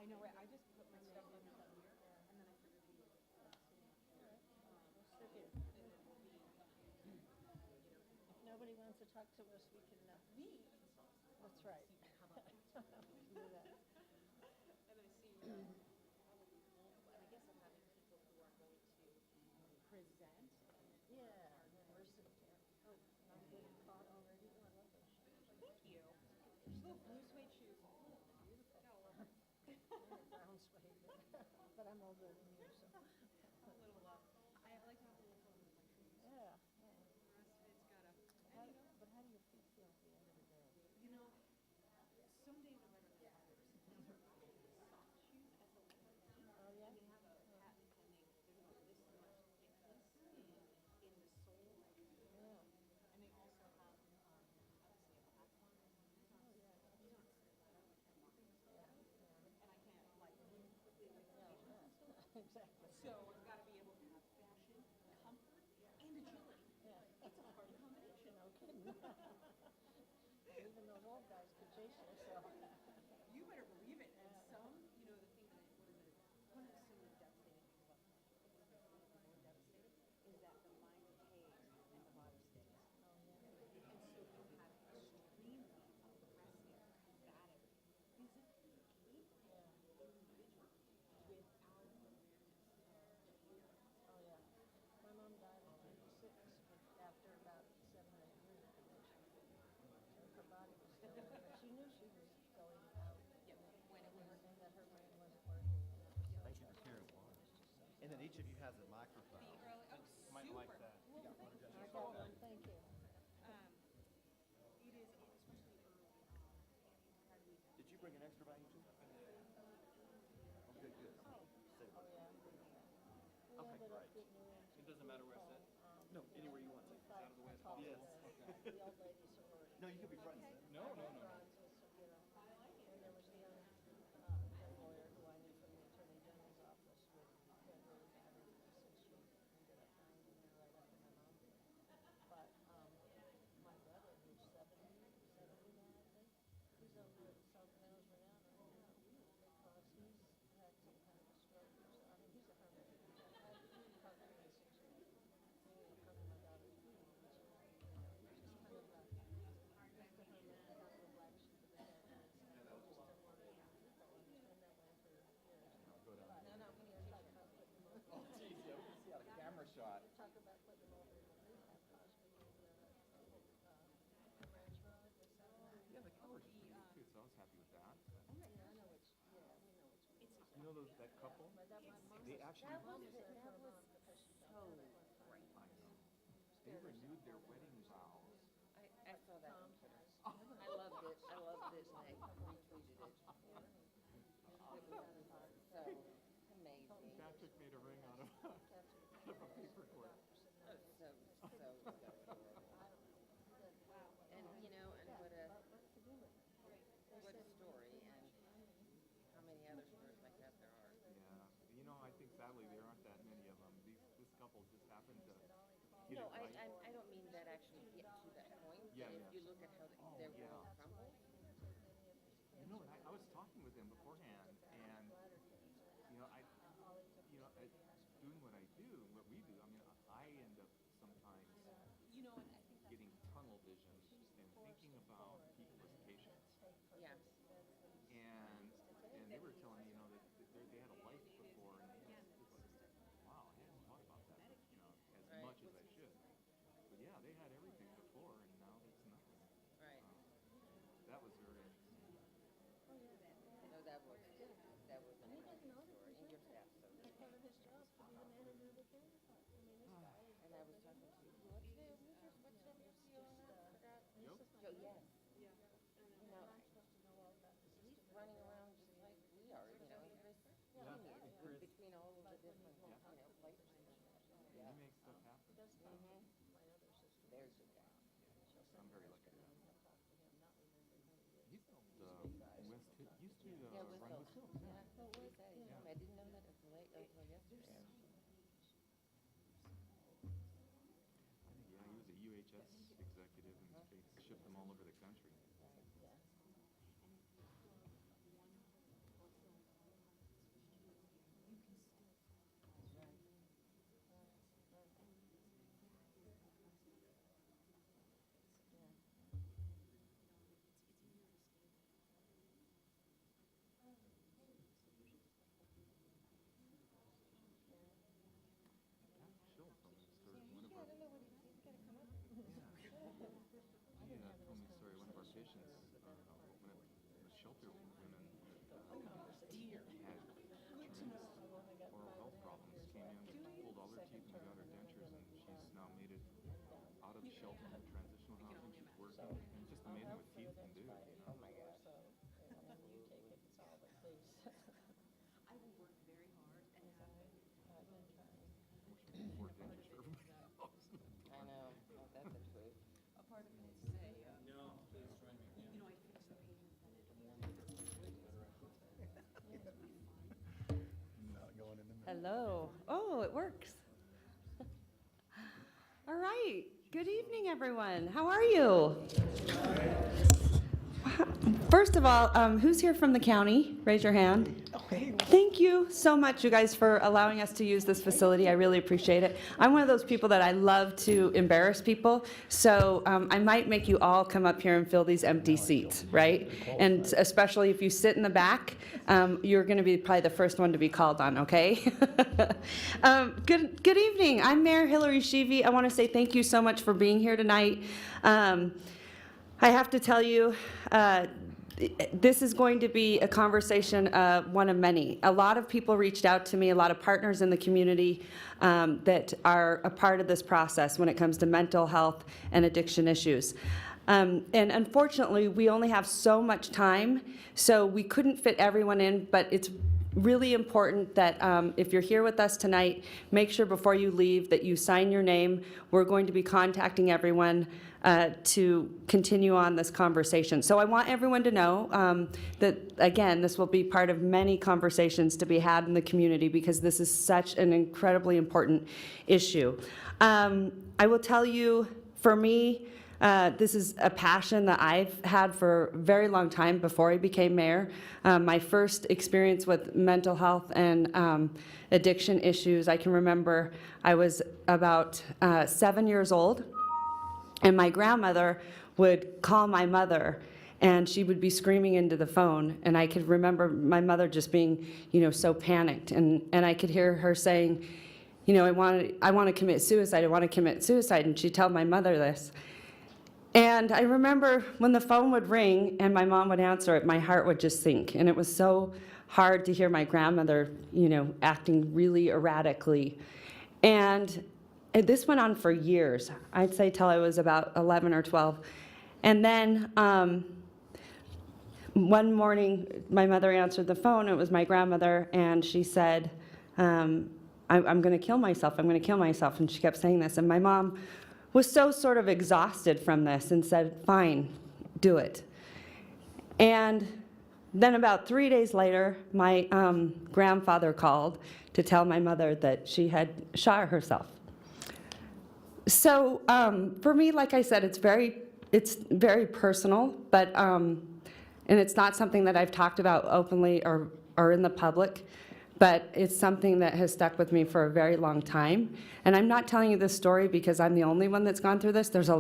I know, right? I just put my stuff in here, and then I figured we would Sit here. and then we'll be, If nobody wants to talk to us, we can, we can stop. that's right. How about that? We can do that. And I see, and I guess I'm having people who are going to present. Yeah, and then we're sitting here. Oh, I'm getting caught already. Oh, I love those shoes. Thank you. Little blue suede shoes. Beautiful. Gotta love them. Brown suede. But I'm older than you, so. A little, I like to have a little fun with my shoes. Yeah, yeah. The rest of it's gotta, How, and you know, but how do your feet feel at the end of the day? some days are better than others. These are soft shoes as a leather. Oh, yeah? And they have a patent pending, there's this much thickness in the sole. Yeah. And they also have, I would say a black one. These aren't stiff, I don't like them walking. And I can't like move quickly with Yeah, patience. yeah. Exactly. So I've got to be able to have fashion, comfort, and agility. Yeah. It's a hard combination. No kidding. Even those old guys could chase you, so. You better believe it. And some, the thing that one of the some of the devastating things about more devastating is that the mind decays and the body stays. And so you have extremely aggressive, combative, physically capable individuals without awareness. Oh, yeah. My mom died at 56, but after about 7 or 8 years of dementia. Her body was still there, but she knew she was going out. Yep. When it was. And that her brain wasn't working. Thank you for sharing. And then each of you has a microphone. The early, Might super. like that. Well, thank you. I got one, thank you. It is, especially early on. Did you bring an extra by you too? Oh, good, good. Say Oh, what? yeah. Okay, Yeah, but great. getting you into It doesn't matter where I sit? No, anywhere you want to. It's out of the way as possible. Yes. The old lady sorority. No, you could be friends. No, no, no. Bronze was, and there was the young lawyer who I knew from the Attorney General's office with had really bad illness, and she ended up dying in there right after my mom did. But my brother, who's 70 now, I think, he's over at South Meadows Renown right now because he's had some kind of a stroke or something. I mean, he's a hermit. He's probably 26 years. Probably my daughter's he's just kind of a hermit, kind of a black sheep of the family. Just didn't want to people, and he's been that way for years. No, we need to Talk about putting him over. Oh, geez, yeah, we can see on a camera shot. Talk about putting him over in the rehab hospital, Ranch Road, what's that one? Yeah, the coverage is pretty good too, so I was happy with that. Yeah, I know which, we know which one. It's You know that couple? My mom They was- actually, Mom was there for a month because she felt so that one great. I know, they renewed their wedding vows. I saw that on Twitter. Tom I loved it. I loved it, and I retweeted it. It was so amazing. Patrick made a ring out of a paper clip. Oh, so adorable. And and what a story, and how many other stories like that there are. Yeah, I think sadly there aren't that many of them. This couple just happened to get No, it right. I don't mean that actually get to that point. Yeah, but yeah. if you look at how their world crumbled. And I was talking with them beforehand, and I doing what I do, what we do. I mean, I end up sometimes And I think that's getting tunnel vision and thinking about people as patients. Yeah. And they were telling me, that they had a life before, and it's like, wow, I hadn't thought about that, as Right. much as I should. But yeah, they had everything before, and now there's nothing. Right. That was very interesting. No, that was an amazing story. And your staff, so. That's part of his job, to be the manager of the care department. I mean, this guy is. And I was talking to what's his deal? I forgot. Joe? Joe, yes. yeah. I'm supposed to know all about this. He's running around just like we are, Chris, between all of the different, players. He makes stuff happen. He does talk to my other sister. There's your guy. I'm very lucky to have him. He'll talk to him, not remembering who he is. He's West Hill. Used to be Yeah, run Whistle. West Hills. Yeah, what was that? Yeah. I didn't know that until yesterday. I think, he was a UHS executive and they shipped them all over the country. Yeah. conversations, when the shelter women had tremendous oral health problems, came in, we pulled all their teeth and we got her dentures, and she's now made it out of the shelter and transitional housing. She's working, and it's just amazing what teeth can do. You know? Oh my gosh. So, and then you take it and solve it, please. I will work very hard and have I've been trying. More dentures for everybody else. I know, that's the truth. a part of me to say, no, please join me. You know, I fix the pavement and Not going in the middle. Hello. Oh, it works. All right. Good evening, everyone. How are you? First of all, who's here from the county? Raise your hand. Thank you so much, you guys, for allowing us to use this facility. I really appreciate it. I'm one of those people that I love to embarrass people, so I might make you all come up here and fill these empty seats, right? And especially if you sit in the back, you're going to be probably the first one to be called on, okay? Good evening. I'm Mayor Hillary Sheevy. I want to say thank you so much for being here tonight. I have to tell you, this is going to be a conversation, one of many. A lot of people reached out to me, a lot of partners in the community that are a part of this process when it comes to mental health and addiction issues. And unfortunately, we only have so much time, so we couldn't fit everyone in, but it's really important that if you're here with us tonight, make sure before you leave that you sign your name. We're going to be contacting everyone to continue on this conversation. So I want everyone to know that, again, this will be part of many conversations to be had in the community because this is such an incredibly important issue. I will tell you, for me, this is a passion that I've had for a very long time before I became mayor. My first experience with mental health and addiction issues, I can remember I was about 7 years old, and my grandmother would call my mother, and she would be screaming into the phone, and I could remember my mother just being, so panicked, and I could hear her saying, I want to commit suicide, I want to commit suicide, and she'd tell my mother this. And I remember when the phone would ring and my mom would answer it, my heart would just sink. And it was so hard to hear my grandmother, acting really erratically. And this went on for years. I'd say till I was about 11 or 12. And then one morning, my mother answered the phone. It was my grandmother, and she said, I'm going to kill myself. I'm going to kill myself. And she kept saying this. And my mom was so sort of exhausted from this and said, fine, do it. And then about 3 days later, my grandfather called to tell my mother that she had shot herself. So for me, like I said, it's very personal, but and it's not something that I've talked about openly or in the public. But it's something that has stuck with me for a very long time. And I'm not telling you this story because I'm the only one that's gone through this. There's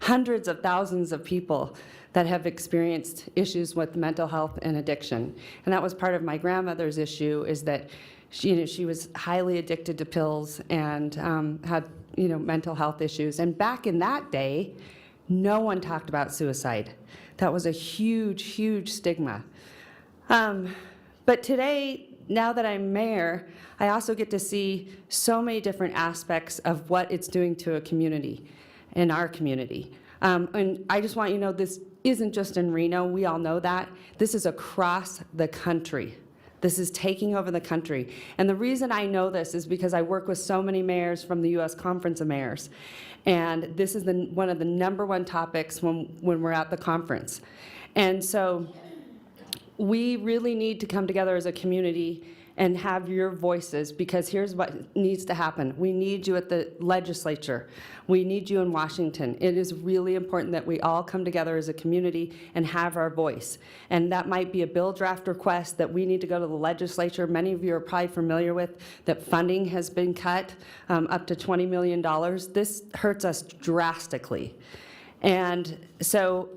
hundreds of thousands of people that have experienced issues with mental health and addiction. And that was part of my grandmother's issue, is that she was highly addicted to pills and had mental health issues. And back in that day, no one talked about suicide. That was a huge, huge stigma. But today, now that I'm mayor, I also get to see so many different aspects of what it's doing to a community, in our community. And I just want you to know this isn't just in Reno. We all know that. This is across the country. This is taking over the country. And the reason I know this is because I work with so many mayors from the U.S. Conference of Mayors. And this is one of the #1 topics when we're at the conference. And so we really need to come together as a community and have your voices, because here's what needs to happen. We need you at the legislature. We need you in Washington. It is really important that we all come together as a community and have our voice. And that might be a bill draft request that we need to go to the legislature. Many of you are probably familiar with that funding has been cut up to $20 million. This hurts us drastically. And so,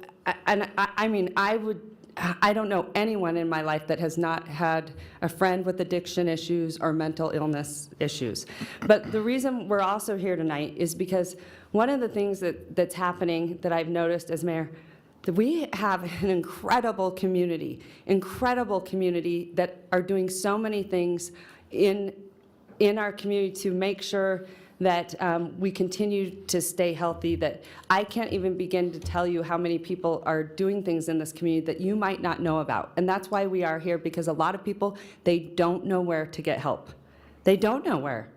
I don't know anyone in my life that has not had a friend with addiction issues or mental illness issues. But the reason we're also here tonight is because one of the things that's happening that I've noticed as mayor, We have an incredible community that are doing so many things in our community to make sure that we continue to stay healthy, that I can't even begin to tell you how many people are doing things in this community that you might not know about. And that's why we are here, because a lot of people, they don't know where to get help. They don't know where.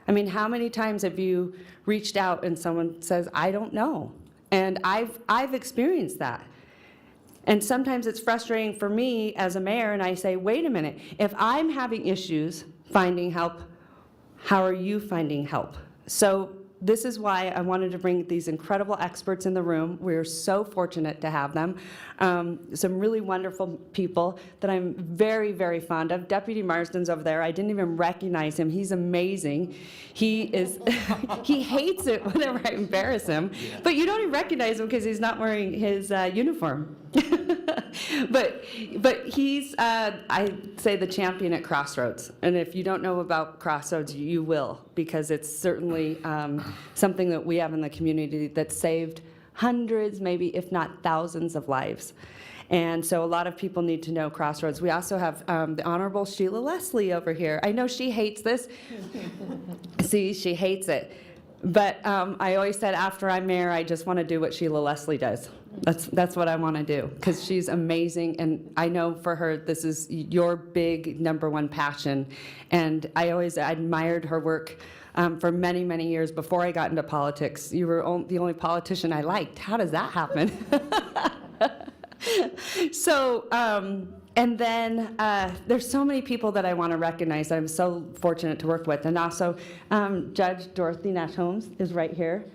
I mean, how many times have you reached out and someone says, I don't know? And I've experienced that. And sometimes it's frustrating for me as a mayor, and I say, wait a minute, if I'm having issues finding help, how are you finding help? So this is why I wanted to bring these incredible experts in the room. We're so fortunate to have them. Some really wonderful people that I'm very, very fond of. Deputy Marsden's over there. I didn't even recognize him. He's amazing. He is, he hates it whenever I embarrass him. But you don't even recognize him because he's not wearing his uniform. But he's, I say, the champion at Crossroads. And if you don't know about Crossroads, you will, because it's certainly something that we have in the community that saved hundreds, maybe if not thousands of lives. And so a lot of people need to know Crossroads. We also have the Honorable Sheila Leslie over here. I know she hates this. See, she hates it. But I always said after I'm mayor, I just want to do what Sheila Leslie does. That's what I want to do, because she's amazing, and I know for her this is your big #1 passion. And I always admired her work for many, many years before I got into politics. You were the only politician I liked. How does that happen? So, and then there's so many people that I want to recognize that I'm so fortunate to work with. And also, Judge Dorothy Nash Holmes is right here.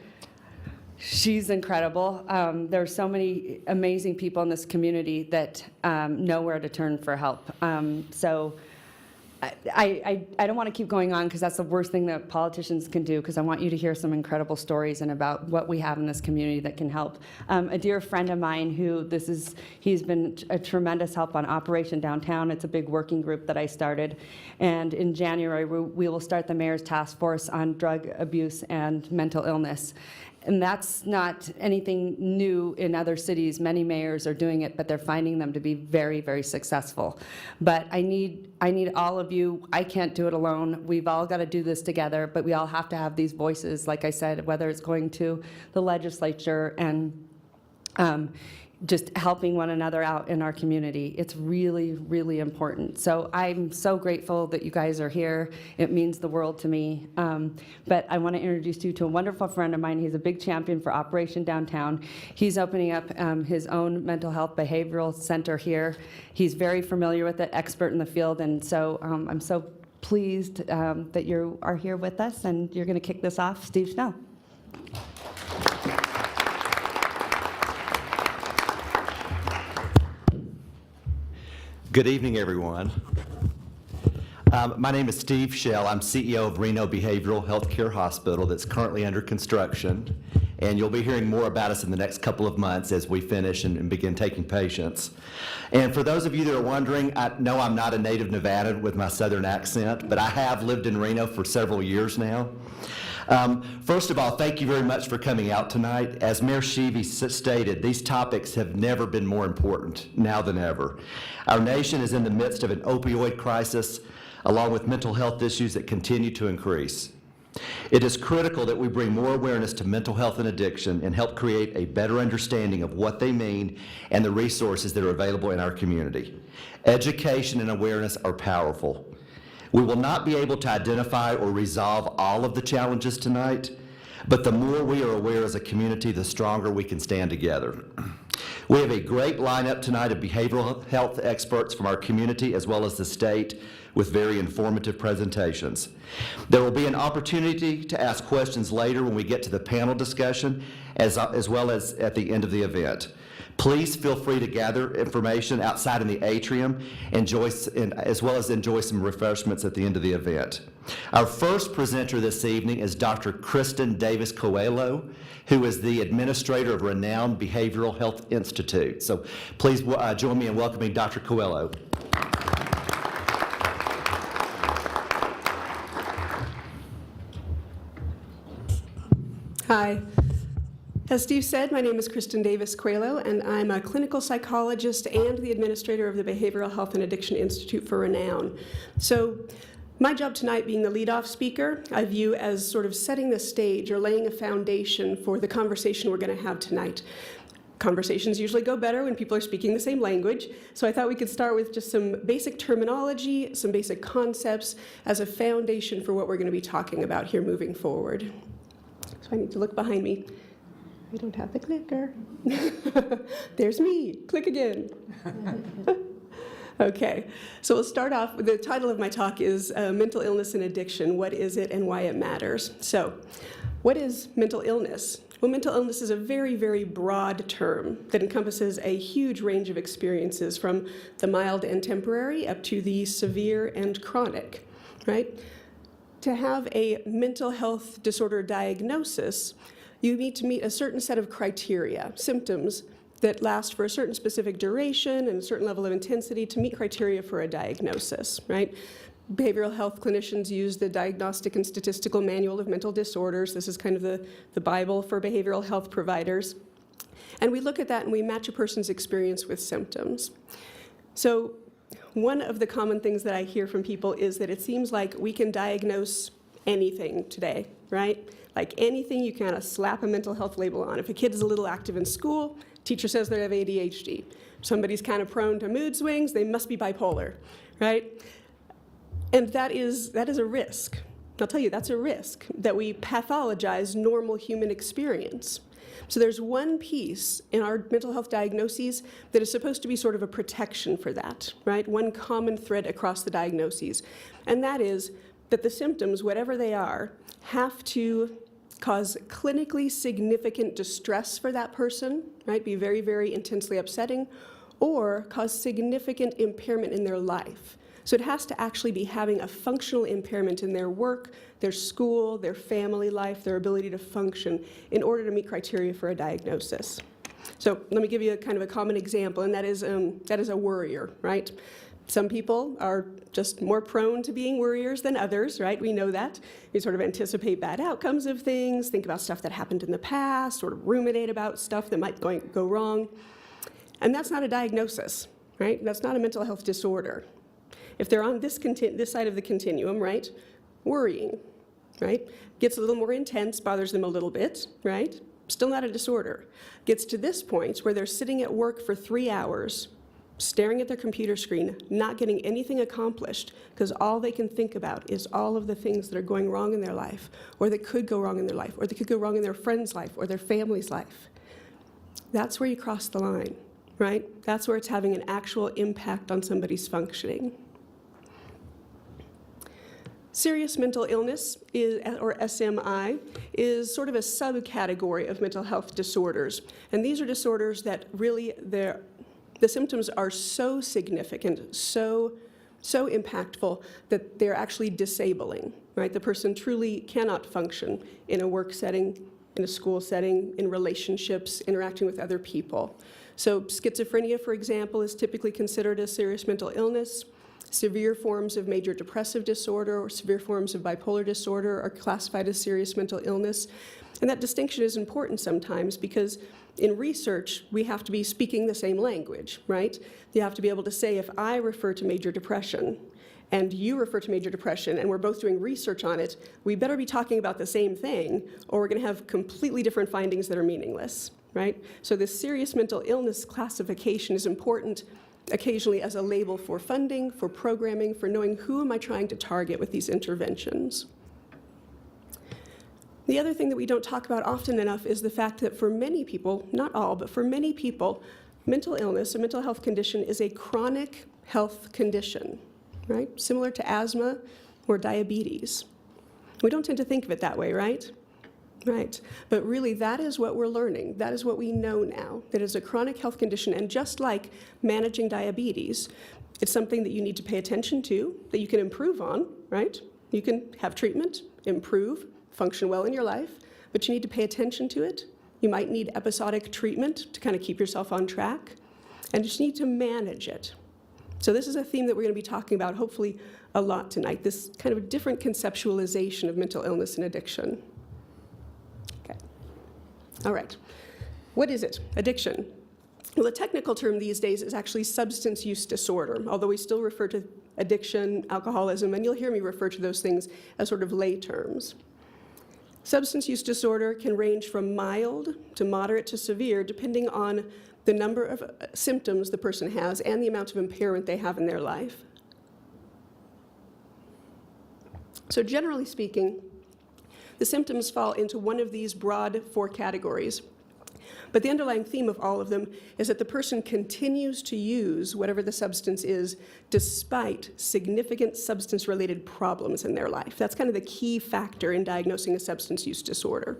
She's incredible. There are so many amazing people in this community that know where to turn for help. So I don't want to keep going on, because that's the worst thing that politicians can do, because I want you to hear some incredible stories and about what we have in this community that can help. A dear friend of mine he's been a tremendous help on Operation Downtown. It's a big working group that I started. And in January, we will start the Mayor's Task Force on Drug Abuse and Mental Illness. And that's not anything new in other cities. Many mayors are doing it, but they're finding them to be very, very successful. But I need all of you. I can't do it alone. We've all got to do this together, but we all have to have these voices, like I said, whether it's going to the legislature and just helping one another out in our community. It's really, really important. So I'm so grateful that you guys are here. It means the world to me. But I want to introduce you to a wonderful friend of mine. He's a big champion for Operation Downtown. He's opening up his own mental health behavioral center here. He's very familiar with it, expert in the field, and so I'm so pleased that you are here with us, and you're going to kick this off. Steve Schnell. Good evening, everyone. My name is Steve Schell. I'm CEO of Reno Behavioral Healthcare Hospital that's currently under construction, and you'll be hearing more about us in the next couple of months as we finish and begin taking patients. And for those of you that are wondering, I know I'm not a native Nevadan with my southern accent, but I have lived in Reno for several years now. First of all, thank you very much for coming out tonight. As Mayor Sheevy stated, these topics have never been more important now than ever. Our nation is in the midst of an opioid crisis, along with mental health issues that continue to increase. It is critical that we bring more awareness to mental health and addiction and help create a better understanding of what they mean and the resources that are available in our community. Education and awareness are powerful. We will not be able to identify or resolve all of the challenges tonight, but the more we are aware as a community, the stronger we can stand together. We have a great lineup tonight of behavioral health experts from our community as well as the state with very informative presentations. There will be an opportunity to ask questions later when we get to the panel discussion as well as at the end of the event. Please feel free to gather information outside in the atrium as well as enjoy some refreshments at the end of the event. Our first presenter this evening is Dr. Kristen Davis Coelho, who is the administrator of Renown Behavioral Health Institute. So please join me in welcoming Dr. Coelho. Hi. As Steve said, my name is Kristen Davis Coelho, and I'm a clinical psychologist and the administrator of the Behavioral Health and Addiction Institute for Renown. So my job tonight, being the leadoff speaker, I view as sort of setting the stage or laying a foundation for the conversation we're going to have tonight. Conversations usually go better when people are speaking the same language, so I thought we could start with just some basic terminology, some basic concepts as a foundation for what we're going to be talking about here moving forward. So I need to look behind me. I don't have the clicker. There's me. Click again. Okay, so we'll start off. The title of my talk is Mental Illness and Addiction. What is it and why it matters? So, what is mental illness? Well, mental illness is a very, very broad term that encompasses a huge range of experiences, from the mild and temporary up to the severe and chronic, right? To have a mental health disorder diagnosis, you need to meet a certain set of criteria, symptoms that last for a certain specific duration and a certain level of intensity to meet criteria for a diagnosis, right? Behavioral health clinicians use the Diagnostic and Statistical Manual of Mental Disorders. This is kind of the Bible for behavioral health providers. And we look at that and we match a person's experience with symptoms. So one of the common things that I hear from people is that it seems like we can diagnose anything today, right? Like anything, you kind of slap a mental health label on. If a kid is a little active in school, teacher says they have ADHD. Somebody's kind of prone to mood swings, they must be bipolar, right? And that is a risk. I'll tell you, that's a risk, that we pathologize normal human experience. So there's one piece in our mental health diagnoses that is supposed to be sort of a protection for that, right? One common thread across the diagnoses. And that is that the symptoms, whatever they are, have to cause clinically significant distress for that person, right? Be very, very intensely upsetting, or cause significant impairment in their life. So it has to actually be having a functional impairment in their work, their school, their family life, their ability to function in order to meet criteria for a diagnosis. So let me give you a kind of a common example, and that is a worrier, right? Some people are just more prone to being worriers than others, right? We know that. We sort of anticipate bad outcomes of things, think about stuff that happened in the past, sort of ruminate about stuff that might go wrong. And that's not a diagnosis, right? That's not a mental health disorder. If they're on this side of the continuum, right? Worrying, right? Gets a little more intense, bothers them a little bit, right? Still not a disorder. Gets to this point where they're sitting at work for 3 hours, staring at their computer screen, not getting anything accomplished, because all they can think about is all of the things that are going wrong in their life, or that could go wrong in their life, or that could go wrong in their friend's life, or their family's life. That's where you cross the line, right? That's where it's having an actual impact on somebody's functioning. Serious mental illness, or SMI, is sort of a subcategory of mental health disorders. And these are disorders that really, the symptoms are so significant, so impactful, that they're actually disabling, right? The person truly cannot function in a work setting, in a school setting, in relationships, interacting with other people. So schizophrenia, for example, is typically considered a serious mental illness. Severe forms of major depressive disorder or severe forms of bipolar disorder are classified as serious mental illness. And that distinction is important sometimes because in research, we have to be speaking the same language, right? You have to be able to say, if I refer to major depression and you refer to major depression and we're both doing research on it, we better be talking about the same thing or we're going to have completely different findings that are meaningless, right? So this serious mental illness classification is important occasionally as a label for funding, for programming, for knowing who am I trying to target with these interventions. The other thing that we don't talk about often enough is the fact that for many people, not all, but for many people, mental illness, a mental health condition, is a chronic health condition, right? Similar to asthma or diabetes. We don't tend to think of it that way, right? Right, but really that is what we're learning. That is what we know now, that it's a chronic health condition, and just like managing diabetes, it's something that you need to pay attention to, that you can improve on, right? You can have treatment, improve, function well in your life, but you need to pay attention to it. You might need episodic treatment to kind of keep yourself on track, and you just need to manage it. So this is a theme that we're going to be talking about hopefully a lot tonight, this kind of different conceptualization of mental illness and addiction. All right. What is it? Addiction. Well, the technical term these days is actually substance use disorder, although we still refer to addiction, alcoholism, and you'll hear me refer to those things as sort of lay terms. Substance use disorder can range from mild to moderate to severe, depending on the number of symptoms the person has and the amount of impairment they have in their life. So generally speaking, the symptoms fall into one of these broad 4 categories. But the underlying theme of all of them is that the person continues to use whatever the substance is despite significant substance-related problems in their life. That's kind of the key factor in diagnosing a substance use disorder.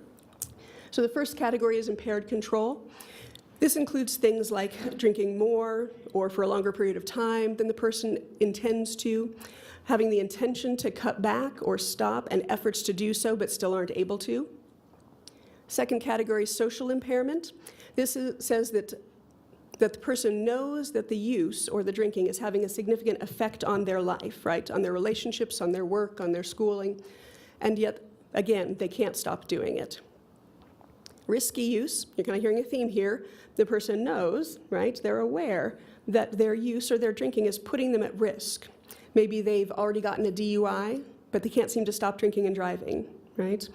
So the first category is impaired control. This includes things like drinking more or for a longer period of time than the person intends to, having the intention to cut back or stop and efforts to do so but still aren't able to. Second category is social impairment. This says that the person knows that the use or the drinking is having a significant effect on their life, right? On their relationships, on their work, on their schooling, and yet, again, they can't stop doing it. Risky use, you're kind of hearing a theme here. The person knows, right? They're aware that their use or their drinking is putting them at risk. Maybe they've already gotten a DUI, but they can't seem to stop drinking and driving, right?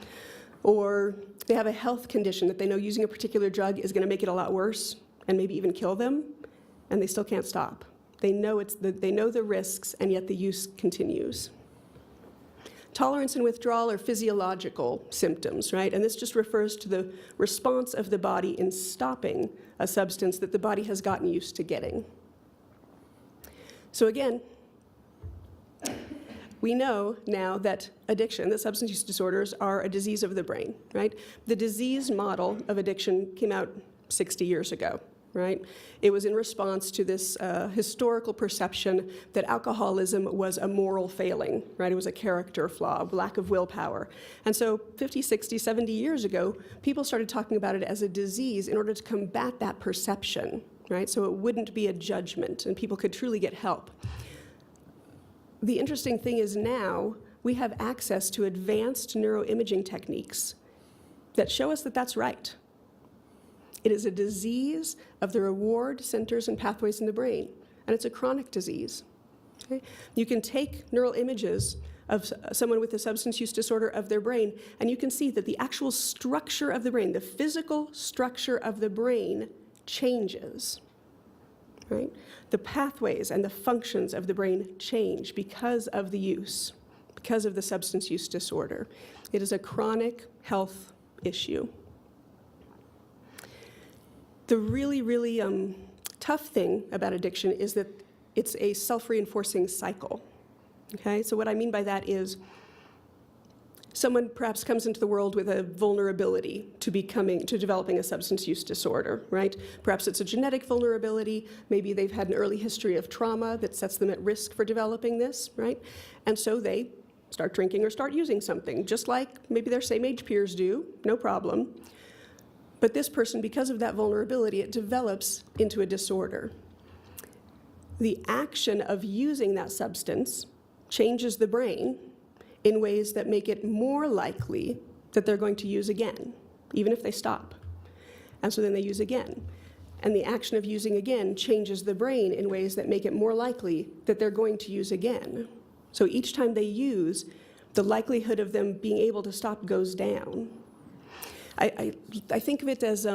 Or they have a health condition that they know using a particular drug is going to make it a lot worse and maybe even kill them, and they still can't stop. They know the risks, and yet the use continues. Tolerance and withdrawal are physiological symptoms, right? And this just refers to the response of the body in stopping a substance that the body has gotten used to getting. So again, we know now that addiction, that substance use disorders, are a disease of the brain, right? The disease model of addiction came out 60 years ago, right? It was in response to this historical perception that alcoholism was a moral failing, right? It was a character flaw, lack of willpower. And so 50, 60, 70 years ago, people started talking about it as a disease in order to combat that perception, right? So it wouldn't be a judgment and people could truly get help. The interesting thing is now we have access to advanced neuroimaging techniques that show us that that's right. It is a disease of the reward centers and pathways in the brain, and it's a chronic disease. Okay? You can take neural images of someone with a substance use disorder of their brain, and you can see that the actual structure of the brain, the physical structure of the brain changes. Right? The pathways and the functions of the brain change because of the use, because of the substance use disorder. It is a chronic health issue. The really, really tough thing about addiction is that it's a self-reinforcing cycle. Okay? So what I mean by that is someone perhaps comes into the world with a vulnerability to developing a substance use disorder, right? Perhaps it's a genetic vulnerability. Maybe they've had an early history of trauma that sets them at risk for developing this, right? And so they start drinking or start using something, just like maybe their same age peers do, no problem. But this person, because of that vulnerability, it develops into a disorder. The action of using that substance changes the brain in ways that make it more likely that they're going to use again, even if they stop. And so then they use again. And the action of using again changes the brain in ways that make it more likely that they're going to use again. So each time they use, the likelihood of them being able to stop goes down. I think of it as,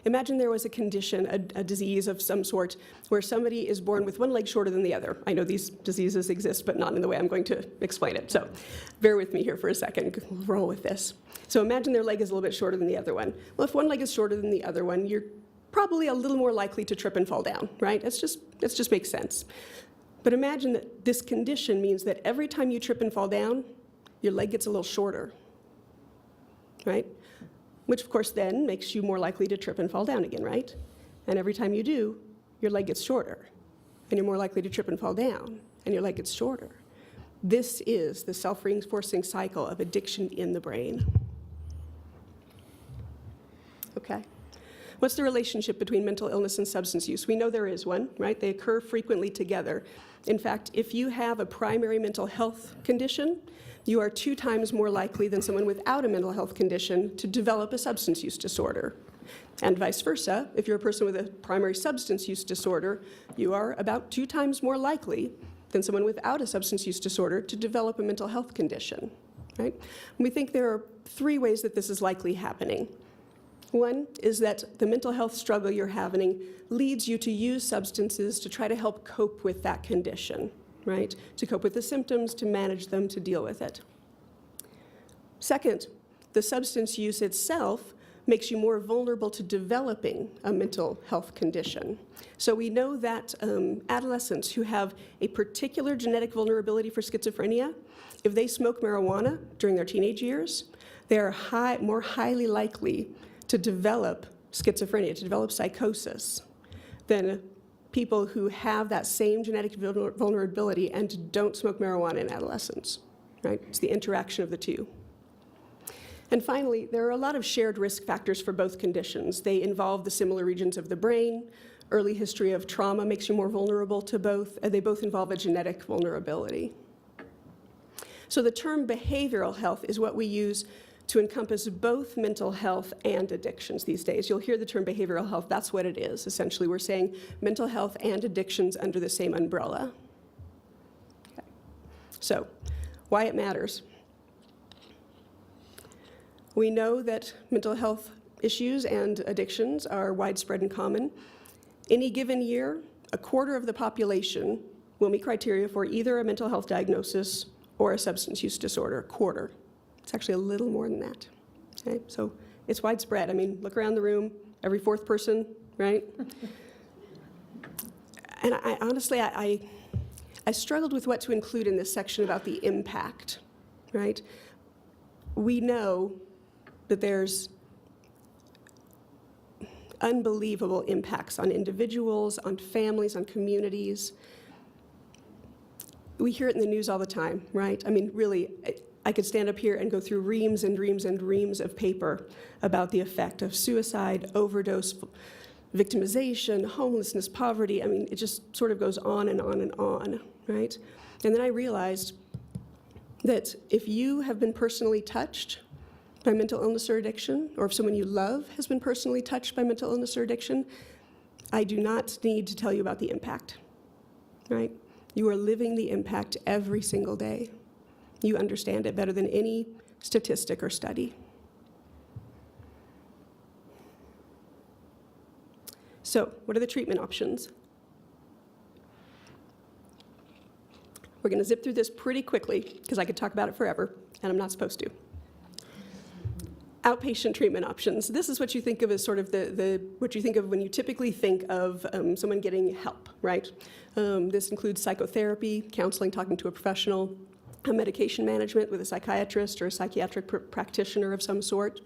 imagine there was a condition, a disease of some sort, where somebody is born with one leg shorter than the other. I know these diseases exist, but not in the way I'm going to explain it. So bear with me here for a second. We'll roll with this. So imagine their leg is a little bit shorter than the other one. Well, if one leg is shorter than the other one, you're probably a little more likely to trip and fall down, right? It just makes sense. But imagine that this condition means that every time you trip and fall down, your leg gets a little shorter, right? Which, of course, then makes you more likely to trip and fall down again, right? And every time you do, your leg gets shorter, and you're more likely to trip and fall down, and your leg gets shorter. This is the self-reinforcing cycle of addiction in the brain. Okay? What's the relationship between mental illness and substance use? We know there is one, right? They occur frequently together. In fact, if you have a primary mental health condition, you are 2 times more likely than someone without a mental health condition to develop a substance use disorder. And vice versa, if you're a person with a primary substance use disorder, you are about 2 times more likely than someone without a substance use disorder to develop a mental health condition, right? And we think there are 3 ways that this is likely happening. One is that the mental health struggle you're having leads you to use substances to try to help cope with that condition, right? To cope with the symptoms, to manage them, to deal with it. Second, the substance use itself makes you more vulnerable to developing a mental health condition. So we know that adolescents who have a particular genetic vulnerability for schizophrenia, if they smoke marijuana during their teenage years, they are more highly likely to develop schizophrenia, to develop psychosis, than people who have that same genetic vulnerability and don't smoke marijuana in adolescence, right? It's the interaction of the two. And finally, there are a lot of shared risk factors for both conditions. They involve the similar regions of the brain. Early history of trauma makes you more vulnerable to both, and they both involve a genetic vulnerability. So the term behavioral health is what we use to encompass both mental health and addictions these days. You'll hear the term behavioral health, that's what it is. Essentially, we're saying mental health and addictions under the same umbrella. Okay. So, why it matters. We know that mental health issues and addictions are widespread and common. Any given year, 1/4 of the population will meet criteria for either a mental health diagnosis or a substance use disorder, 1/4. It's actually a little more than that, okay? So it's widespread. I mean, look around the room, every 4th person, right? And I honestly, I struggled with what to include in this section about the impact, right? We know that there's unbelievable impacts on individuals, on families, on communities. We hear it in the news all the time, right? I mean, really, I could stand up here and go through reams and reams and reams of paper about the effect of suicide, overdose, victimization, homelessness, poverty. I mean, it just sort of goes on and on and on, right? And then I realized that if you have been personally touched by mental illness or addiction, or if someone you love has been personally touched by mental illness or addiction, I do not need to tell you about the impact, right? You are living the impact every single day. You understand it better than any statistic or study. So, what are the treatment options? We're going to zip through this pretty quickly because I could talk about it forever, and I'm not supposed to. Outpatient treatment options. This is what you think of as sort of what you think of when you typically think of someone getting help, right? This includes psychotherapy, counseling, talking to a professional, medication management with a psychiatrist or a psychiatric practitioner of some sort.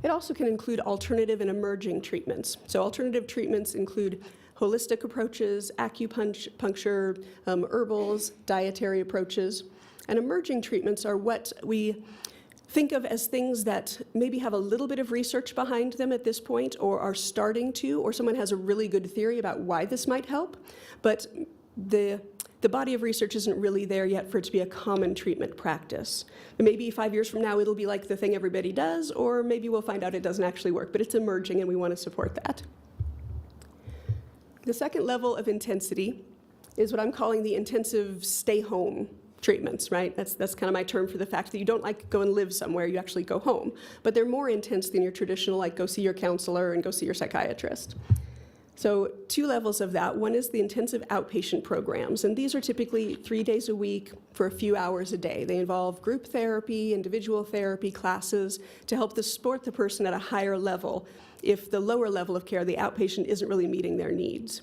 It also can include alternative and emerging treatments. So alternative treatments include holistic approaches, acupuncture, herbals, dietary approaches. And emerging treatments are what we think of as things that maybe have a little bit of research behind them at this point, or are starting to, or someone has a really good theory about why this might help, but the body of research isn't really there yet for it to be a common treatment practice. And maybe 5 years from now it'll be like the thing everybody does, or maybe we'll find out it doesn't actually work, but it's emerging and we want to support that. The second level of intensity is what I'm calling the intensive stay-home treatments, right? That's kind of my term for the fact that you don't like go and live somewhere, you actually go home. But they're more intense than your traditional, like go see your counselor and go see your psychiatrist. So 2 levels of that. One is the intensive outpatient programs, and these are typically 3 days a week for a few hours a day. They involve group therapy, individual therapy, classes to help support the person at a higher level if the lower level of care, the outpatient, isn't really meeting their needs.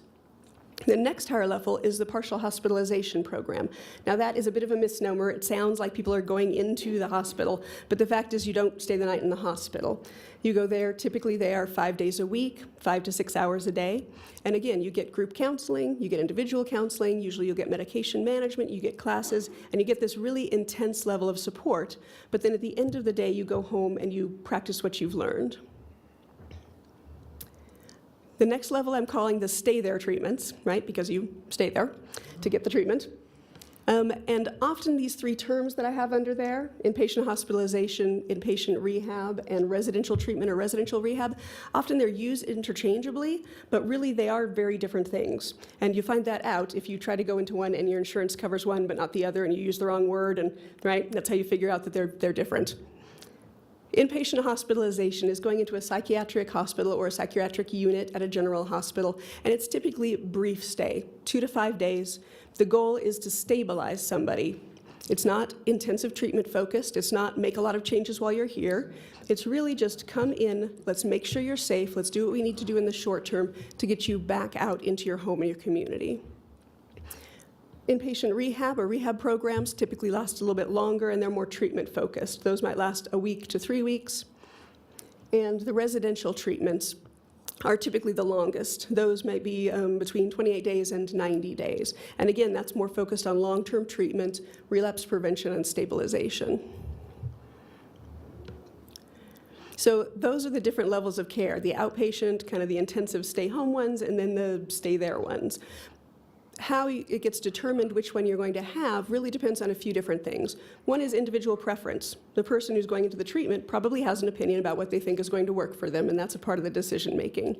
The next higher level is the partial hospitalization program. Now that is a bit of a misnomer. It sounds like people are going into the hospital, but the fact is you don't stay the night in the hospital. You go there, typically they are 5 days a week, 5 to 6 hours a day. And again, you get group counseling, you get individual counseling, usually you'll get medication management, you get classes, and you get this really intense level of support. But then at the end of the day, you go home and you practice what you've learned. The next level I'm calling the stay there treatments, right? Because you stay there to get the treatment. And often these three terms that I have under there, inpatient hospitalization, inpatient rehab, and residential treatment or residential rehab, often they're used interchangeably, but really they are very different things. And you find that out if you try to go into one and your insurance covers one but not the other, and you use the wrong word, and right? That's how you figure out that they're different. Inpatient hospitalization is going into a psychiatric hospital or a psychiatric unit at a general hospital, and it's typically a brief stay, 2 to 5 days. The goal is to stabilize somebody. It's not intensive treatment focused. It's not make a lot of changes while you're here. It's really just come in, let's make sure you're safe, let's do what we need to do in the short term to get you back out into your home and your community. Inpatient rehab or rehab programs typically last a little bit longer, and they're more treatment focused. Those might last a week to 3 weeks. And the residential treatments are typically the longest. Those might be between 28 days and 90 days. And again, that's more focused on long-term treatment, relapse prevention, and stabilization. So those are the different levels of care, the outpatient, kind of the intensive stay-home ones, and then the stay-there ones. How it gets determined which one you're going to have really depends on a few different things. One is individual preference. The person who's going into the treatment probably has an opinion about what they think is going to work for them, and that's a part of the decision making.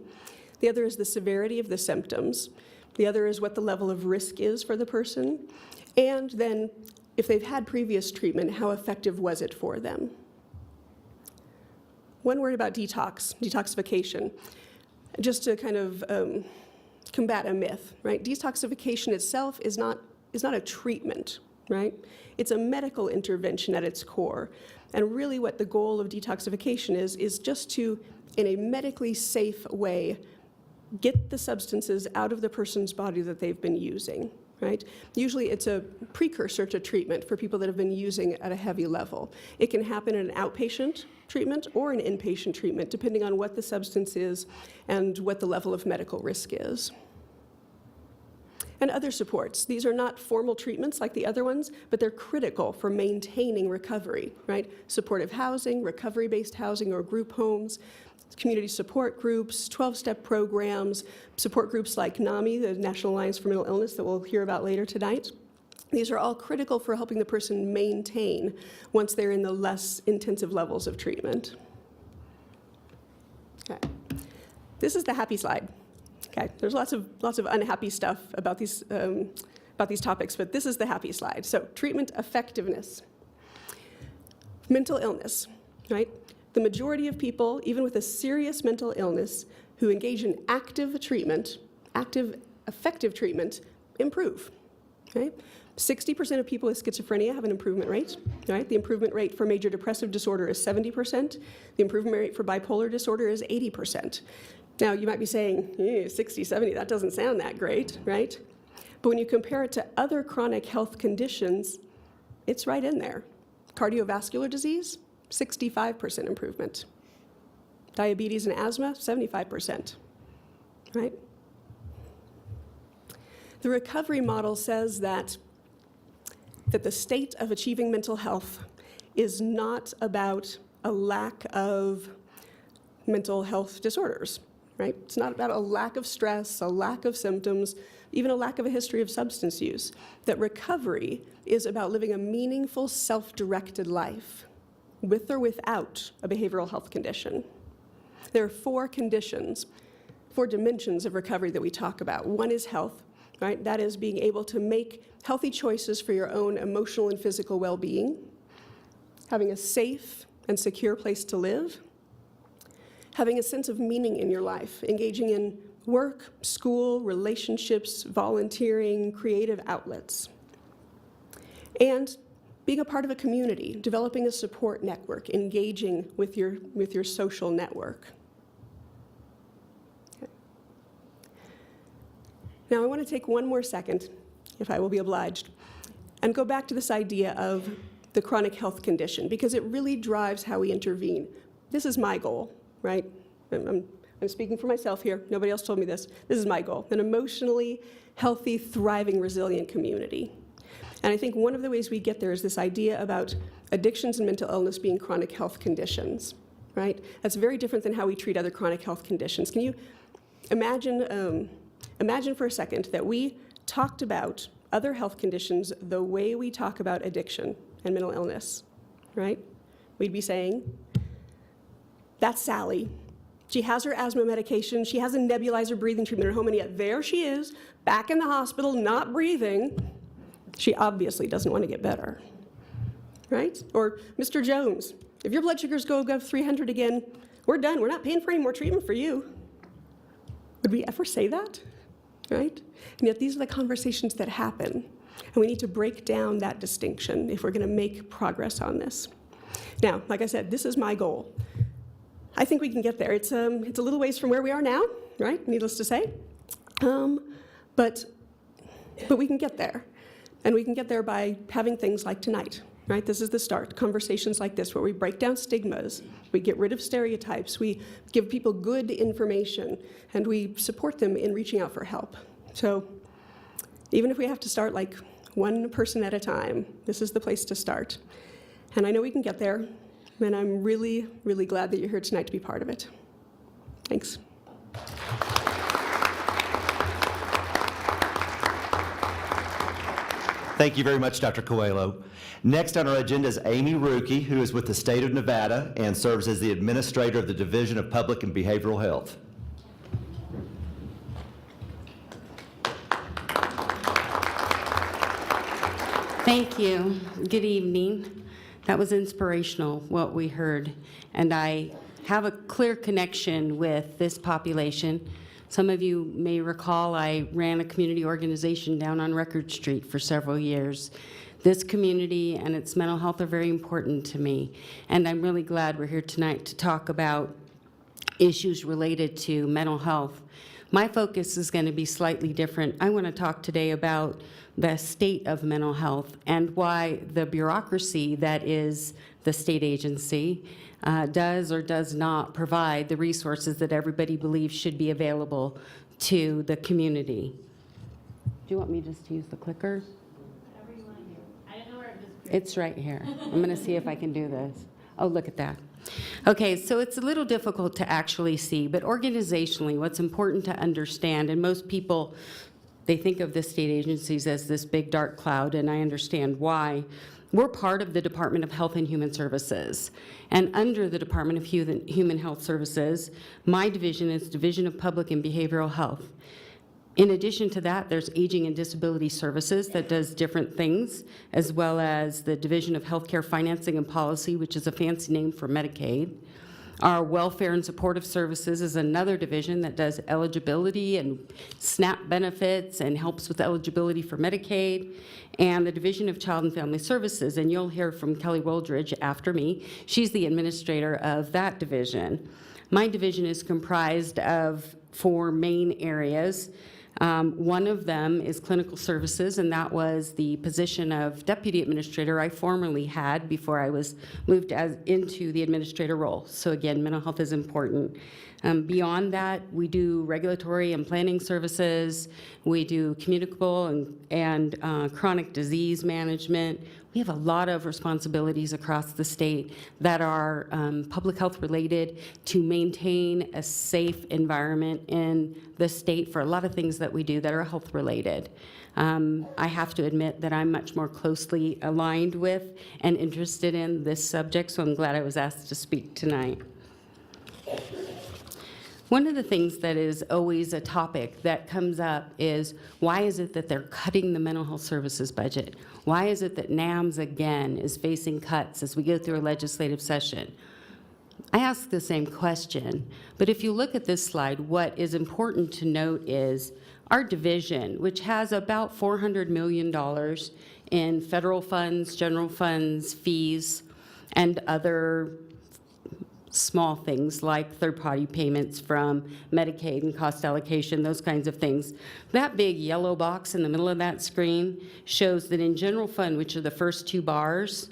The other is the severity of the symptoms. The other is what the level of risk is for the person. And then, if they've had previous treatment, how effective was it for them? One word about detoxification. Just to kind of combat a myth, right? Detoxification itself is not a treatment, right? It's a medical intervention at its core. And really what the goal of detoxification is just to, in a medically safe way, get the substances out of the person's body that they've been using, right? Usually it's a precursor to treatment for people that have been using at a heavy level. It can happen in an outpatient treatment or an inpatient treatment, depending on what the substance is and what the level of medical risk is. And other supports. These are not formal treatments like the other ones, but they're critical for maintaining recovery, right? Supportive housing, recovery-based housing or group homes, community support groups, 12-step programs, support groups like NAMI, the National Alliance for Mental Illness that we'll hear about later tonight. These are all critical for helping the person maintain once they're in the less intensive levels of treatment. Okay. This is the happy slide. Okay. There's lots of unhappy stuff about these topics, but this is the happy slide. So, treatment effectiveness. Mental illness, right? The majority of people, even with a serious mental illness, who engage in active treatment, active, effective treatment, improve, okay? 60% of people with schizophrenia have an improvement rate, right? The improvement rate for major depressive disorder is 70%. The improvement rate for bipolar disorder is 80%. Now, you might be saying, 60, 70, that doesn't sound that great, right? But when you compare it to other chronic health conditions, it's right in there. Cardiovascular disease, 65% improvement. Diabetes and asthma, 75%, right? The recovery model says that the state of achieving mental health is not about a lack of mental health disorders, right? It's not about a lack of stress, a lack of symptoms, even a lack of a history of substance use. That recovery is about living a meaningful, self-directed life, with or without a behavioral health condition. There are 4 conditions, 4 dimensions of recovery that we talk about. One is health, right? That is being able to make healthy choices for your own emotional and physical well-being, having a safe and secure place to live, having a sense of meaning in your life, engaging in work, school, relationships, volunteering, creative outlets, and being a part of a community, developing a support network, engaging with your social network. Okay. Now, I want to take one more second, if I will be obliged, and go back to this idea of the chronic health condition, because it really drives how we intervene. This is my goal, right? I'm speaking for myself here. Nobody else told me this. This is my goal, an emotionally healthy, thriving, resilient community. And I think one of the ways we get there is this idea about addictions and mental illness being chronic health conditions, right? That's very different than how we treat other chronic health conditions. Can you imagine for a second that we talked about other health conditions the way we talk about addiction and mental illness, right? We'd be saying, that's Sally. She has her asthma medication. She has a nebulizer breathing treatment at home, and yet there she is, back in the hospital, not breathing. She obviously doesn't want to get better, right? Or Mr. Jones, if your blood sugars go above 300 again, we're done. We're not paying for any more treatment for you. Would we ever say that, right? And yet these are the conversations that happen, and we need to break down that distinction if we're going to make progress on this. Now, like I said, this is my goal. I think we can get there. It's a little ways from where we are now, right? Needless to say. But we can get there. And we can get there by having things like tonight, right? This is the start. Conversations like this where we break down stigmas, we get rid of stereotypes, we give people good information, and we support them in reaching out for help. So even if we have to start like one person at a time, this is the place to start. And I know we can get there. And I'm really, really glad that you're here tonight to be part of it. Thanks. Thank you very much, Dr. Coelho. Next on our agenda is Amy Rookie, who is with the state of Nevada and serves as the administrator of the Division of Public and Behavioral Health. Thank you. Good evening. That was inspirational, what we heard. And I have a clear connection with this population. Some of you may recall I ran a community organization down on Record Street for several years. This community and its mental health are very important to me. And I'm really glad we're here tonight to talk about issues related to mental health. My focus is going to be slightly different. I want to talk today about the state of mental health and why the bureaucracy that is the state agency does or does not provide the resources that everybody believes should be available to the community. Do you want me just to use the clicker? Whatever you want to do. I didn't know where it was. It's right here. I'm going to see if I can do this. Oh, look at that. Okay, so it's a little difficult to actually see, but organizationally, what's important to understand, and most people, they think of the state agencies as this big dark cloud, and I understand why. We're part of the Department of Health and Human Services, and under the Department of Human Health Services, my division is Division of Public and Behavioral Health. In addition to that, there's Aging and Disability Services that does different things, as well as the Division of Healthcare Financing and Policy, which is a fancy name for Medicaid. Our Welfare and Supportive Services is another division that does eligibility and SNAP benefits and helps with eligibility for Medicaid. And the Division of Child and Family Services, and you'll hear from Kelly Woldridge after me. She's the administrator of that division. My division is comprised of 4 main areas. One of them is clinical services, and that was the position of deputy administrator I formerly had before I was moved into the administrator role. So again, mental health is important. Beyond that, we do regulatory and planning services. We do communicable and chronic disease management. We have a lot of responsibilities across the state that are public health related to maintain a safe environment in the state for a lot of things that we do that are health related. I have to admit that I'm much more closely aligned with and interested in this subject, so I'm glad I was asked to speak tonight. One of the things that is always a topic that comes up is, why is it that they're cutting the mental health services budget? Why is it that NAMS again is facing cuts as we go through a legislative session? I ask the same question, but if you look at this slide, what is important to note is our division, which has about $400 million in federal funds, general funds, fees, and other small things like third-party payments from Medicaid and cost allocation, those kinds of things. That big yellow box in the middle of that screen shows that in general fund, which are the first 2 bars,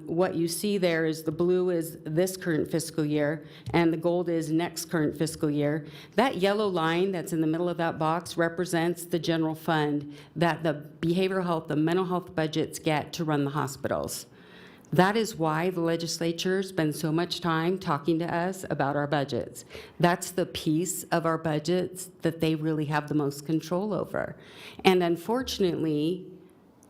what you see there is the blue is this current fiscal year, and the gold is next current fiscal year. That yellow line that's in the middle of that box represents the general fund that the behavioral health, the mental health budgets get to run the hospitals. That is why the legislature spends so much time talking to us about our budgets. That's the piece of our budgets that they really have the most control over. And unfortunately,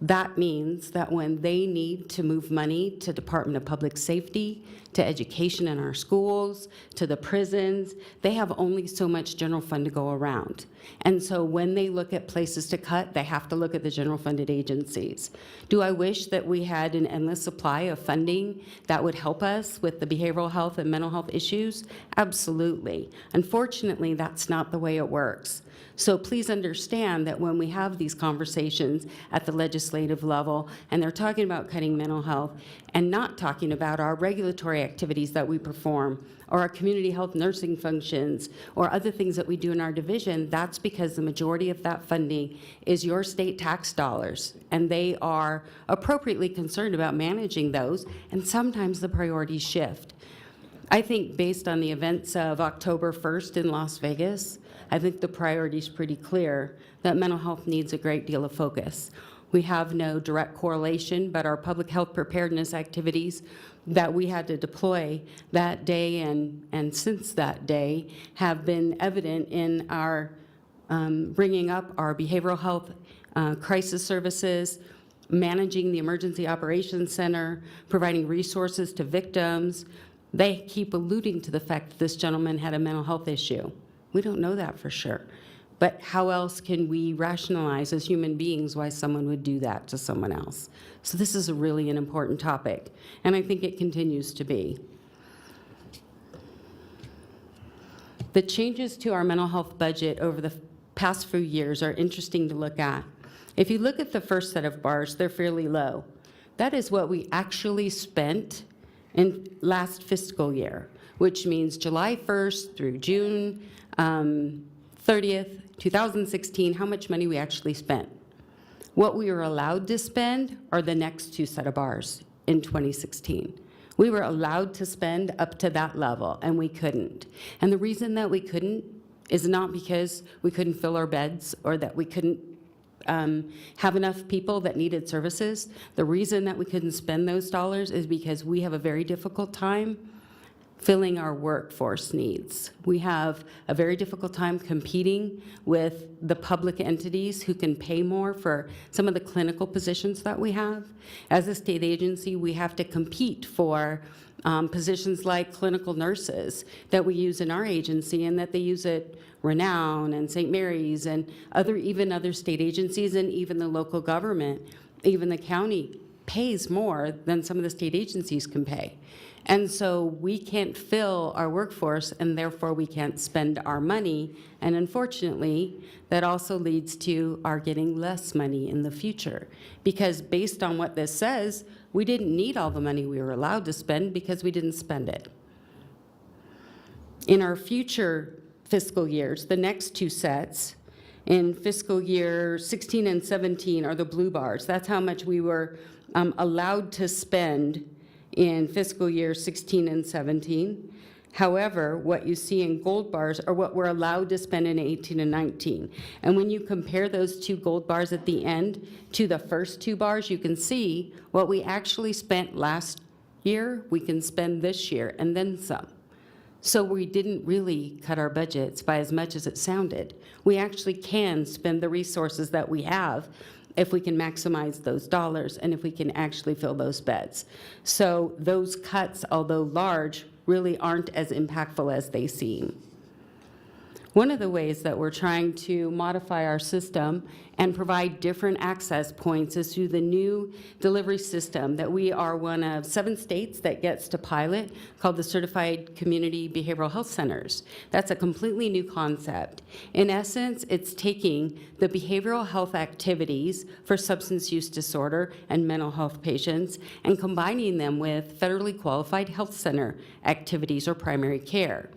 that means that when they need to move money to Department of Public Safety, to education in our schools, to the prisons, they have only so much general fund to go around. And so when they look at places to cut, they have to look at the general funded agencies. Do I wish that we had an endless supply of funding that would help us with the behavioral health and mental health issues? Absolutely. Unfortunately, that's not the way it works. So please understand that when we have these conversations at the legislative level, and they're talking about cutting mental health and not talking about our regulatory activities that we perform, or our community health nursing functions, or other things that we do in our division, that's because the majority of that funding is your state tax dollars, and they are appropriately concerned about managing those, and sometimes the priorities shift. I think based on the events of October 1st in Las Vegas, I think the priority is pretty clear that mental health needs a great deal of focus. We have no direct correlation, but our public health preparedness activities that we had to deploy that day and since that day have been evident in our bringing up our behavioral health crisis services, managing the Emergency Operations Center, providing resources to victims. They keep alluding to the fact that this gentleman had a mental health issue. We don't know that for sure. But how else can we rationalize as human beings why someone would do that to someone else? So this is really an important topic, and I think it continues to be. The changes to our mental health budget over the past few years are interesting to look at. If you look at the first set of bars, they're fairly low. That is what we actually spent in last fiscal year, which means July 1st through June 30th, 2016, how much money we actually spent. What we were allowed to spend are the next two set of bars in 2016. We were allowed to spend up to that level, and we couldn't. And the reason that we couldn't is not because we couldn't fill our beds or that we couldn't have enough people that needed services. The reason that we couldn't spend those dollars is because we have a very difficult time filling our workforce needs. We have a very difficult time competing with the public entities who can pay more for some of the clinical positions that we have. As a state agency, we have to compete for positions like clinical nurses that we use in our agency and that they use at Renown and St. Mary's and even other state agencies, and even the local government, even the county pays more than some of the state agencies can pay. And so we can't fill our workforce, and therefore we can't spend our money. And unfortunately, that also leads to our getting less money in the future. Because based on what this says, we didn't need all the money we were allowed to spend because we didn't spend it. In our future fiscal years, the next two sets, in fiscal year 16 and 17 are the blue bars. That's how much we were allowed to spend in fiscal year 16 and 17. However, what you see in gold bars are what we're allowed to spend in 18 and 19. And when you compare those two gold bars at the end to the first two bars, you can see what we actually spent last year, we can spend this year, and then some. So we didn't really cut our budgets by as much as it sounded. We actually can spend the resources that we have if we can maximize those dollars and if we can actually fill those beds. So those cuts, although large, really aren't as impactful as they seem. One of the ways that we're trying to modify our system and provide different access points is through the new delivery system that we are one of 7 states that gets to pilot, called the Certified Community Behavioral Health Centers. That's a completely new concept. In essence, it's taking the behavioral health activities for substance use disorder and mental health patients and combining them with federally qualified health center activities or primary care.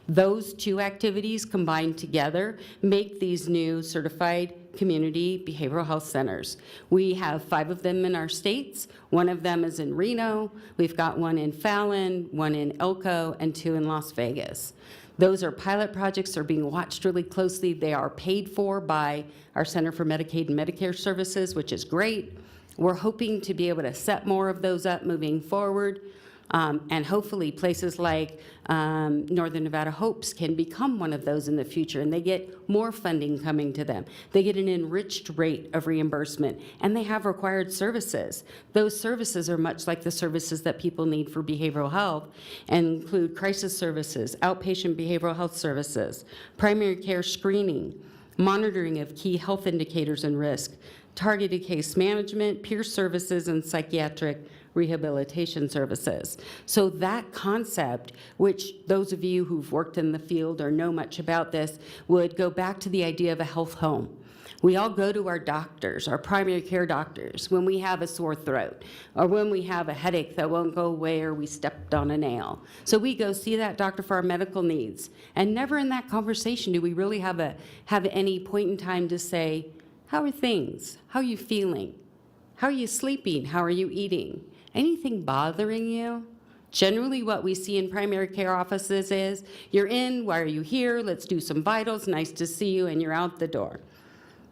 Those two activities combined together make these new certified community behavioral health centers. We have 5 of them in our states. 1 of them is in Reno. We've got 1 in Fallon, 1 in Elko, and 2 in Las Vegas. Those are pilot projects. They're being watched really closely. They are paid for by our Center for Medicaid and Medicare Services, which is great. We're hoping to be able to set more of those up moving forward. And hopefully places like Northern Nevada Hopes can become one of those in the future, and they get more funding coming to them. They get an enriched rate of reimbursement, and they have required services. Those services are much like the services that people need for behavioral health, and include crisis services, outpatient behavioral health services, primary care screening, monitoring of key health indicators and risk, targeted case management, peer services, and psychiatric rehabilitation services. So that concept, which those of you who've worked in the field or know much about this, would go back to the idea of a health home. We all go to our doctors, our primary care doctors, when we have a sore throat, or when we have a headache that won't go away, or we stepped on a nail. So we go see that doctor for our medical needs. And never in that conversation do we really have any point in time to say, how are things? How are you feeling? How are you sleeping? How are you eating? Anything bothering you? Generally, what we see in primary care offices is, you're in, why are you here? Let's do some vitals, nice to see you, and you're out the door.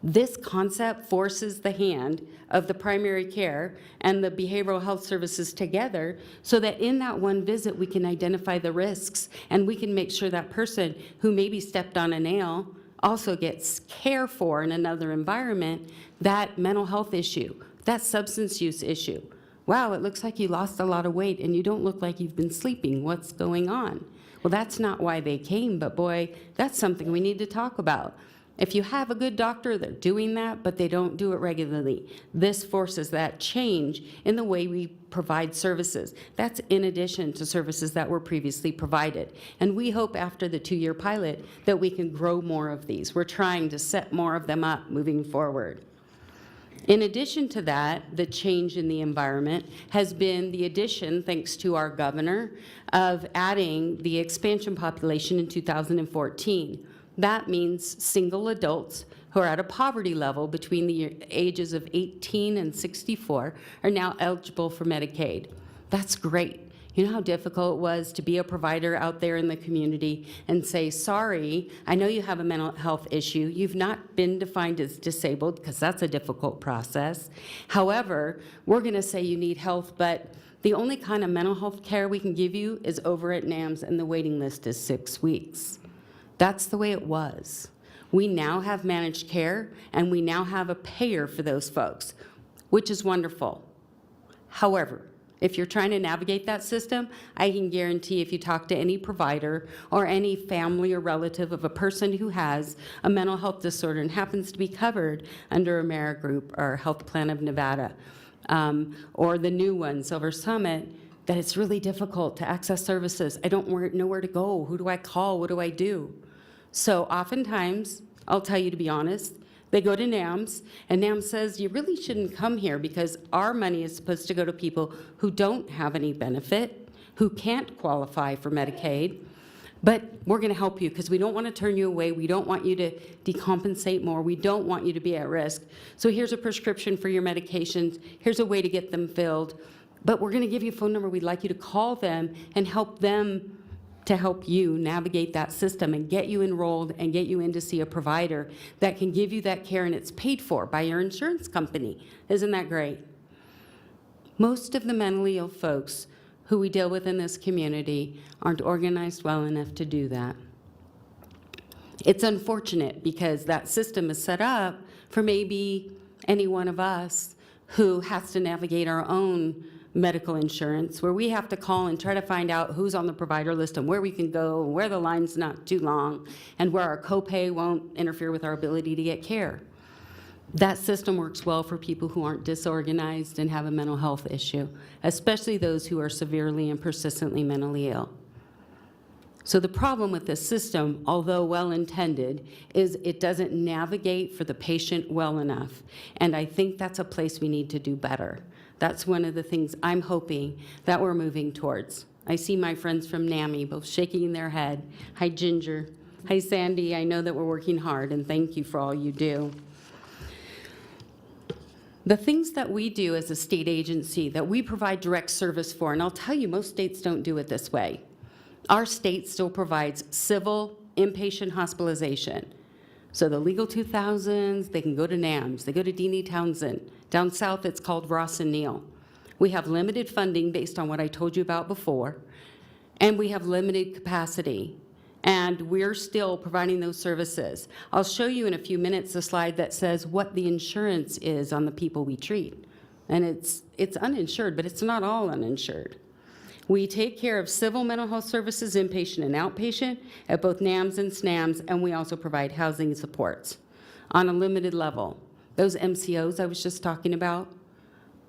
This concept forces the hand of the primary care and the behavioral health services together so that in that one visit, we can identify the risks, and we can make sure that person who maybe stepped on a nail also gets care for in another environment, that mental health issue, that substance use issue. Wow, it looks like you lost a lot of weight and you don't look like you've been sleeping. What's going on? Well, that's not why they came, but boy, that's something we need to talk about. If you have a good doctor, they're doing that, but they don't do it regularly. This forces that change in the way we provide services. That's in addition to services that were previously provided. And we hope after the 2-year pilot that we can grow more of these. We're trying to set more of them up moving forward. In addition to that, the change in the environment has been the addition, thanks to our governor, of adding the expansion population in 2014. That means single adults who are at a poverty level between the ages of 18 and 64 are now eligible for Medicaid. That's great. You know how difficult it was to be a provider out there in the community and say, sorry, I know you have a mental health issue. You've not been defined as disabled, because that's a difficult process. However, we're going to say you need health, but the only kind of mental health care we can give you is over at NAMS, and the waiting list is 6 weeks. That's the way it was. We now have managed care, and we now have a payer for those folks, which is wonderful. However, if you're trying to navigate that system, I can guarantee if you talk to any provider or any family or relative of a person who has a mental health disorder and happens to be covered under Amerigroup or Health Plan of Nevada, or the new one, Silver Summit, that it's really difficult to access services. I don't know where to go. Who do I call? What do I do? So oftentimes, I'll tell you to be honest, they go to NAMS, and NAMS says, you really shouldn't come here because our money is supposed to go to people who don't have any benefit, who can't qualify for Medicaid, but we're going to help you because we don't want to turn you away. We don't want you to decompensate more. We don't want you to be at risk. So here's a prescription for your medications. Here's a way to get them filled. But we're going to give you a phone number. We'd like you to call them and help them to help you navigate that system and get you enrolled and get you in to see a provider that can give you that care, and it's paid for by your insurance company. Isn't that great? Most of the mentally ill folks who we deal with in this community aren't organized well enough to do that. It's unfortunate because that system is set up for maybe any one of us who has to navigate our own medical insurance, where we have to call and try to find out who's on the provider list and where we can go and where the line's not too long and where our copay won't interfere with our ability to get care. That system works well for people who aren't disorganized and have a mental health issue, especially those who are severely and persistently mentally ill. So the problem with this system, although well-intended, is it doesn't navigate for the patient well enough. And I think that's a place we need to do better. That's one of the things I'm hoping that we're moving towards. I see my friends from NAMI both shaking their head. Hi, Ginger. Hi, Sandy. I know that we're working hard, and thank you for all you do. The things that we do as a state agency that we provide direct service for, and I'll tell you, most states don't do it this way. Our state still provides civil inpatient hospitalization. So the Legal 2000s, they can go to NAMS, they go to Deanie Townsend, Down south, it's called Ross and Neal. We have limited funding based on what I told you about before, and we have limited capacity, and we're still providing those services. I'll show you in a few minutes a slide that says what the insurance is on the people we treat. And it's uninsured, but it's not all uninsured. We take care of civil mental health services, inpatient and outpatient, at both NAMS and SNAMS, and we also provide housing supports on a limited level. Those MCOs I was just talking about,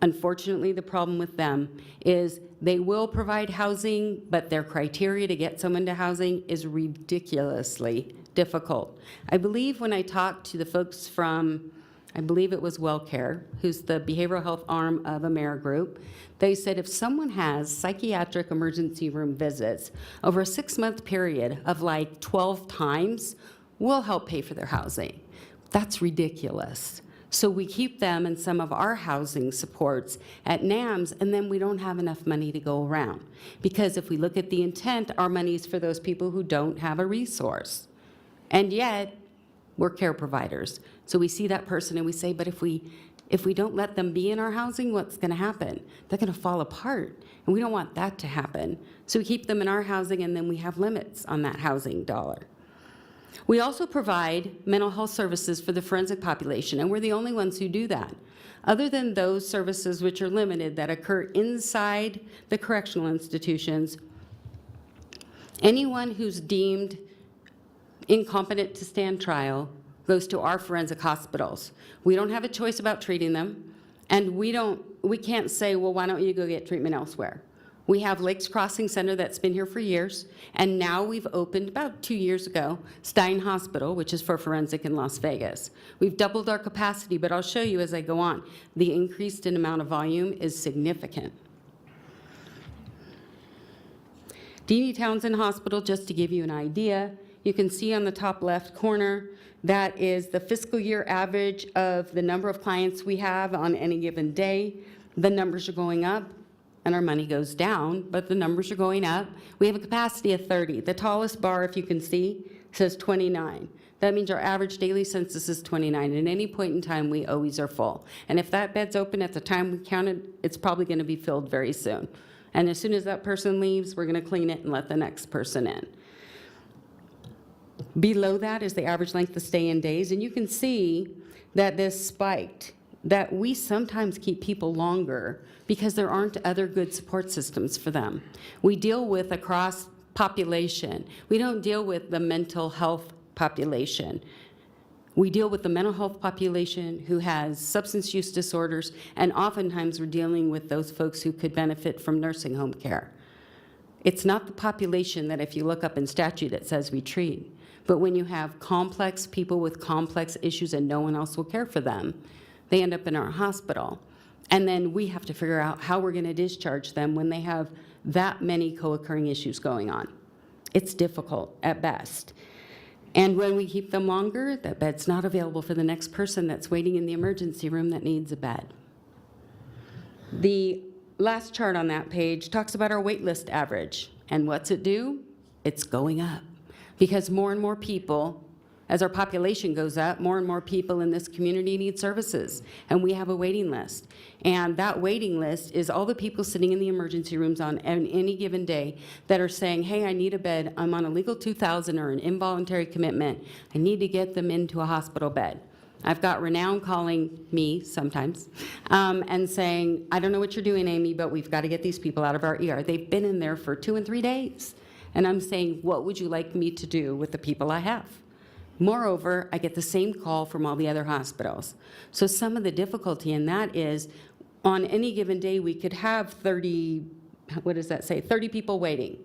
unfortunately, the problem with them is they will provide housing, but their criteria to get someone to housing is ridiculously difficult. I believe when I talked to the folks from, I believe it was WellCare, who's the behavioral health arm of Amerigroup, they said if someone has psychiatric emergency room visits over a 6-month period of like 12 times, we'll help pay for their housing. That's ridiculous. So we keep them in some of our housing supports at NAMS, and then we don't have enough money to go around. Because if we look at the intent, our money is for those people who don't have a resource. And yet, we're care providers. So we see that person and we say, but if we don't let them be in our housing, what's going to happen? They're going to fall apart, and we don't want that to happen. So we keep them in our housing, and then we have limits on that housing dollar. We also provide mental health services for the forensic population, and we're the only ones who do that. Other than those services which are limited that occur inside the correctional institutions, anyone who's deemed incompetent to stand trial goes to our forensic hospitals. We don't have a choice about treating them, and we can't say, well, why don't you go get treatment elsewhere? We have Lakes Crossing Center that's been here for years, and now we've opened, about 2 years ago, Stein Hospital, which is for forensic in Las Vegas. We've doubled our capacity, but I'll show you as I go on. The increase in amount of volume is significant. Deanie Townsend Hospital, just to give you an idea, you can see on the top left corner, that is the fiscal year average of the number of clients we have on any given day. The numbers are going up, and our money goes down, but the numbers are going up. We have a capacity of 30. The tallest bar, if you can see, says 29. That means our average daily census is 29. At any point in time, we always are full. And if that bed's open at the time we counted, it's probably going to be filled very soon. And as soon as that person leaves, we're going to clean it and let the next person in. Below that is the average length of stay in days, and you can see that this spiked, that we sometimes keep people longer because there aren't other good support systems for them. We deal with a cross population. We don't deal with the mental health population. We deal with the mental health population who has substance use disorders, and oftentimes we're dealing with those folks who could benefit from nursing home care. It's not the population that if you look up in statute it says we treat, but when you have complex people with complex issues and no one else will care for them, they end up in our hospital. And then we have to figure out how we're going to discharge them when they have that many co-occurring issues going on. It's difficult at best. And when we keep them longer, that bed's not available for the next person that's waiting in the emergency room that needs a bed. The last chart on that page talks about our wait list average. And what's it do? It's going up. Because more and more people, as our population goes up, more and more people in this community need services, and we have a waiting list. And that waiting list is all the people sitting in the emergency rooms on any given day that are saying, hey, I need a bed, I'm on a legal 2,000 or an involuntary commitment, I need to get them into a hospital bed. I've got Renown calling me sometimes and saying, I don't know what you're doing, Amy, but we've got to get these people out of our ER. They've been in there for 2 and 3 days. And I'm saying, what would you like me to do with the people I have? Moreover, I get the same call from all the other hospitals. So some of the difficulty in that is, on any given day, we could have 30 people waiting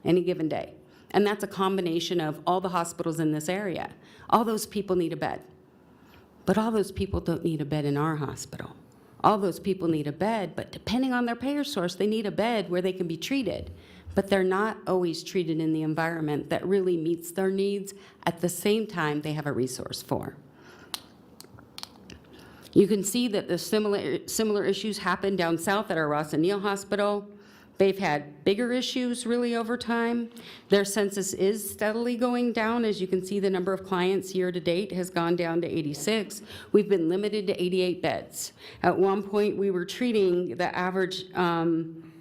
any given day. And that's a combination of all the hospitals in this area. All those people need a bed. But all those people don't need a bed in our hospital. All those people need a bed, but depending on their payer source, they need a bed where they can be treated. But they're not always treated in the environment that really meets their needs at the same time they have a resource for. You can see that the similar issues happen down south at our Ross and Neal Hospital. They've had bigger issues really over time. Their census is steadily going down. As you can see, the number of clients year to date has gone down to 86. We've been limited to 88 beds. At one point, we were treating, the average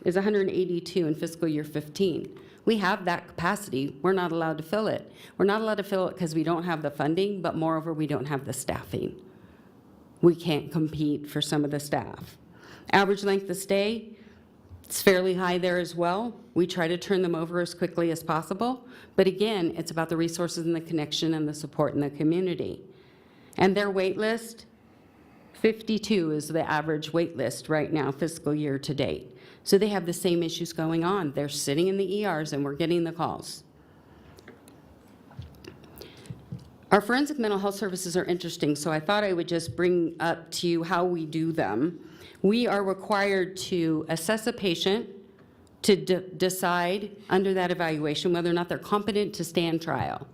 is 182 in fiscal year 15. We have that capacity. We're not allowed to fill it. We're not allowed to fill it because we don't have the funding, but moreover, we don't have the staffing. We can't compete for some of the staff. Average length of stay, it's fairly high there as well. We try to turn them over as quickly as possible. But again, it's about the resources and the connection and the support in the community. And their wait list, 52 is the average wait list right now, fiscal year to date. So they have the same issues going on. They're sitting in the ERs and we're getting the calls. Our forensic mental health services are interesting, so I thought I would just bring up to you how we do them. We are required to assess a patient to decide under that evaluation whether or not they're competent to stand trial.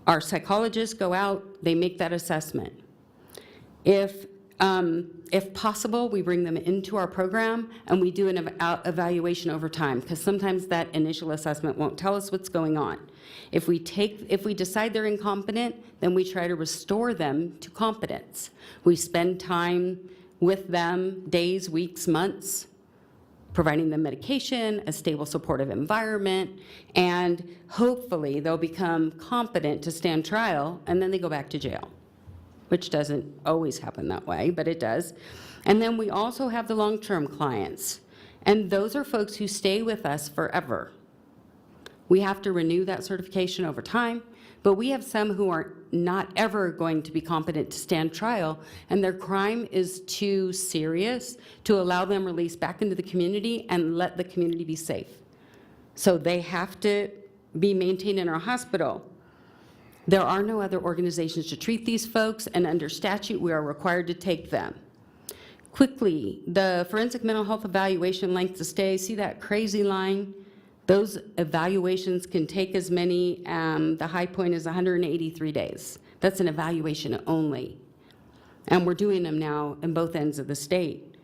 Our psychologists go out, they make that assessment. If possible, we bring them into our program and we do an evaluation over time, because sometimes that initial assessment won't tell us what's going on. If we decide they're incompetent, then we try to restore them to competence. We spend time with them, days, weeks, months, providing them medication, a stable supportive environment, and hopefully they'll become competent to stand trial, and then they go back to jail, which doesn't always happen that way, but it does. And then we also have the long-term clients, and those are folks who stay with us forever. We have to renew that certification over time, but we have some who are not ever going to be competent to stand trial, and their crime is too serious to allow them released back into the community and let the community be safe. So they have to be maintained in our hospital. There are no other organizations to treat these folks, and under statute, we are required to take them. Quickly, the forensic mental health evaluation length of stay, see that crazy line? Those evaluations can take as many, the high point is 183 days. That's an evaluation only. And we're doing them now in both ends of the state.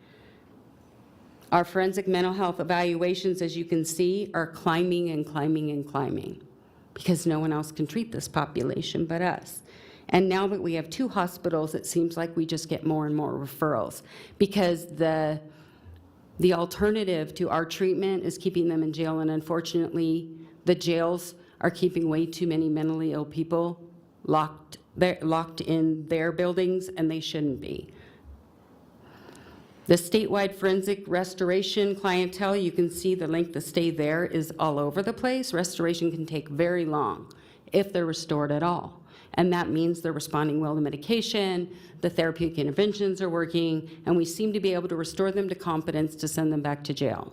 Our forensic mental health evaluations, as you can see, are climbing and climbing and climbing, because no one else can treat this population but us. And now that we have 2 hospitals, it seems like we just get more and more referrals, because the alternative to our treatment is keeping them in jail, and unfortunately, the jails are keeping way too many mentally ill people locked in their buildings, and they shouldn't be. The statewide forensic restoration clientele, you can see the length of stay there is all over the place. Restoration can take very long if they're restored at all. And that means they're responding well to medication, the therapeutic interventions are working, and we seem to be able to restore them to competence to send them back to jail.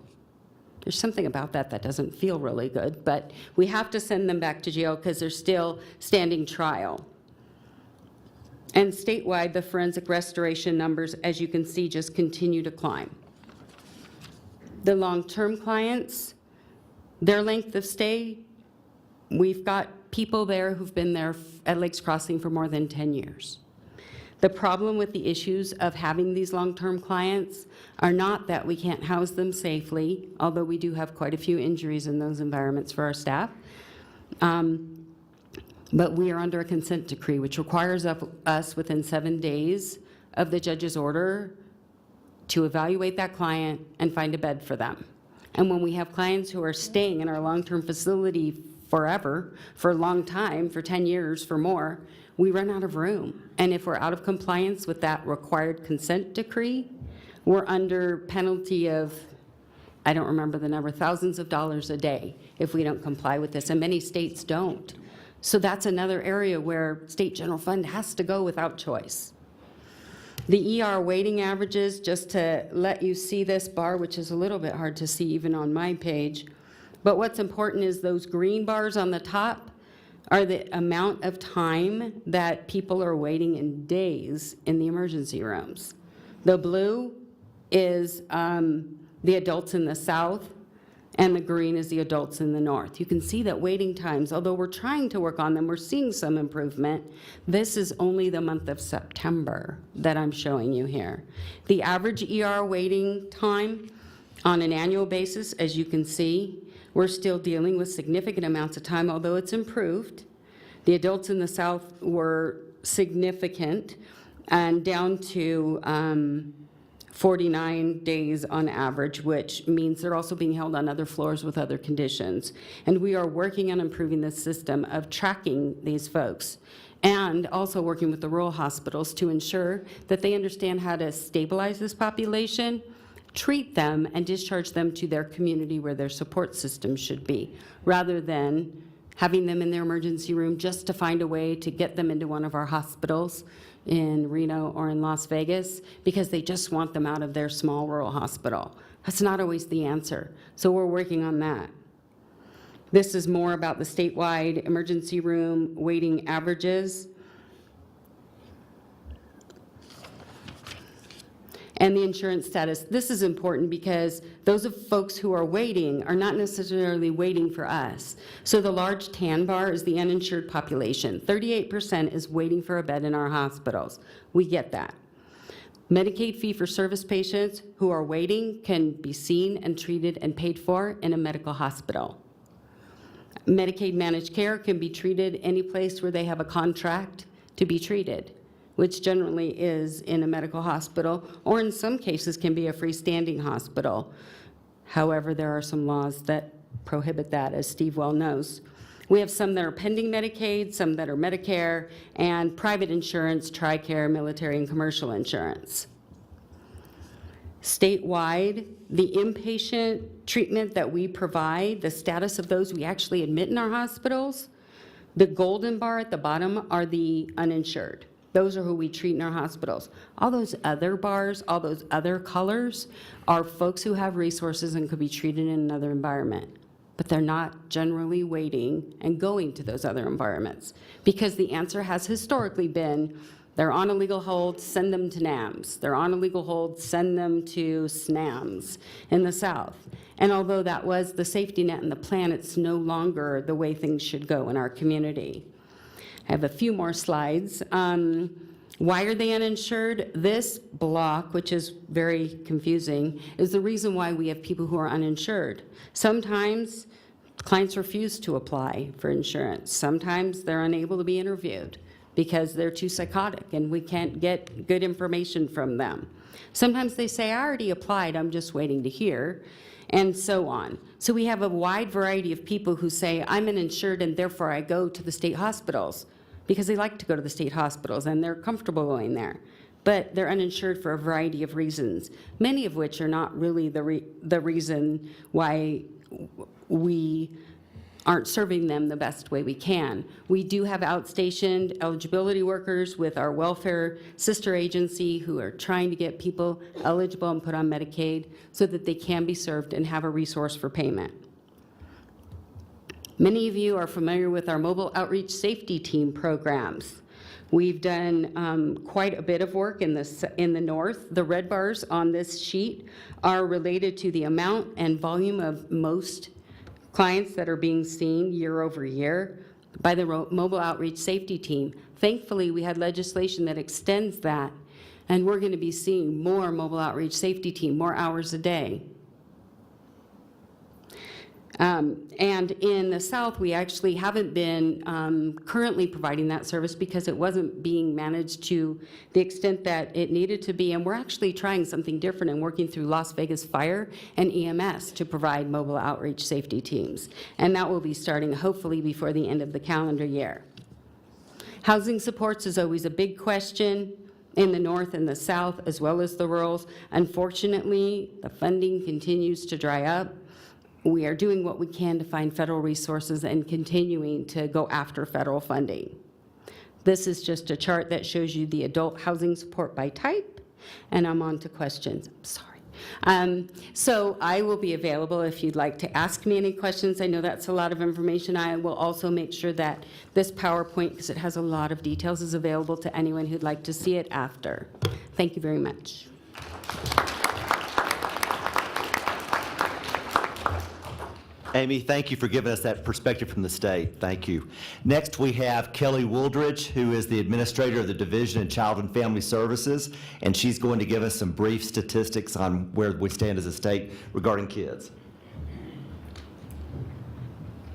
There's something about that that doesn't feel really good, but we have to send them back to jail because they're still standing trial. And statewide, the forensic restoration numbers, as you can see, just continue to climb. The long-term clients, their length of stay, we've got people there who've been there at Lakes Crossing for more than 10 years. The problem with the issues of having these long-term clients are not that we can't house them safely, although we do have quite a few injuries in those environments for our staff. But we are under a consent decree, which requires us within 7 days of the judge's order to evaluate that client and find a bed for them. And when we have clients who are staying in our long-term facility forever, for a long time, for 10 years, for more, we run out of room. And if we're out of compliance with that required consent decree, we're under penalty of, I don't remember the number, thousands of dollars a day if we don't comply with this, and many states don't. So that's another area where state general fund has to go without choice. The ER waiting averages, just to let you see this bar, which is a little bit hard to see even on my page, but what's important is those green bars on the top are the amount of time that people are waiting in days in the emergency rooms. The blue is the adults in the south, and the green is the adults in the north. You can see that waiting times, although we're trying to work on them, we're seeing some improvement. This is only the month of September that I'm showing you here. The average ER waiting time On an annual basis, as you can see, we're still dealing with significant amounts of time, although it's improved. The adults in the South were significant and down to 49 days on average, which means they're also being held on other floors with other conditions. And we are working on improving the system of tracking these folks and also working with the rural hospitals to ensure that they understand how to stabilize this population, treat them, and discharge them to their community where their support system should be, rather than having them in their emergency room just to find a way to get them into one of our hospitals in Reno or in Las Vegas because they just want them out of their small rural hospital. That's not always the answer. So we're working on that. This is more about the statewide emergency room waiting averages. And the insurance status. This is important because those of folks who are waiting are not necessarily waiting for us. So the large tan bar is the uninsured population. 38% is waiting for a bed in our hospitals. We get that. Medicaid fee-for-service patients who are waiting can be seen and treated and paid for in a medical hospital. Medicaid managed care can be treated any place where they have a contract to be treated, which generally is in a medical hospital, or in some cases can be a freestanding hospital. However, there are some laws that prohibit that, as Steve well knows. We have some that are pending Medicaid, some that are Medicare, and private insurance, TRICARE, military and commercial insurance. Statewide, the inpatient treatment that we provide, the status of those we actually admit in our hospitals, the golden bar at the bottom are the uninsured. Those are who we treat in our hospitals. All those other bars, all those other colors are folks who have resources and could be treated in another environment. But they're not generally waiting and going to those other environments because the answer has historically been, they're on a legal hold, send them to NAMS. They're on a legal hold, send them to SNAMS in the South. And although that was the safety net in the plan, it's no longer the way things should go in our community. I have a few more slides. Why are they uninsured? This block, which is very confusing, is the reason why we have people who are uninsured. Sometimes clients refuse to apply for insurance. Sometimes they're unable to be interviewed because they're too psychotic and we can't get good information from them. Sometimes they say, I already applied, I'm just waiting to hear, and so on. So we have a wide variety of people who say, I'm uninsured and therefore I go to the state hospitals because they like to go to the state hospitals and they're comfortable going there. But they're uninsured for a variety of reasons, many of which are not really the reason why we aren't serving them the best way we can. We do have outstationed eligibility workers with our welfare sister agency who are trying to get people eligible and put on Medicaid so that they can be served and have a resource for payment. Many of you are familiar with our mobile outreach safety team programs. We've done quite a bit of work in the north. The red bars on this sheet are related to the amount and volume of most clients that are being seen year over year by the mobile outreach safety team. Thankfully, we had legislation that extends that, and we're going to be seeing more mobile outreach safety team, more hours a day. And in the South, we actually haven't been currently providing that service because it wasn't being managed to the extent that it needed to be. And we're actually trying something different and working through Las Vegas Fire and EMS to provide mobile outreach safety teams. And that will be starting hopefully before the end of the calendar year. Housing supports is always a big question in the North and the South, as well as the rurals. Unfortunately, the funding continues to dry up. We are doing what we can to find federal resources and continuing to go after federal funding. This is just a chart that shows you the adult housing support by type, and I'm on to questions. I'm sorry. So I will be available if you'd like to ask me any questions. I know that's a lot of information. I will also make sure that this PowerPoint, because it has a lot of details, is available to anyone who'd like to see it after. Thank you very much. Amy, thank you for giving us that perspective from the state. Thank you. Next, we have Kelly Wooldridge, who is the Administrator of the Division of Child and Family Services, and she's going to give us some brief statistics on where we stand as a state regarding kids.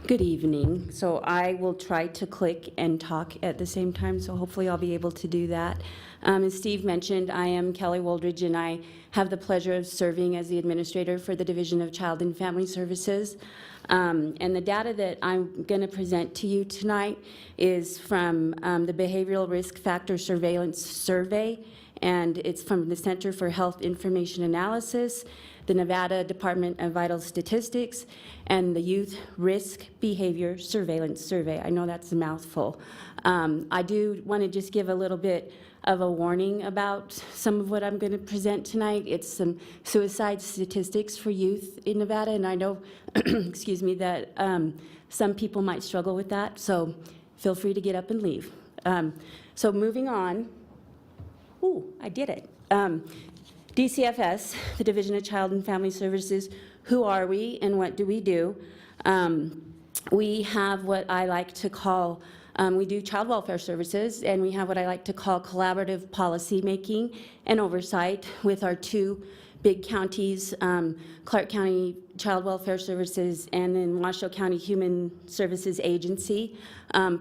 Good evening. So I will try to click and talk at the same time, so hopefully I'll be able to do that. As Steve mentioned, I am Kelly Wooldridge, and I have the pleasure of serving as the administrator for the Division of Child and Family Services. And the data that I'm going to present to you tonight is from the Behavioral Risk Factor Surveillance Survey, and it's from the Center for Health Information Analysis, the Nevada Department of Vital Statistics, and the Youth Risk Behavior Surveillance Survey. I know that's a mouthful. I do want to just give a little bit of a warning about some of what I'm going to present tonight. It's some suicide statistics for youth in Nevada, and I know, excuse me, that some people might struggle with that, so feel free to get up and leave. So moving on. Ooh, I did it. DCFS, the Division of Child and Family Services, who are we and what do we do? We have what I like to call, we do child welfare services, and we have what I like to call collaborative policy making and oversight with our two big counties, Clark County Child Welfare Services and then Washoe County Human Services Agency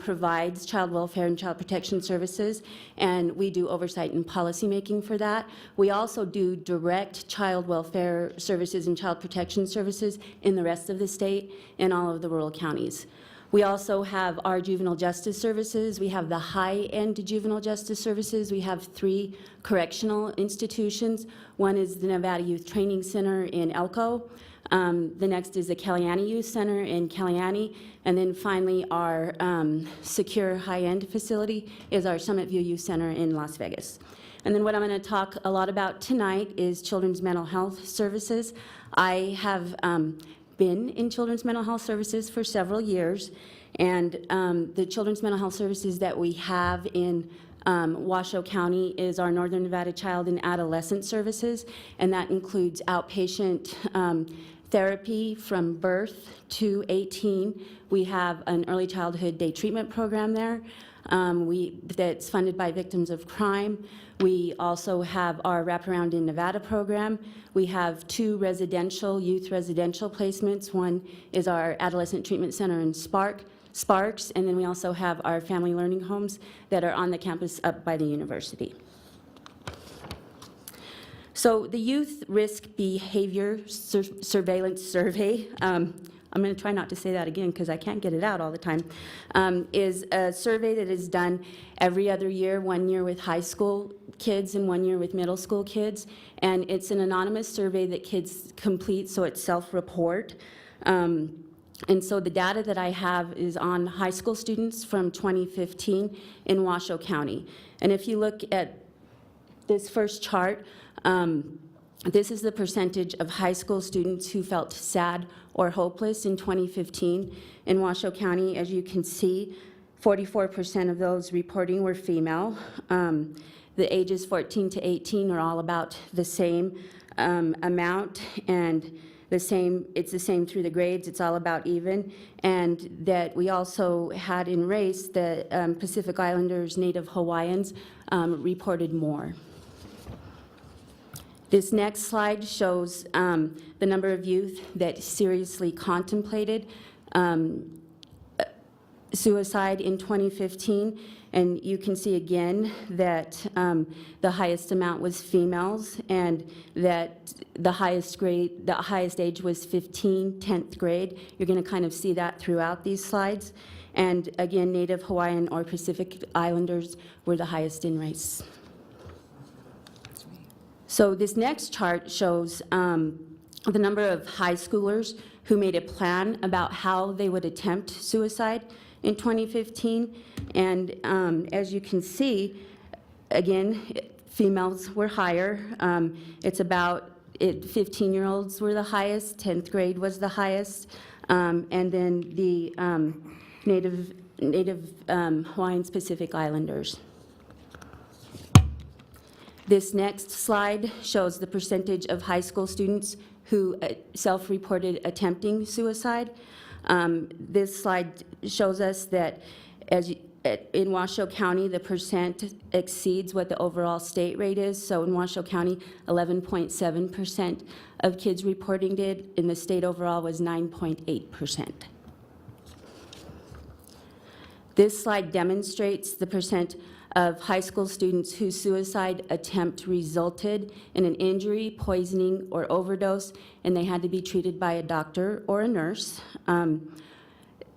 provides child welfare and child protection services, and we do oversight and policy making for that. We also do direct child welfare services and child protection services in the rest of the state and all of the rural counties. We also have our juvenile justice services. We have the high-end juvenile justice services. We have 3 correctional institutions. One is the Nevada Youth Training Center in Elko. The next is the Kelliani Youth Center in Kelliani. And then finally, our secure high-end facility is our Summit View Youth Center in Las Vegas. And then what I'm going to talk a lot about tonight is children's mental health services. I have been in children's mental health services for several years, and the children's mental health services that we have in Washoe County is our Northern Nevada Child and Adolescent Services, and that includes outpatient therapy from birth to 18. We have an early childhood day treatment program there that's funded by Victims of Crime. We also have our Wraparound in Nevada program. We have 2 youth residential placements. One is our Adolescent Treatment Center in Sparks, and then we also have our family learning homes that are on the campus up by the university. So the Youth Risk Behavior Surveillance Survey, I'm going to try not to say that again because I can't get it out all the time, is a survey that is done every other year, 1 year with high school kids and 1 year with middle school kids. And it's an anonymous survey that kids complete, so it's self-report. And so the data that I have is on high school students from 2015 in Washoe County. And if you look at this first chart, this is the percentage of high school students who felt sad or hopeless in 2015 in Washoe County. As you can see, 44% of those reporting were female. The ages 14 to 18 are all about the same amount, and it's the same through the grades. It's all about even. And that we also had in race the Pacific Islanders, Native Hawaiians reported more. This next slide shows the number of youth that seriously contemplated suicide in 2015. And you can see again that the highest amount was females, and that the highest age was 15, 10th grade. You're going to kind of see that throughout these slides. And again, Native Hawaiian or Pacific Islanders were the highest in race. So this next chart shows the number of high schoolers who made a plan about how they would attempt suicide in 2015. And as you can see, again, females were higher. It's about 15-year-olds were the highest, 10th grade was the highest, and then the Native Hawaiian Pacific Islanders. This next slide shows the percentage of high school students who self-reported attempting suicide. This slide shows us that in Washoe County, the percent exceeds what the overall state rate is. So in Washoe County, 11.7% of kids reporting it. In the state overall was 9.8%. This slide demonstrates the percent of high school students whose suicide attempt resulted in an injury, poisoning, or overdose, and they had to be treated by a doctor or a nurse.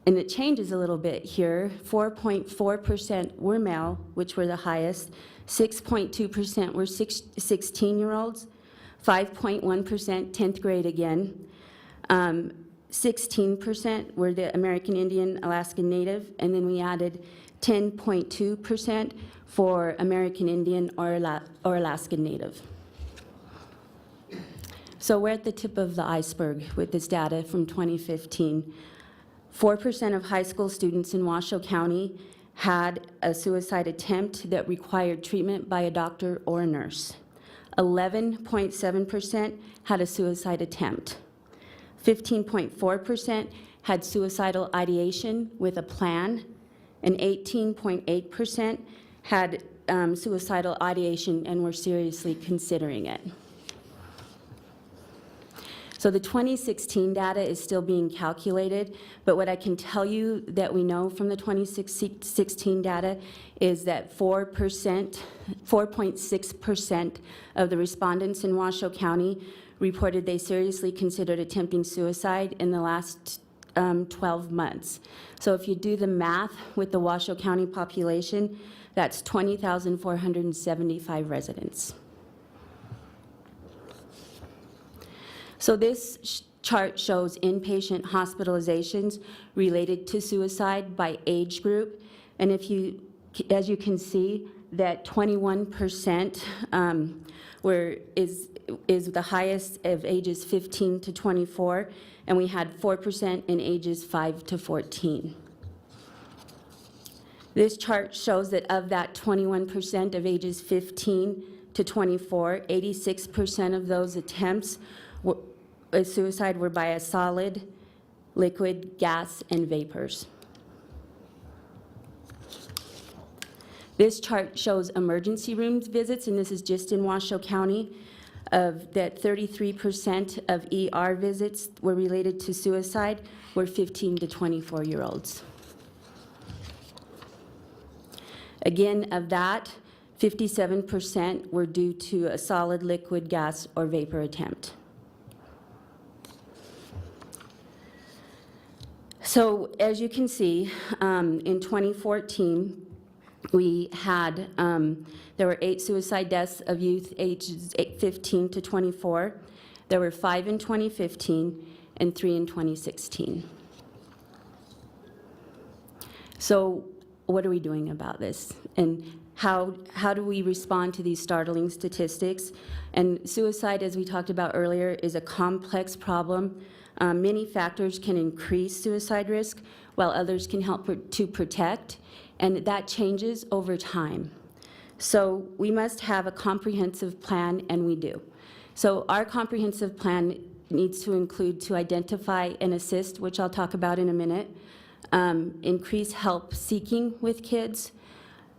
And it changes a little bit here. 4.4% were male, which were the highest. 6.2% were 16-year-olds. 5.1% 10th grade again. 16% were the American Indian, Alaskan Native, and then we added 10.2% for American Indian or Alaskan Native. So we're at the tip of the iceberg with this data from 2015. 4% of high school students in Washoe County had a suicide attempt that required treatment by a doctor or a nurse. 11.7% had a suicide attempt. 15.4% had suicidal ideation with a plan, and 18.8% had suicidal ideation and were seriously considering it. So the 2016 data is still being calculated, but what I can tell you that we know from the 2016 data is that 4.6% of the respondents in Washoe County reported they seriously considered attempting suicide in the last 12 months. So if you do the math with the Washoe County population, that's 20,475 residents. So this chart shows inpatient hospitalizations related to suicide by age group. And as you can see, that 21% is the highest of ages 15 to 24, and we had 4% in ages 5 to 14. This chart shows that of that 21% of ages 15 to 24, 86% of those attempts suicide were by a solid, liquid, gas, and vapors. This chart shows emergency room visits, and this is just in Washoe County, of that 33% of ER visits were related to suicide were 15 to 24-year-olds. Again, of that, 57% were due to a solid, liquid, gas, or vapor attempt. So as you can see, in 2014, we had, there were 8 suicide deaths of youth ages 15 to 24. There were 5 in 2015 and 3 in 2016. So what are we doing about this? And how do we respond to these startling statistics? And suicide, as we talked about earlier, is a complex problem. Many factors can increase suicide risk, while others can help to protect, and that changes over time. So we must have a comprehensive plan, and we do. So our comprehensive plan needs to include to identify and assist, which I'll talk about in a minute, increase help seeking with kids,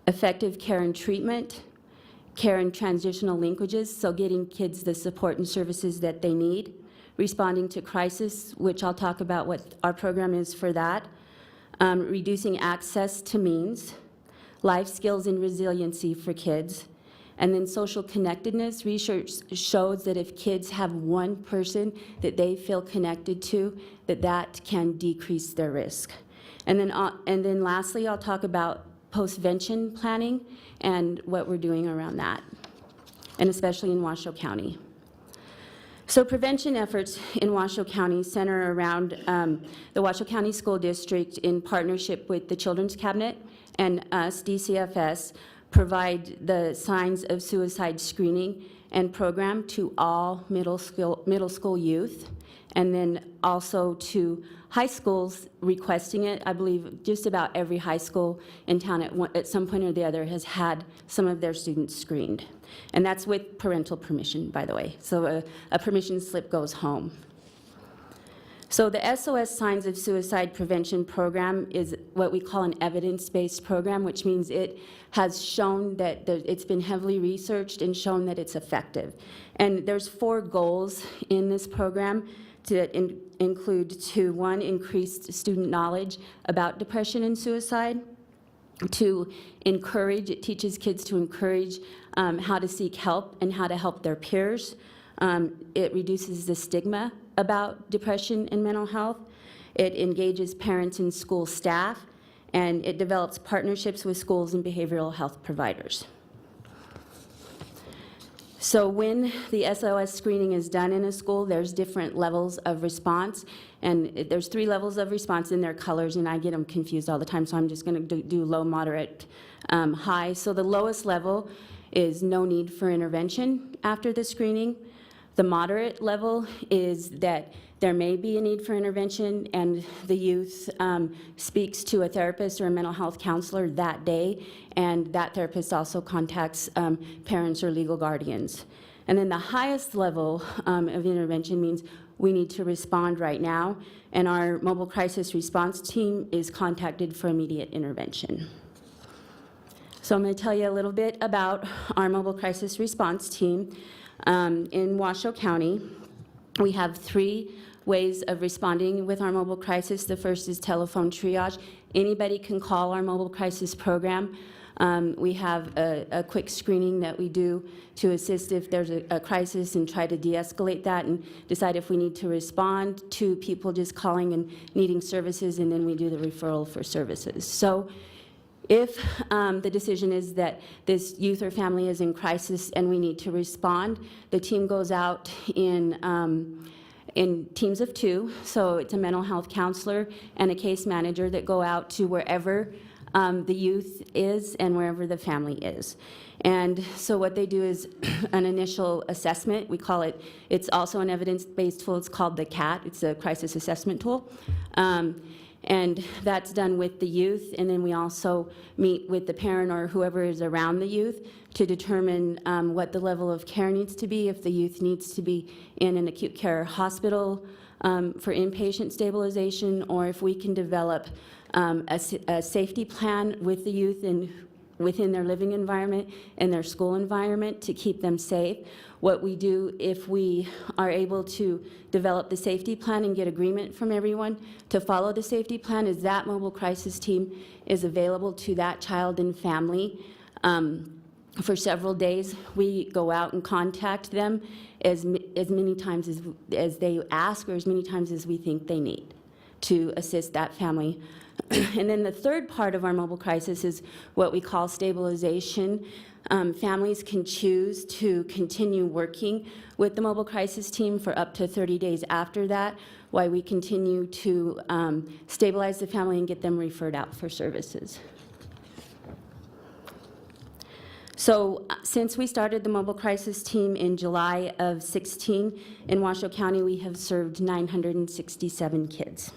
effective care and treatment, care and transitional linkages, so getting kids the support and services that they need, responding to crisis, which I'll talk about what our program is for that, reducing access to means, life skills and resiliency for kids, and then social connectedness. Research shows that if kids have one person that they feel connected to, that can decrease their risk. And then lastly, I'll talk about postvention planning and what we're doing around that, and especially in Washoe County. So prevention efforts in Washoe County center around the Washoe County School District in partnership with the Children's Cabinet and us, DCFS, provide the signs of suicide screening and program to all middle school youth. and then also to high schools requesting it. I believe just about every high school in town at some point or the other has had some of their students screened. And that's with parental permission, by the way. So a permission slip goes home. So the SOS Signs of Suicide Prevention Program is what we call an evidence-based program, which means it has shown that it's been heavily researched and shown that it's effective. And there's 4 goals in this program that include to, 1, increased student knowledge about depression and suicide, to encourage, it teaches kids to encourage how to seek help and how to help their peers. It reduces the stigma about depression and mental health. It engages parents and school staff, and it develops partnerships with schools and behavioral health providers. So when the SOS screening is done in a school, there's different levels of response, and there's 3 levels of response in their colors, and I get them confused all the time, so I'm just going to do low, moderate, high. So the lowest level is no need for intervention after the screening. The moderate level is that there may be a need for intervention, and the youth speaks to a therapist or a mental health counselor that day, and that therapist also contacts parents or legal guardians. And then the highest level of intervention means we need to respond right now, and our mobile crisis response team is contacted for immediate intervention. So I'm going to tell you a little bit about our mobile crisis response team. In Washoe County, we have 3 ways of responding with our mobile crisis. The first is telephone triage. Anybody can call our mobile crisis program. We have a quick screening that we do to assist if there's a crisis and try to de-escalate that and decide if we need to respond to people just calling and needing services, and then we do the referral for services. So if the decision is that this youth or family is in crisis and we need to respond, the team goes out in teams of 2. So it's a mental health counselor and a case manager that go out to wherever the youth is and wherever the family is. And so what they do is an initial assessment. We call it, it's also an evidence-based tool. It's called the CAT. It's a crisis assessment tool. And that's done with the youth, and then we also meet with the parent or whoever is around the youth to determine what the level of care needs to be, if the youth needs to be in an acute care hospital for inpatient stabilization, or if we can develop a safety plan with the youth within their living environment and their school environment to keep them safe. What we do, if we are able to develop the safety plan and get agreement from everyone to follow the safety plan, is that mobile crisis team is available to that child and family for several days. We go out and contact them as many times as they ask, or as many times as we think they need to assist that family. And then the third part of our mobile crisis is what we call stabilization. Families can choose to continue working with the mobile crisis team for up to 30 days after that, while we continue to stabilize the family and get them referred out for services. So since we started the mobile crisis team in July of 16, in Washoe County, we have served 967 kids.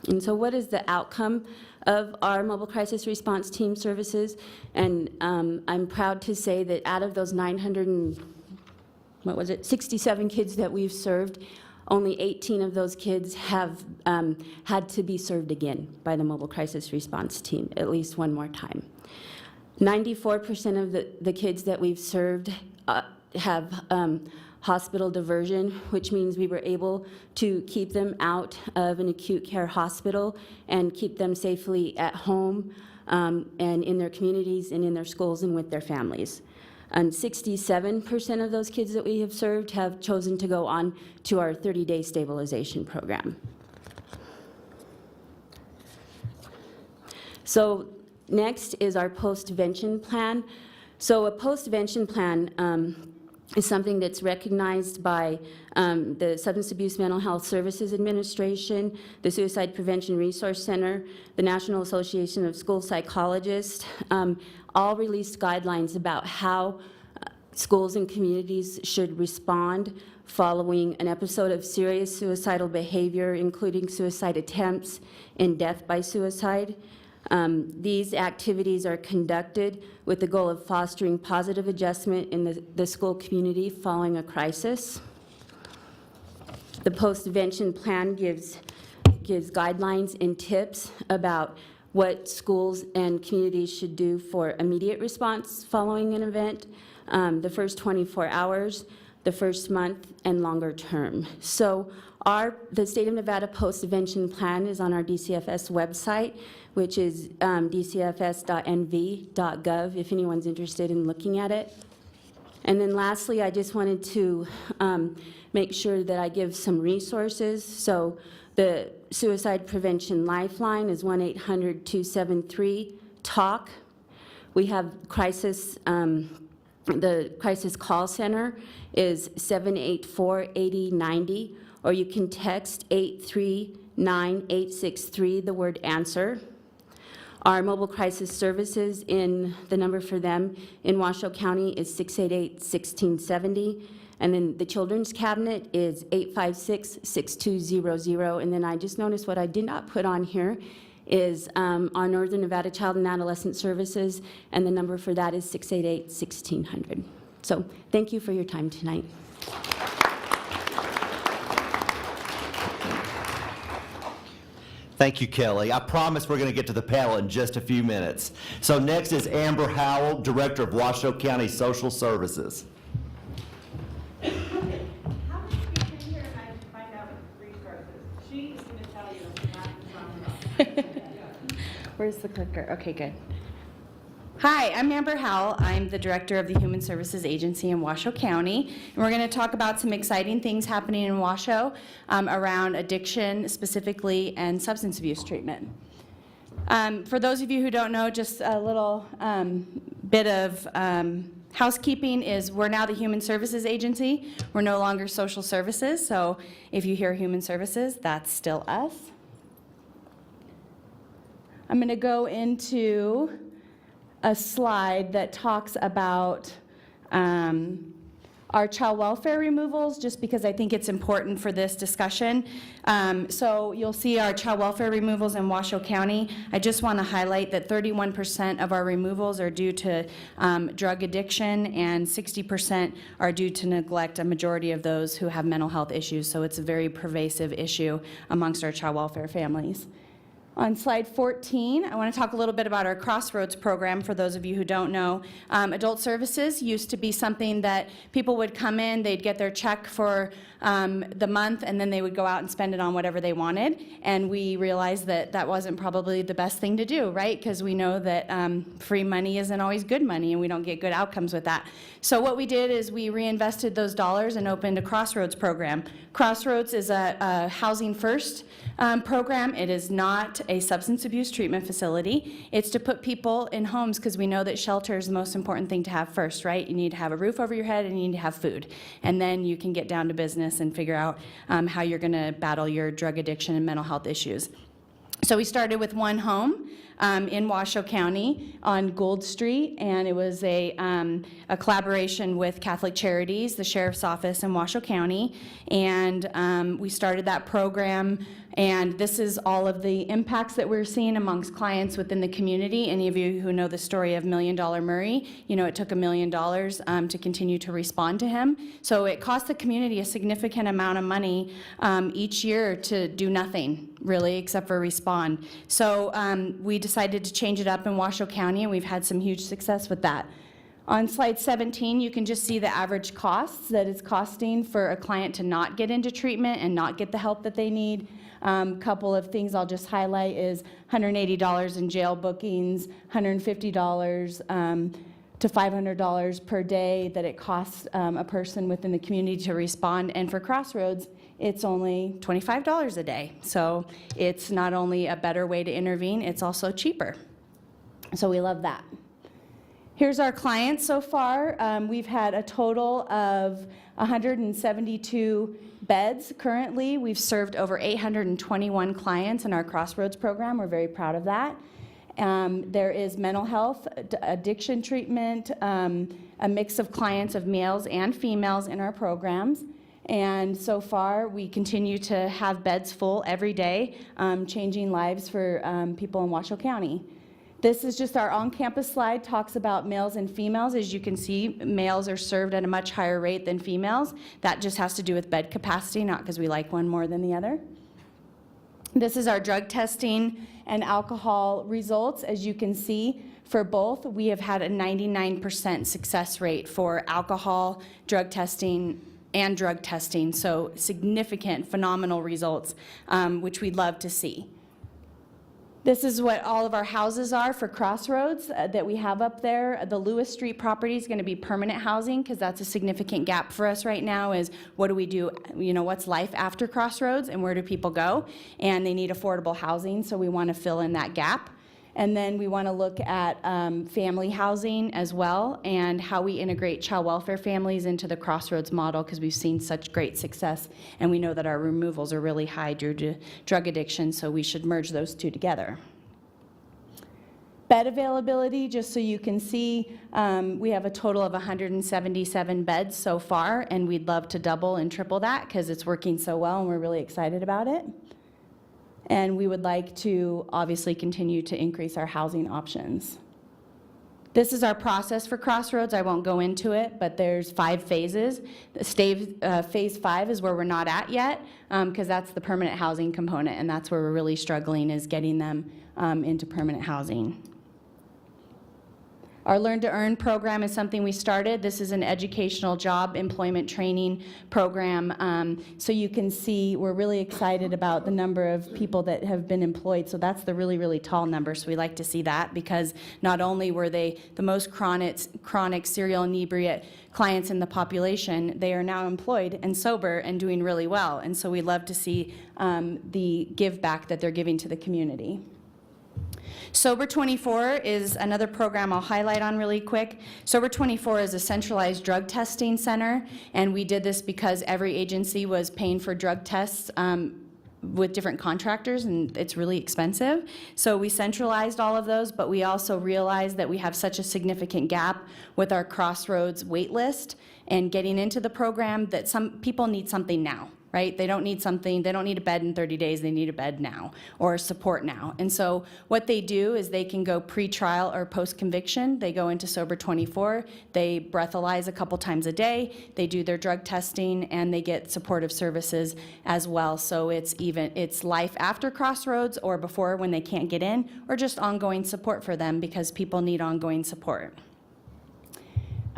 And so what is the outcome of our mobile crisis response team services? And I'm proud to say that out of those 67 kids that we've served, only 18 of those kids have had to be served again by the mobile crisis response team at least one more time. 94% of the kids that we've served have hospital diversion, which means we were able to keep them out of an acute care hospital and keep them safely at home and in their communities and in their schools and with their families. And 67% of those kids that we have served have chosen to go on to our 30-day stabilization program. So next is our post-vention plan. So a post-vention plan is something that's recognized by the Substance Abuse Mental Health Services Administration, the Suicide Prevention Resource Center, the National Association of School Psychologists, all released guidelines about how schools and communities should respond following an episode of serious suicidal behavior, including suicide attempts and death by suicide. These activities are conducted with the goal of fostering positive adjustment in the school community following a crisis. The post-intervention plan gives guidelines and tips about what schools and communities should do for immediate response following an event, the first 24 hours, the first month, and longer term. So the State of Nevada Post-Intervention Plan is on our DCFS website, which is dcfs.nv.gov, if anyone's interested in looking at it. And then lastly, I just wanted to make sure that I give some resources. So the Suicide Prevention Lifeline is 1-800-273-TALK. We have the crisis call center is 784-8090, or you can text 839-863, the word answer. Our mobile crisis services, the number for them in Washoe County is 688-1670. And then the Children's Cabinet is 856-6200. And then I just noticed what I did not put on here is our Northern Nevada Child and Adolescent Services, and the number for that is 688-1600. So thank you for your time tonight. Thank you, Kelly. I promise we're going to get to the panel in just a few minutes. So next is Amber Howell, Director of Washoe County Social Services. How many of you came here tonight to find out resources? She's going to tell you not to. Where's the clicker? Okay, good. Hi, I'm Amber Howell. I'm the Director of the Human Services Agency in Washoe County. And we're going to talk about some exciting things happening in Washoe around addiction specifically and substance abuse treatment. For those of you who don't know, just a little bit of housekeeping is we're now the Human Services Agency. We're no longer social services, so if you hear human services, that's still us. I'm going to go into a slide that talks about our child welfare removals, just because I think it's important for this discussion. So you'll see our child welfare removals in Washoe County. I just want to highlight that 31% of our removals are due to drug addiction, and 60% are due to neglect, a majority of those who have mental health issues. So it's a very pervasive issue amongst our child welfare families. On slide 14, I want to talk a little bit about our Crossroads program for those of you who don't know. Adult services used to be something that people would come in, they'd get their check for the month, and then they would go out and spend it on whatever they wanted. And we realized that that wasn't probably the best thing to do, right? Because we know that free money isn't always good money, and we don't get good outcomes with that. So what we did is we reinvested those dollars and opened a Crossroads program. Crossroads is a housing first program. It is not a substance abuse treatment facility. It's to put people in homes, because we know that shelter is the most important thing to have first, right? You need to have a roof over your head and you need to have food. And then you can get down to business and figure out how you're going to battle your drug addiction and mental health issues. So we started with one home in Washoe County on Gould Street, and it was a collaboration with Catholic Charities, the Sheriff's Office in Washoe County, and we started that program. And this is all of the impacts that we're seeing amongst clients within the community. Any of you who know the story of $1 Million Murray, you know it took $1 million to continue to respond to him. So it cost the community a significant amount of money each year to do nothing, really, except for respond. So we decided to change it up in Washoe County, and we've had some huge success with that. On slide 17, you can just see the average costs that it's costing for a client to not get into treatment and not get the help that they need. Couple of things I'll just highlight is $180 in jail bookings, $150 to $500 per day that it costs a person within the community to respond. And for Crossroads, it's only $25 a day. So it's not only a better way to intervene, it's also cheaper. So we love that. Here's our clients so far. We've had a total of 172 beds currently. We've served over 821 clients in our Crossroads program. We're very proud of that. There is mental health, addiction treatment, a mix of clients of males and females in our programs. And so far, we continue to have beds full every day, changing lives for people in Washoe County. This is just our on-campus slide, talks about males and females. As you can see, males are served at a much higher rate than females. That just has to do with bed capacity, not because we like one more than the other. This is our drug testing and alcohol results. As you can see, for both, we have had a 99% success rate for alcohol, drug testing, and drug testing. So significant, phenomenal results, which we'd love to see. This is what all of our houses are for Crossroads that we have up there. The Lewis Street property is going to be permanent housing because that's a significant gap for us right now is what do we do, what's life after Crossroads and where do people go? And they need affordable housing, so we want to fill in that gap. And then we want to look at family housing as well and how we integrate child welfare families into the Crossroads model because we've seen such great success and we know that our removals are really high due to drug addiction, so we should merge those two together. Bed availability, just so you can see, we have a total of 177 beds so far, and we'd love to double and triple that because it's working so well and we're really excited about it. And we would like to obviously continue to increase our housing options. This is our process for Crossroads. I won't go into it, but there's 5 phases. Phase 5 is where we're not at yet, because that's the permanent housing component, and that's where we're really struggling is getting them into permanent housing. Our Learn to Earn program is something we started. This is an educational job employment training program. So you can see we're really excited about the number of people that have been employed. So that's the really, really tall number. So we like to see that because not only were they the most chronic serial inebriate clients in the population, they are now employed and sober and doing really well. And so we love to see the give back that they're giving to the community. Sober 24 is another program I'll highlight on really quick. Sober 24 is a centralized drug testing center, and we did this because every agency was paying for drug tests with different contractors, and it's really expensive. So we centralized all of those, but we also realized that we have such a significant gap with our Crossroads wait list and getting into the program that some people need something now. Right? They don't need a bed in 30 days, they need a bed now or support now. And so what they do is they can go pre-trial or post-conviction. They go into Sober 24, they breathalyze a couple times a day, they do their drug testing, and they get supportive services as well. So it's life after Crossroads or before when they can't get in, or just ongoing support for them because people need ongoing support.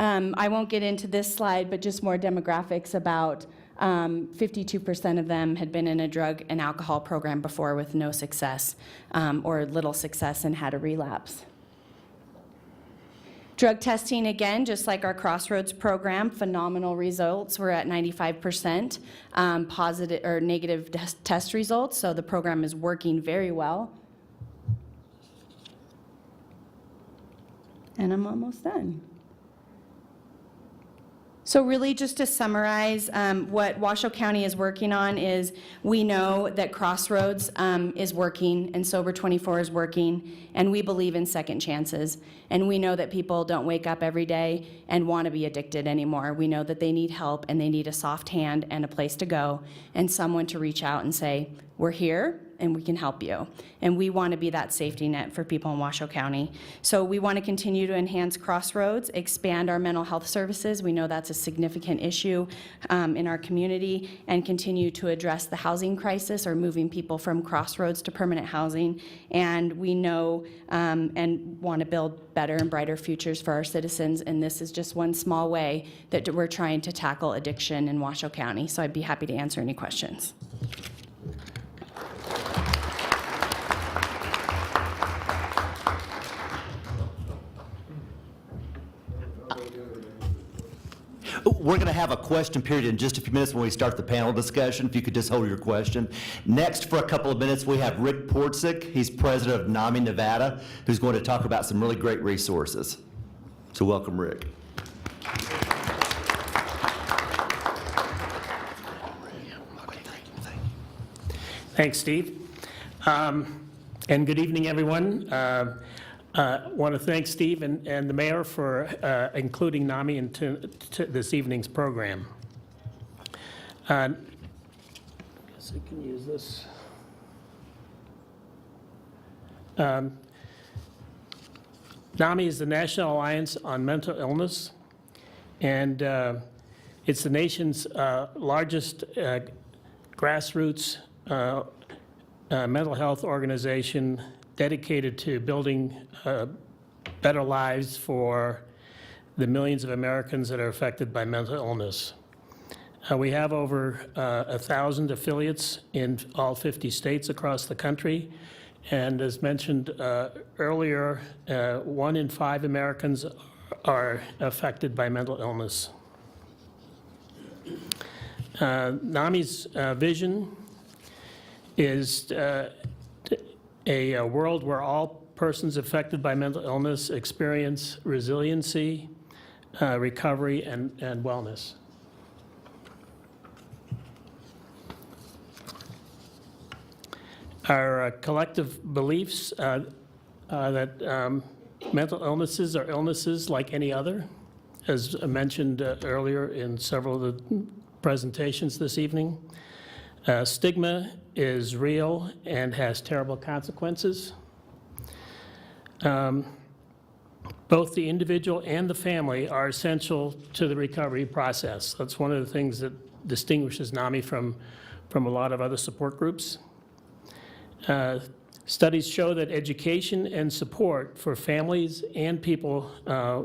I won't get into this slide, but just more demographics about 52% of them had been in a drug and alcohol program before with no success or little success and had a relapse. Drug testing, again, just like our Crossroads program, phenomenal results. We're at 95% positive or negative test results, so the program is working very well. And I'm almost done. So really, just to summarize, what Washoe County is working on is we know that Crossroads is working and Sober 24 is working, and we believe in second chances. And we know that people don't wake up every day and want to be addicted anymore. We know that they need help and they need a soft hand and a place to go and someone to reach out and say, we're here and we can help you. And we want to be that safety net for people in Washoe County. So we want to continue to enhance Crossroads, expand our mental health services. We know that's a significant issue in our community, and continue to address the housing crisis or moving people from Crossroads to permanent housing. And we know and want to build better and brighter futures for our citizens. And this is just one small way that we're trying to tackle addiction in Washoe County. So I'd be happy to answer any questions. We're going to have a question period in just a few minutes when we start the panel discussion, if you could just hold your question. Next, for a couple of minutes, we have Rick Portzik. He's president of NAMI Nevada, who's going to talk about some really great resources. So welcome, Rick. Thanks, Steve. And good evening, everyone. Want to thank Steve and the mayor for including NAMI into this evening's program. I guess I can use this. NAMI is the National Alliance on Mental Illness, and it's the nation's largest grassroots mental health organization dedicated to building better lives for the millions of Americans that are affected by mental illness. We have over 1,000 affiliates in all 50 states across the country. And as mentioned earlier, 1 in 5 Americans are affected by mental illness. NAMI's vision is a world where all persons affected by mental illness experience resiliency, recovery, and wellness. Our collective beliefs that mental illnesses are illnesses like any other, as mentioned earlier in several of the presentations this evening. Stigma is real and has terrible consequences. Both the individual and the family are essential to the recovery process. That's one of the things that distinguishes NAMI from a lot of other support groups. Studies show that education and support for families and people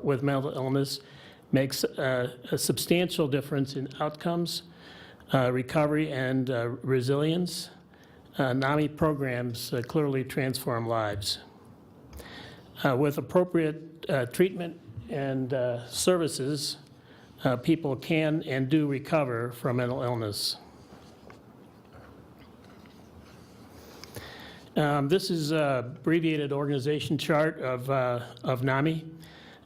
with mental illness makes a substantial difference in outcomes, recovery, and resilience. NAMI programs clearly transform lives. With appropriate treatment and services, people can and do recover from mental illness. This is an abbreviated organization chart of NAMI.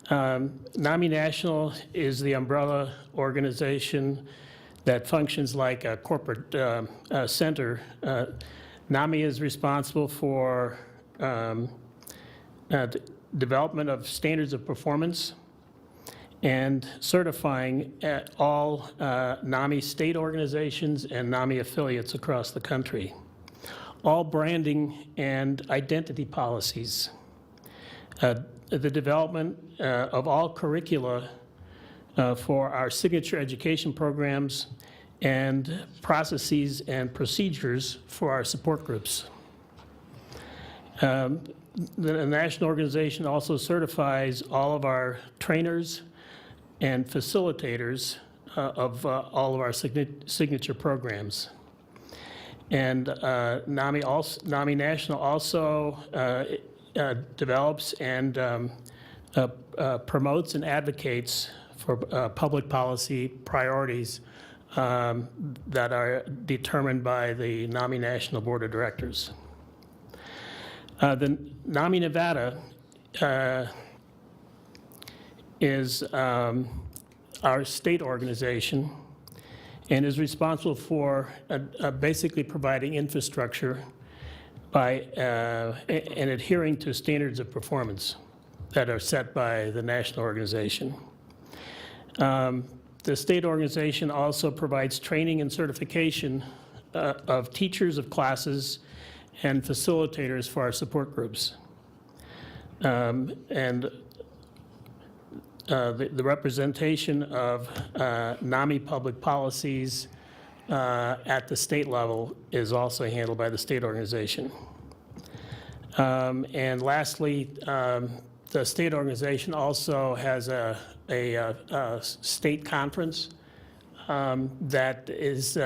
NAMI National is the umbrella organization that functions like a corporate center. NAMI is responsible for development of standards of performance and certifying at all NAMI state organizations and NAMI affiliates across the country. All branding and identity policies, the development of all curricula for our signature education programs, and processes and procedures for our support groups. The national organization also certifies all of our trainers and facilitators of all of our signature programs. And NAMI National also develops and promotes and advocates for public policy priorities that are determined by the NAMI National Board of Directors. The NAMI Nevada is our state organization and is responsible for basically providing infrastructure by and adhering to standards of performance that are set by the national organization. The state organization also provides training and certification of teachers of classes and facilitators for our support groups. And the representation of NAMI public policies at the state level is also handled by the state organization. And lastly, the state organization also has a state conference that is,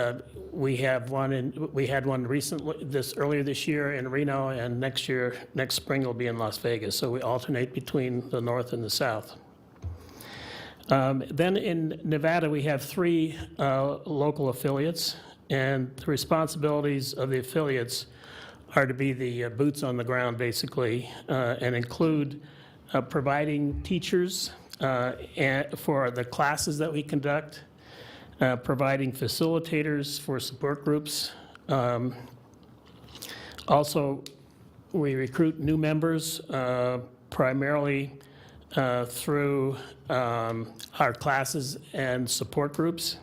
we had one recently, earlier this year in Reno, and next spring will be in Las Vegas. So we alternate between the north and the south. Then in Nevada, we have 3 local affiliates, and the responsibilities of the affiliates are to be the boots on the ground, basically, and include providing teachers for the classes that we conduct, providing facilitators for support groups. Also, we recruit new members primarily through our classes and support groups.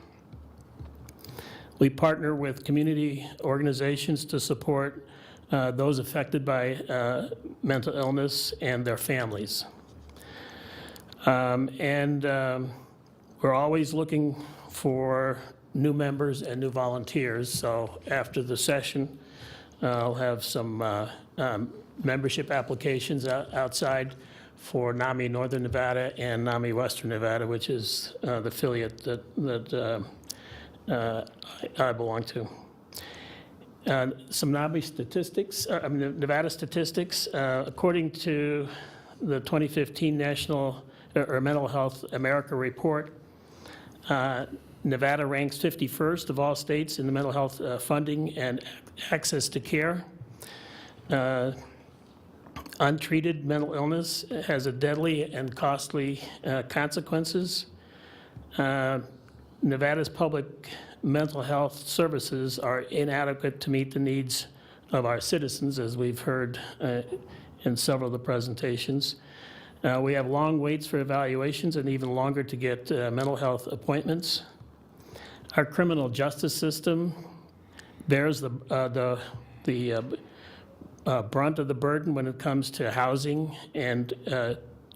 We partner with community organizations to support those affected by mental illness and their families. We're always looking for new members and new volunteers. So after the session, I'll have some membership applications outside for NAMI Northern Nevada and NAMI Western Nevada, which is the affiliate that I belong to. Some NAMI statistics, Nevada statistics. According to the 2015 National or Mental Health America report, Nevada ranks 51st of all states in the mental health funding and access to care. Untreated mental illness has a deadly and costly consequences. Nevada's public mental health services are inadequate to meet the needs of our citizens, as we've heard in several of the presentations. We have long waits for evaluations and even longer to get mental health appointments. Our criminal justice system bears the brunt of the burden when it comes to housing and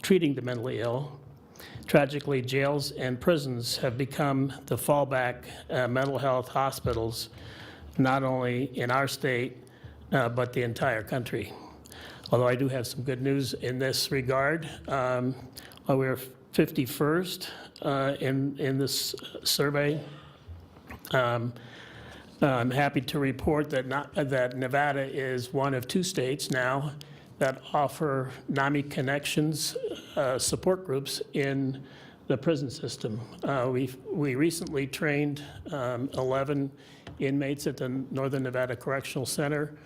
treating the mentally ill. Tragically, jails and prisons have become the fallback mental health hospitals, not only in our state, but the entire country. Although I do have some good news in this regard. We're 51st in this survey. I'm happy to report that Nevada is one of 2 states now that offer NAMI Connections support groups in the prison system. We recently trained 11 inmates at the Northern Nevada Correctional Center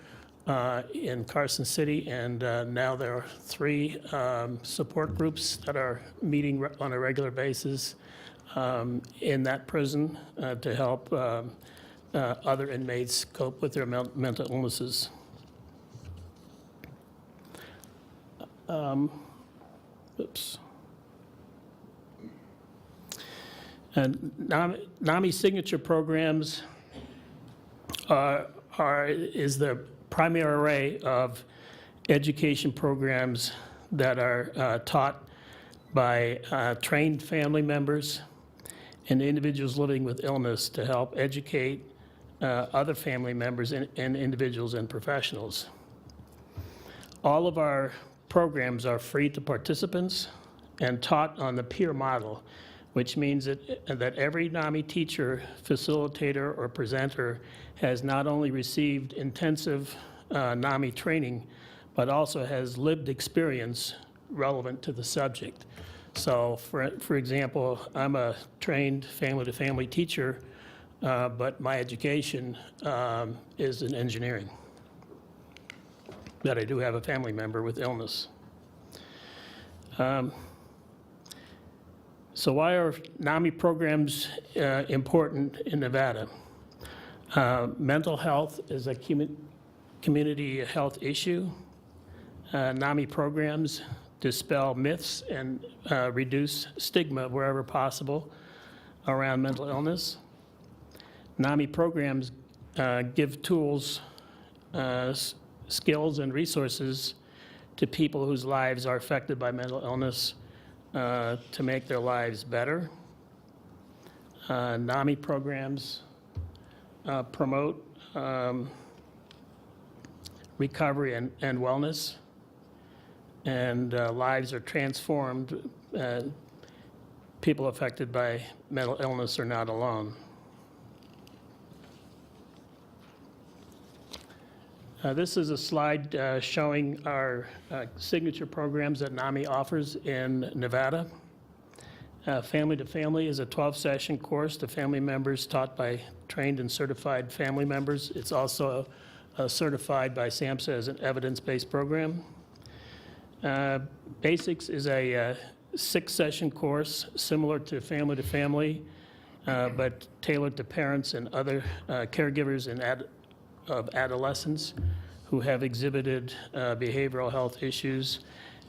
in Carson City, and now there are 3 support groups that are meeting on a regular basis in that prison to help other inmates cope with their mental illnesses. Oops. And NAMI signature programs is the primary array of education programs that are taught by trained family members and individuals living with illness to help educate other family members and individuals and professionals. All of our programs are free to participants and taught on the peer model, which means that every NAMI teacher, facilitator, or presenter has not only received intensive NAMI training, but also has lived experience relevant to the subject. So for example, I'm a trained family-to-family teacher, but my education is in engineering. But I do have a family member with illness. So why are NAMI programs important in Nevada? Mental health is a community health issue. NAMI programs dispel myths and reduce stigma wherever possible around mental illness. NAMI programs give tools, skills, and resources to people whose lives are affected by mental illness to make their lives better. NAMI programs promote recovery and wellness, and lives are transformed. People affected by mental illness are not alone. This is a slide showing our signature programs that NAMI offers in Nevada. Family to Family is a 12-session course to family members taught by trained and certified family members. It's also certified by SAMHSA as an evidence-based program. Basics is a 6-session course similar to Family, but tailored to parents and other caregivers of adolescents who have exhibited behavioral health issues,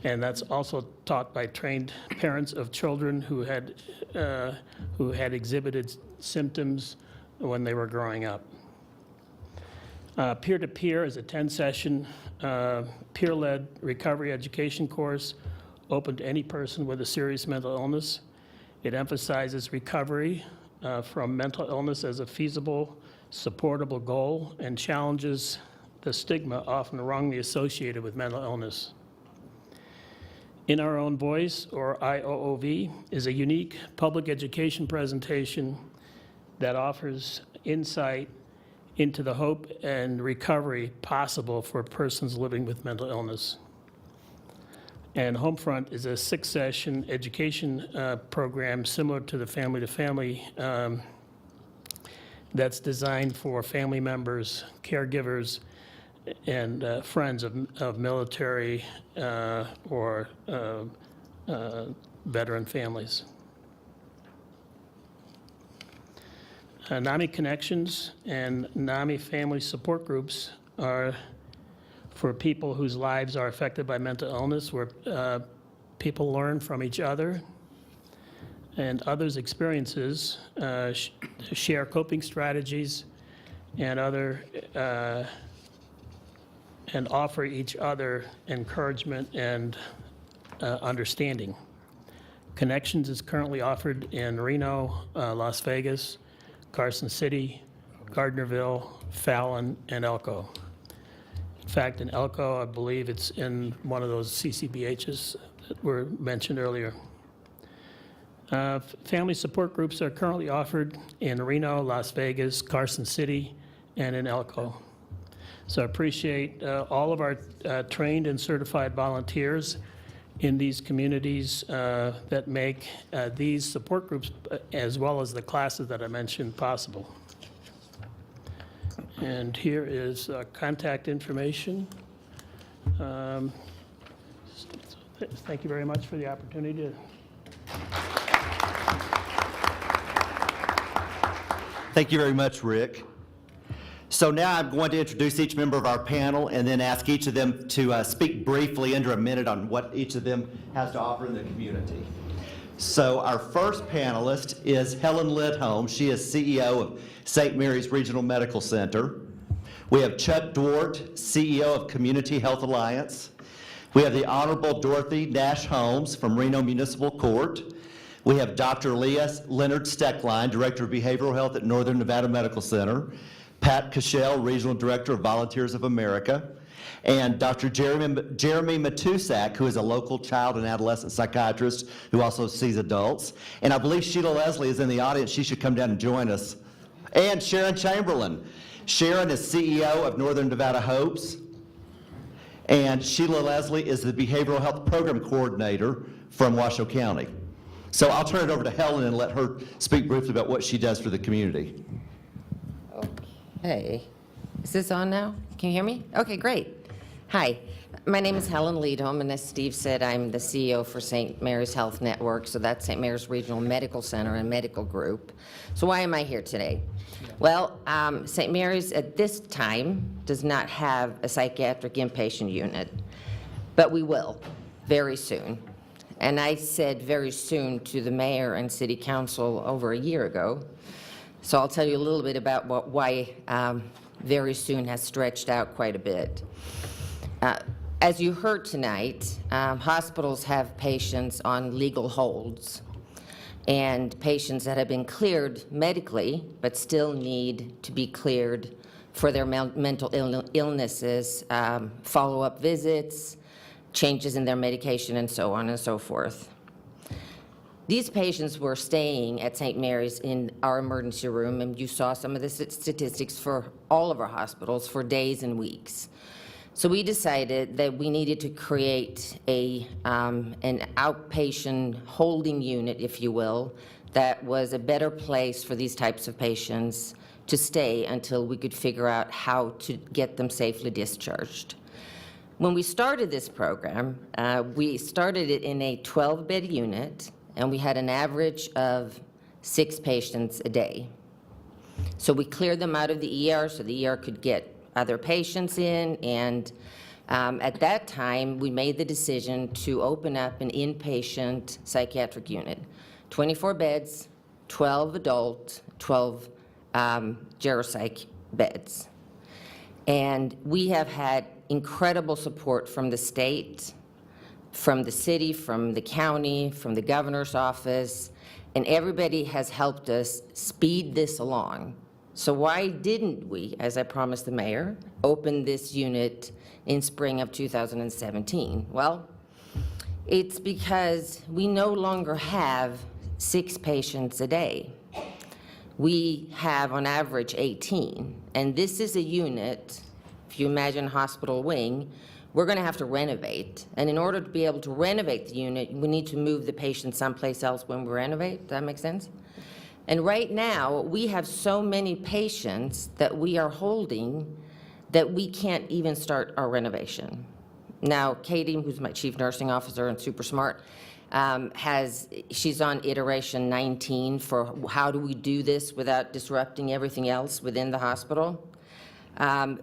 and that's also taught by trained parents of children who had exhibited symptoms when they were growing up. Peer-to-Peer is a 10-session peer-led recovery education course open to any person with a serious mental illness. It emphasizes recovery from mental illness as a feasible, supportable goal and challenges the stigma often wrongly associated with mental illness. In Our Own Voice, or IOOV, is a unique public education presentation that offers insight into the hope and recovery possible for persons living with mental illness. And Homefront is a 6-session education program similar to the Family to Family that's designed for family members, caregivers, and friends of military or veteran families. NAMI Connections and NAMI Family Support Groups are for people whose lives are affected by mental illness, where people learn from each other and others' experiences, share coping strategies, and and offer each other encouragement and understanding. Connections is currently offered in Reno, Las Vegas, Carson City, Gardnerville, Fallon, and Elko. In fact, in Elko, I believe it's in one of those CCBHs that were mentioned earlier. Family support groups are currently offered in Reno, Las Vegas, Carson City, and in Elko. So I appreciate all of our trained and certified volunteers in these communities that make these support groups, as well as the classes that I mentioned, possible. And here is contact information. Thank you very much for the opportunity to. Thank you very much, Rick. So now I'm going to introduce each member of our panel and then ask each of them to speak briefly under a minute on what each of them has to offer in the community. So our first panelist is Helen Lidholm. She is CEO of St. Mary's Regional Medical Center. We have Chuck Dwart, CEO of Community Health Alliance. We have the Honorable Dorothy Nash Holmes from Reno Municipal Court. We have Dr. Leonard Steckline, Director of Behavioral Health at Northern Nevada Medical Center. Pat Cashell, Regional Director of Volunteers of America. And Dr. Jeremy Matusak, who is a local child and adolescent psychiatrist who also sees adults. And I believe Sheila Leslie is in the audience. She should come down and join us. And Sharon Chamberlain. Sharon is CEO of Northern Nevada Hopes. And Sheila Leslie is the Behavioral Health Program Coordinator from Washoe County. So I'll turn it over to Helen and let her speak briefly about what she does for the community. Okay. Is this on now? Can you hear me? Okay, great. Hi. My name is Helen Lidholm, and as Steve said, I'm the CEO for St. Mary's Health Network, so that's St. Mary's Regional Medical Center and Medical Group. So why am I here today? Well, St. Mary's at this time does not have a psychiatric inpatient unit, but we will very soon. And I said very soon to the mayor and city council over a year ago. So I'll tell you a little bit about why very soon has stretched out quite a bit. As you heard tonight, hospitals have patients on legal holds and patients that have been cleared medically but still need to be cleared for their mental illnesses, follow-up visits, changes in their medication, and so on and so forth. These patients were staying at St. Mary's in our emergency room, and you saw some of the statistics for all of our hospitals for days and weeks. So we decided that we needed to create an outpatient holding unit, if you will, that was a better place for these types of patients to stay until we could figure out how to get them safely discharged. When we started this program, we started it in a 12-bed unit, and we had an average of 6 patients a day. So we cleared them out of the ER so the ER could get other patients in, and at that time, we made the decision to open up an inpatient psychiatric unit. 24 beds, 12 adult, 12 geropsych beds. And we have had incredible support from the state, from the city, from the county, from the governor's office, and everybody has helped us speed this along. So why didn't we, as I promised the mayor, open this unit in spring of 2017? Well, it's because we no longer have 6 patients a day. We have on average 18, and this is a unit, if you imagine a hospital wing, we're going to have to renovate. And in order to be able to renovate the unit, we need to move the patient someplace else when we renovate. Does that make sense? And right now, we have so many patients that we are holding that we can't even start our renovation. Now, Katie, who's my chief nursing officer and super smart, she's on iteration 19 for how do we do this without disrupting everything else within the hospital.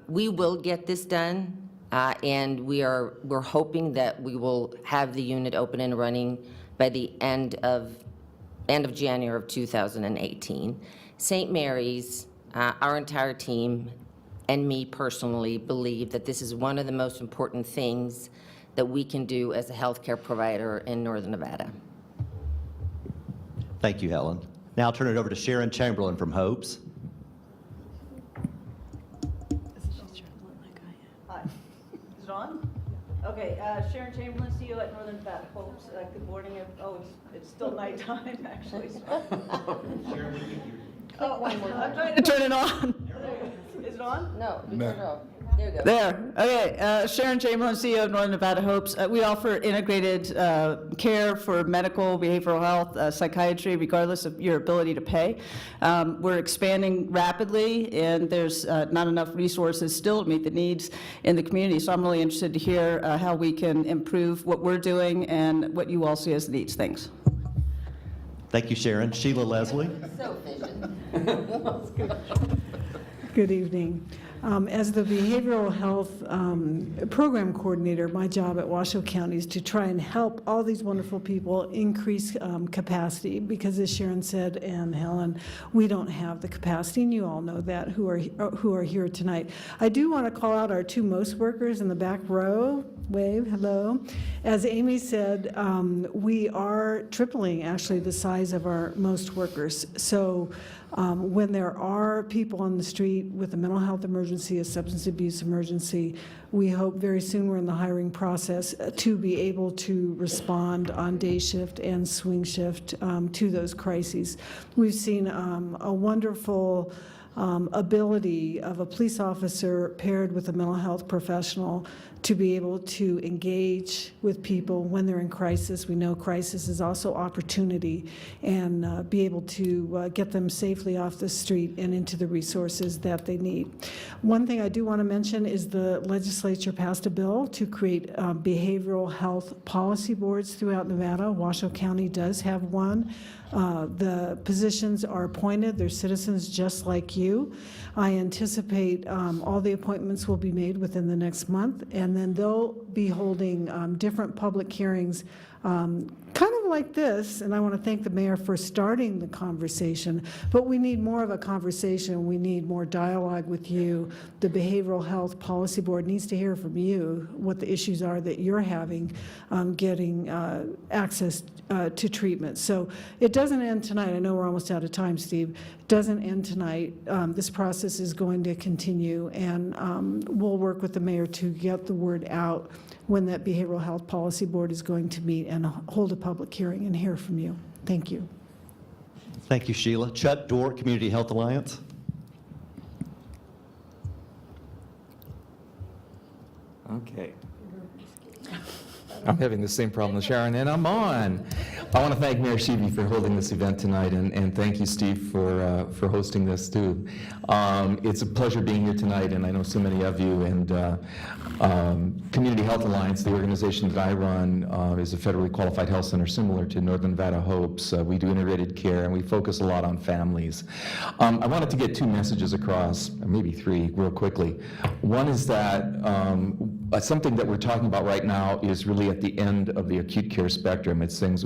We will get this done, and we're hoping that we will have the unit open and running by the end of January of 2018. St. Mary's, our entire team, and me personally believe that this is one of the most important things that we can do as a healthcare provider in Northern Nevada. Thank you, Helen. Now I'll turn it over to Sharon Chamberlain from Hopes. Hi. Is it on? Okay, Sharon Chamberlain, CEO at Northern Nevada Hopes. Good morning. It's still nighttime, actually. I'm trying to turn it on. Is it on? No, you turn it off. There you go. There. Okay. Sharon Chamberlain, CEO of Northern Nevada Hopes. We offer integrated care for medical, behavioral health, psychiatry, regardless of your ability to pay. We're expanding rapidly, and there's not enough resources still to meet the needs in the community. So I'm really interested to hear how we can improve what we're doing and what you all see as needs. Thanks. Thank you, Sharon. Sheila Leslie. So efficient. Good evening. As the behavioral health program coordinator, my job at Washoe County is to try and help all these wonderful people increase capacity, because as Sharon said and Helen, we don't have the capacity, and you all know that who are here tonight. I do want to call out our 2 most workers in the back row. Wave, hello. As Amy said, we are tripling actually the size of our most workers. So when there are people on the street with a mental health emergency, a substance abuse emergency, we hope very soon we're in the hiring process to be able to respond on day shift and swing shift to those crises. We've seen a wonderful ability of a police officer paired with a mental health professional to be able to engage with people when they're in crisis. We know crisis is also opportunity, and be able to get them safely off the street and into the resources that they need. One thing I do want to mention is the legislature passed a bill to create behavioral health policy boards throughout Nevada. Washoe County does have one. The positions are appointed. They're citizens just like you. I anticipate all the appointments will be made within the next month, and then they'll be holding different public hearings kind of like this, and I want to thank the mayor for starting the conversation, but we need more of a conversation. We need more dialogue with you. The Behavioral Health Policy Board needs to hear from you what the issues are that you're having getting access to treatment. So it doesn't end tonight. I know we're almost out of time, Steve. It doesn't end tonight. This process is going to continue, and we'll work with the mayor to get the word out when that Behavioral Health Policy Board is going to meet and hold a public hearing and hear from you. Thank you. Thank you, Sheila. Chuck Dorr, Community Health Alliance. Okay. I'm having the same problem as Sharon, and I'm on. I want to thank Mayor Sheevy for holding this event tonight, and thank you, Steve, for hosting this too. It's a pleasure being here tonight, and I know so many of you. And Community Health Alliance, the organization that I run, is a federally qualified health center similar to Northern Nevada Hopes. We do integrated care, and we focus a lot on families. I wanted to get 2 messages across, or maybe 3, real quickly. One is that something that we're talking about right now is really at the end of the acute care spectrum. It's things,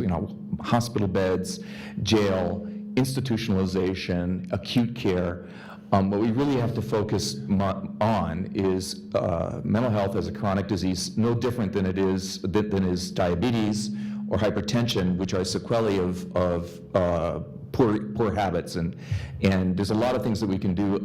hospital beds, jail, institutionalization, acute care. What we really have to focus on is mental health as a chronic disease, no different than it is diabetes or hypertension, which are sequelae of poor habits, and there's a lot of things that we can do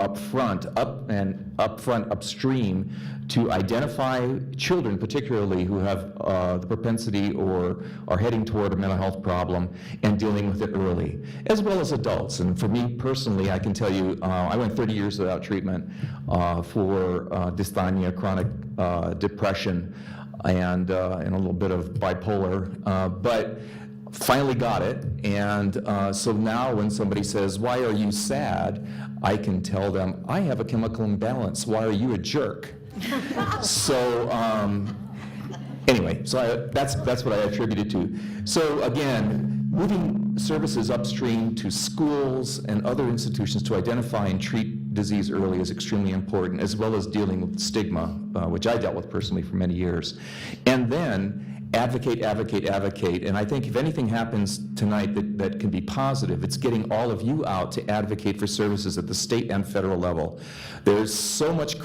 upstream to identify children, particularly who have the propensity or are heading toward a mental health problem, and dealing with it early, as well as adults. And for me personally, I can tell you, I went 30 years without treatment for dysthymia, chronic depression, and a little bit of bipolar, but finally got it. And so now when somebody says, "Why are you sad?" I can tell them, "I have a chemical imbalance. Why are you a jerk?" So anyway, so that's what I attribute it to. So again, moving services upstream to schools and other institutions to identify and treat disease early is extremely important, as well as dealing with stigma, which I dealt with personally for many years. And then advocate, advocate, advocate. And I think if anything happens tonight that can be positive, it's getting all of you out to advocate for services at the state and federal level. There's so much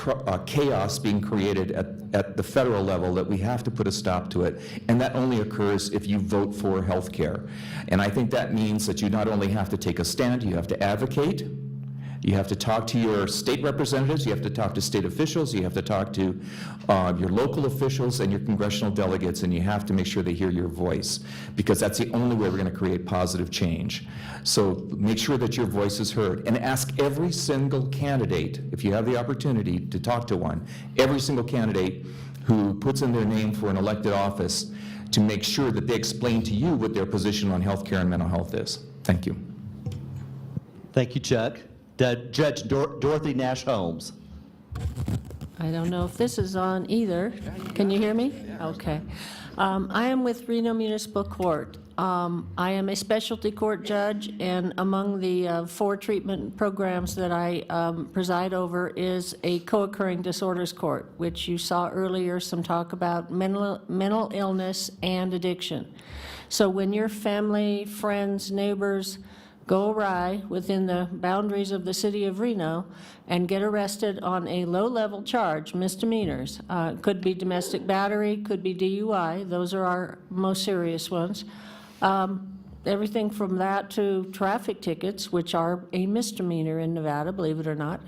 chaos being created at the federal level that we have to put a stop to it. And that only occurs if you vote for health care. And I think that means that you not only have to take a stand, you have to advocate. You have to talk to your state representatives, you have to talk to state officials, you have to talk to your local officials and your congressional delegates, and you have to make sure they hear your voice, because that's the only way we're going to create positive change. So make sure that your voice is heard, and ask every single candidate, if you have the opportunity to talk to one, every single candidate who puts in their name for an elected office, to make sure that they explain to you what their position on health care and mental health is. Thank you. Thank you, Chuck. Judge Dorothy Nash Holmes. I don't know if this is on either. Can you hear me? Okay. I am with Reno Municipal Court. I am a specialty court judge, and among the 4 treatment programs that I preside over is a co-occurring disorders court, which you saw earlier some talk about mental illness and addiction. So when your family, friends, neighbors go awry within the boundaries of the city of Reno and get arrested on a low-level charge, misdemeanors. Could be domestic battery, could be DUI. Those are our most serious ones. Everything from that to traffic tickets, which are a misdemeanor in Nevada, believe it or not.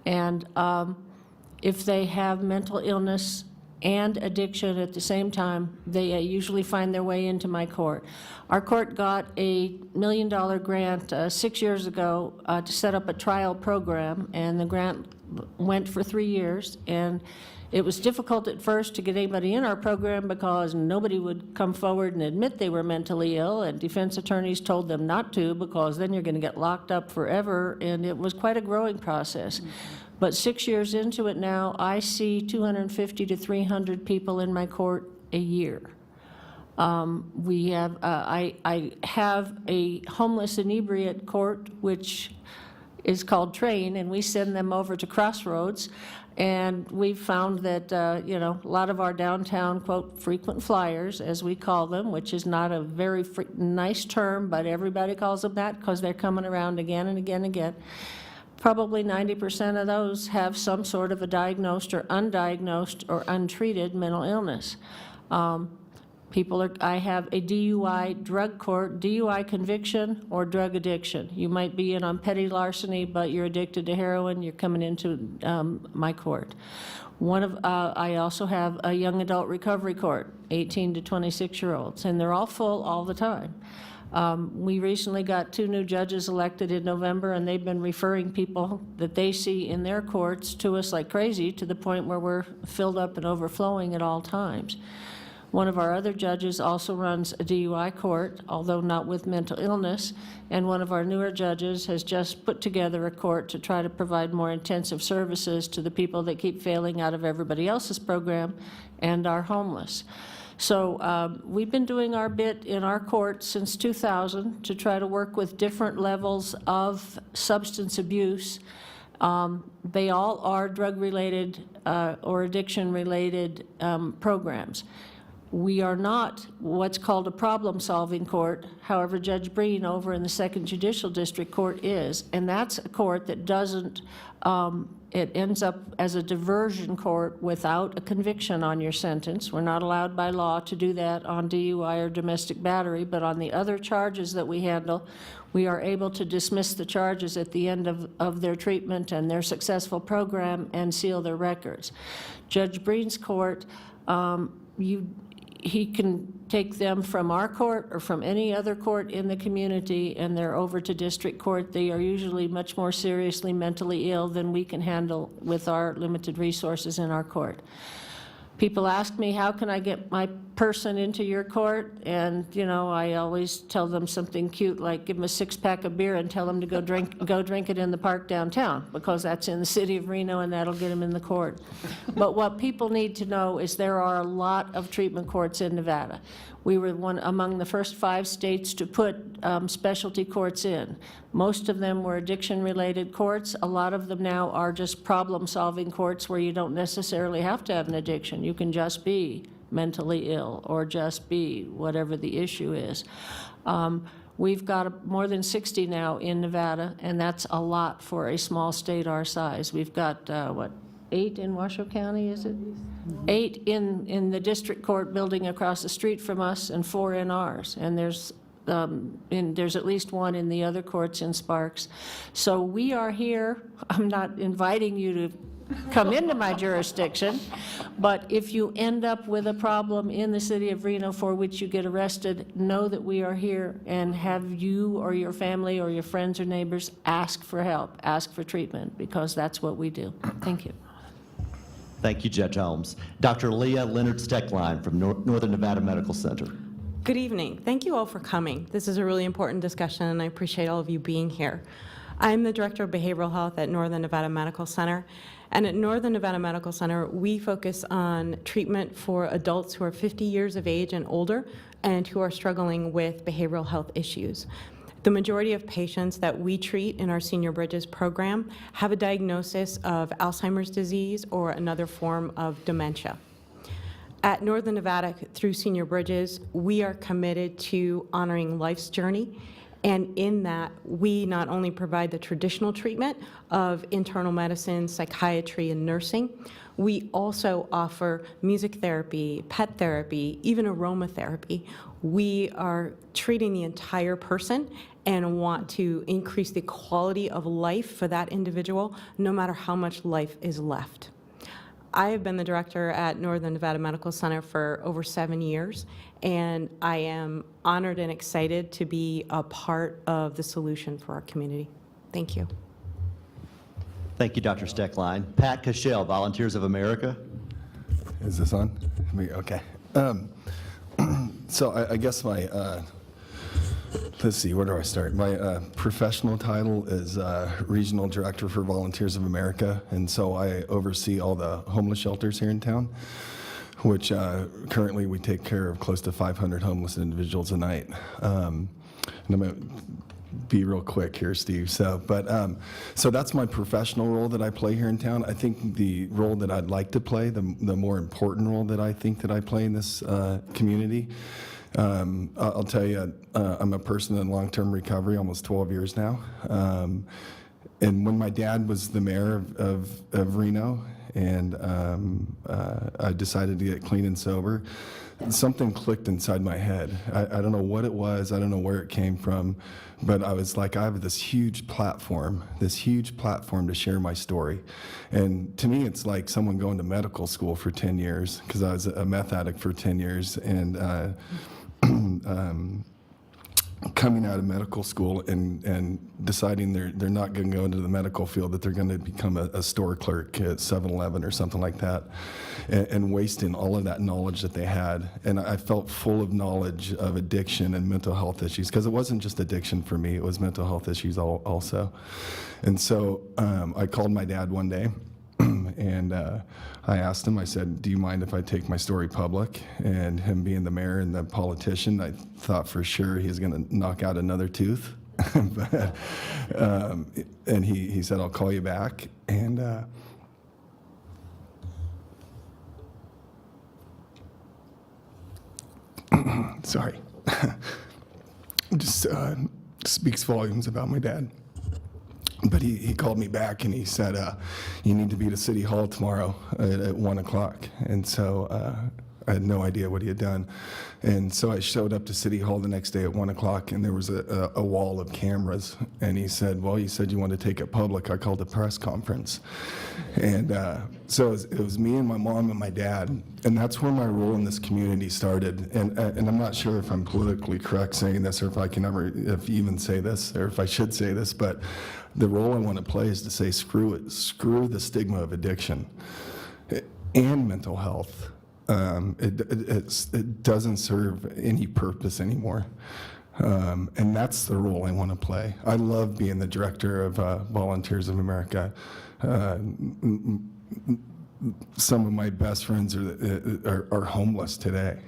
And if they have mental illness and addiction at the same time, they usually find their way into my court. Our court got a $1 million grant 6 years ago to set up a trial program, and the grant went for 3 years. And it was difficult at first to get anybody in our program because nobody would come forward and admit they were mentally ill, and defense attorneys told them not to, because then you're going to get locked up forever, and it was quite a growing process. But 6 years into it now, I see 250 to 300 people in my court a year. I have a homeless inebriate court, which is called Train, and we send them over to Crossroads. And we've found that, a lot of our downtown, quote, frequent flyers, as we call them, which is not a very nice term, but everybody calls them that because they're coming around again and again and again. Probably 90% of those have some sort of a diagnosed or undiagnosed or untreated mental illness. I have a DUI drug court, DUI conviction or drug addiction. You might be in on petty larceny, but you're addicted to heroin, you're coming into my court. I also have a young adult recovery court, 18 to 26-year-olds, and they're all full all the time. We recently got 2 new judges elected in November, and they've been referring people that they see in their courts to us like crazy, to the point where we're filled up and overflowing at all times. One of our other judges also runs a DUI court, although not with mental illness, and one of our newer judges has just put together a court to try to provide more intensive services to the people that keep failing out of everybody else's program and are homeless. So we've been doing our bit in our court since 2000 to try to work with different levels of substance abuse. They all are drug-related or addiction-related programs. We are not what's called a problem-solving court. However, Judge Breen over in the Second Judicial District Court is, and that's a court that doesn't, it ends up as a diversion court without a conviction on your sentence. We're not allowed by law to do that on DUI or domestic battery, but on the other charges that we handle, we are able to dismiss the charges at the end of their treatment and their successful program and seal their records. Judge Breen's court, he can take them from our court or from any other court in the community, and they're over to district court. They are usually much more seriously mentally ill than we can handle with our limited resources in our court. People ask me, how can I get my person into your court? And, you know, I always tell them something cute, like give them a six-pack of beer and tell them to go drink it in the park downtown, because that's in the city of Reno, and that'll get them in the court. But what people need to know is there are a lot of treatment courts in Nevada. We were among the first 5 states to put specialty courts in. Most of them were addiction-related courts. A lot of them now are just problem-solving courts where you don't necessarily have to have an addiction. You can just be mentally ill or just be whatever the issue is. We've got more than 60 now in Nevada, and that's a lot for a small state our size. We've got, 8 in Washoe County, is it? 8 in the district court building across the street from us, and 4 in ours. And there's at least 1 in the other courts in Sparks. So we are here. I'm not inviting you to come into my jurisdiction, but if you end up with a problem in the city of Reno for which you get arrested, know that we are here, and have you or your family or your friends or neighbors ask for help, ask for treatment, because that's what we do. Thank you. Thank you, Judge Holmes. Dr. Leah Leonard Steckline from Northern Nevada Medical Center. Good evening. Thank you all for coming. This is a really important discussion, and I appreciate all of you being here. I'm the Director of Behavioral Health at Northern Nevada Medical Center. And at Northern Nevada Medical Center, we focus on treatment for adults who are 50 years of age and older and who are struggling with behavioral health issues. The majority of patients that we treat in our Senior Bridges program have a diagnosis of Alzheimer's disease or another form of dementia. At Northern Nevada, through Senior Bridges, we are committed to honoring life's journey. And in that, we not only provide the traditional treatment of internal medicine, psychiatry, and nursing, we also offer music therapy, pet therapy, even aromatherapy. We are treating the entire person and want to increase the quality of life for that individual, no matter how much life is left. I have been the director at Northern Nevada Medical Center for over 7 years, and I am honored and excited to be a part of the solution for our community. Thank you. Thank you, Dr. Steckline. Pat Cashell, Volunteers of America. Is this on? Okay. So I guess my, let's see, where do I start? My professional title is Regional Director for Volunteers of America, and so I oversee all the homeless shelters here in town, which currently we take care of close to 500 homeless individuals a night. And I'm going to be real quick here, Steve. So that's my professional role that I play here in town. I think the role that I'd like to play, the more important role that I think that I play in this community, I'll tell you, I'm a person in long-term recovery, almost 12 years now. And when my dad was the mayor of Reno, and I decided to get clean and sober, something clicked inside my head. I don't know what it was, I don't know where it came from, but I was like, I have this huge platform to share my story. And to me, it's like someone going to medical school for 10 years, because I was a meth addict for 10 years, and coming out of medical school and deciding they're not going to go into the medical field, that they're going to become a store clerk at 7-Eleven or something like that, and wasting all of that knowledge that they had. And I felt full of knowledge of addiction and mental health issues, because it wasn't just addiction for me, it was mental health issues also. And so I called my dad one day, and I asked him, I said, do you mind if I take my story public? And him being the mayor and the politician, I thought for sure he was going to knock out another tooth. But, and he said, I'll call you back. And sorry, just speaks volumes about my dad. But he called me back and he said, you need to be at City Hall tomorrow at 1 o'clock. And so I had no idea what he had done. And so I showed up to City Hall the next day at 1 o'clock, and there was a wall of cameras. And he said, well, you said you wanted to take it public. I called a press conference. And so it was me and my mom and my dad. And that's where my role in this community started. And I'm not sure if I'm politically correct saying this, or if you even say this, or if I should say this, but the role I want to play is to say, screw it, screw the stigma of addiction and mental health. It doesn't serve any purpose anymore. And that's the role I want to play. I love being the director of Volunteers of America. Some of my best friends are homeless today.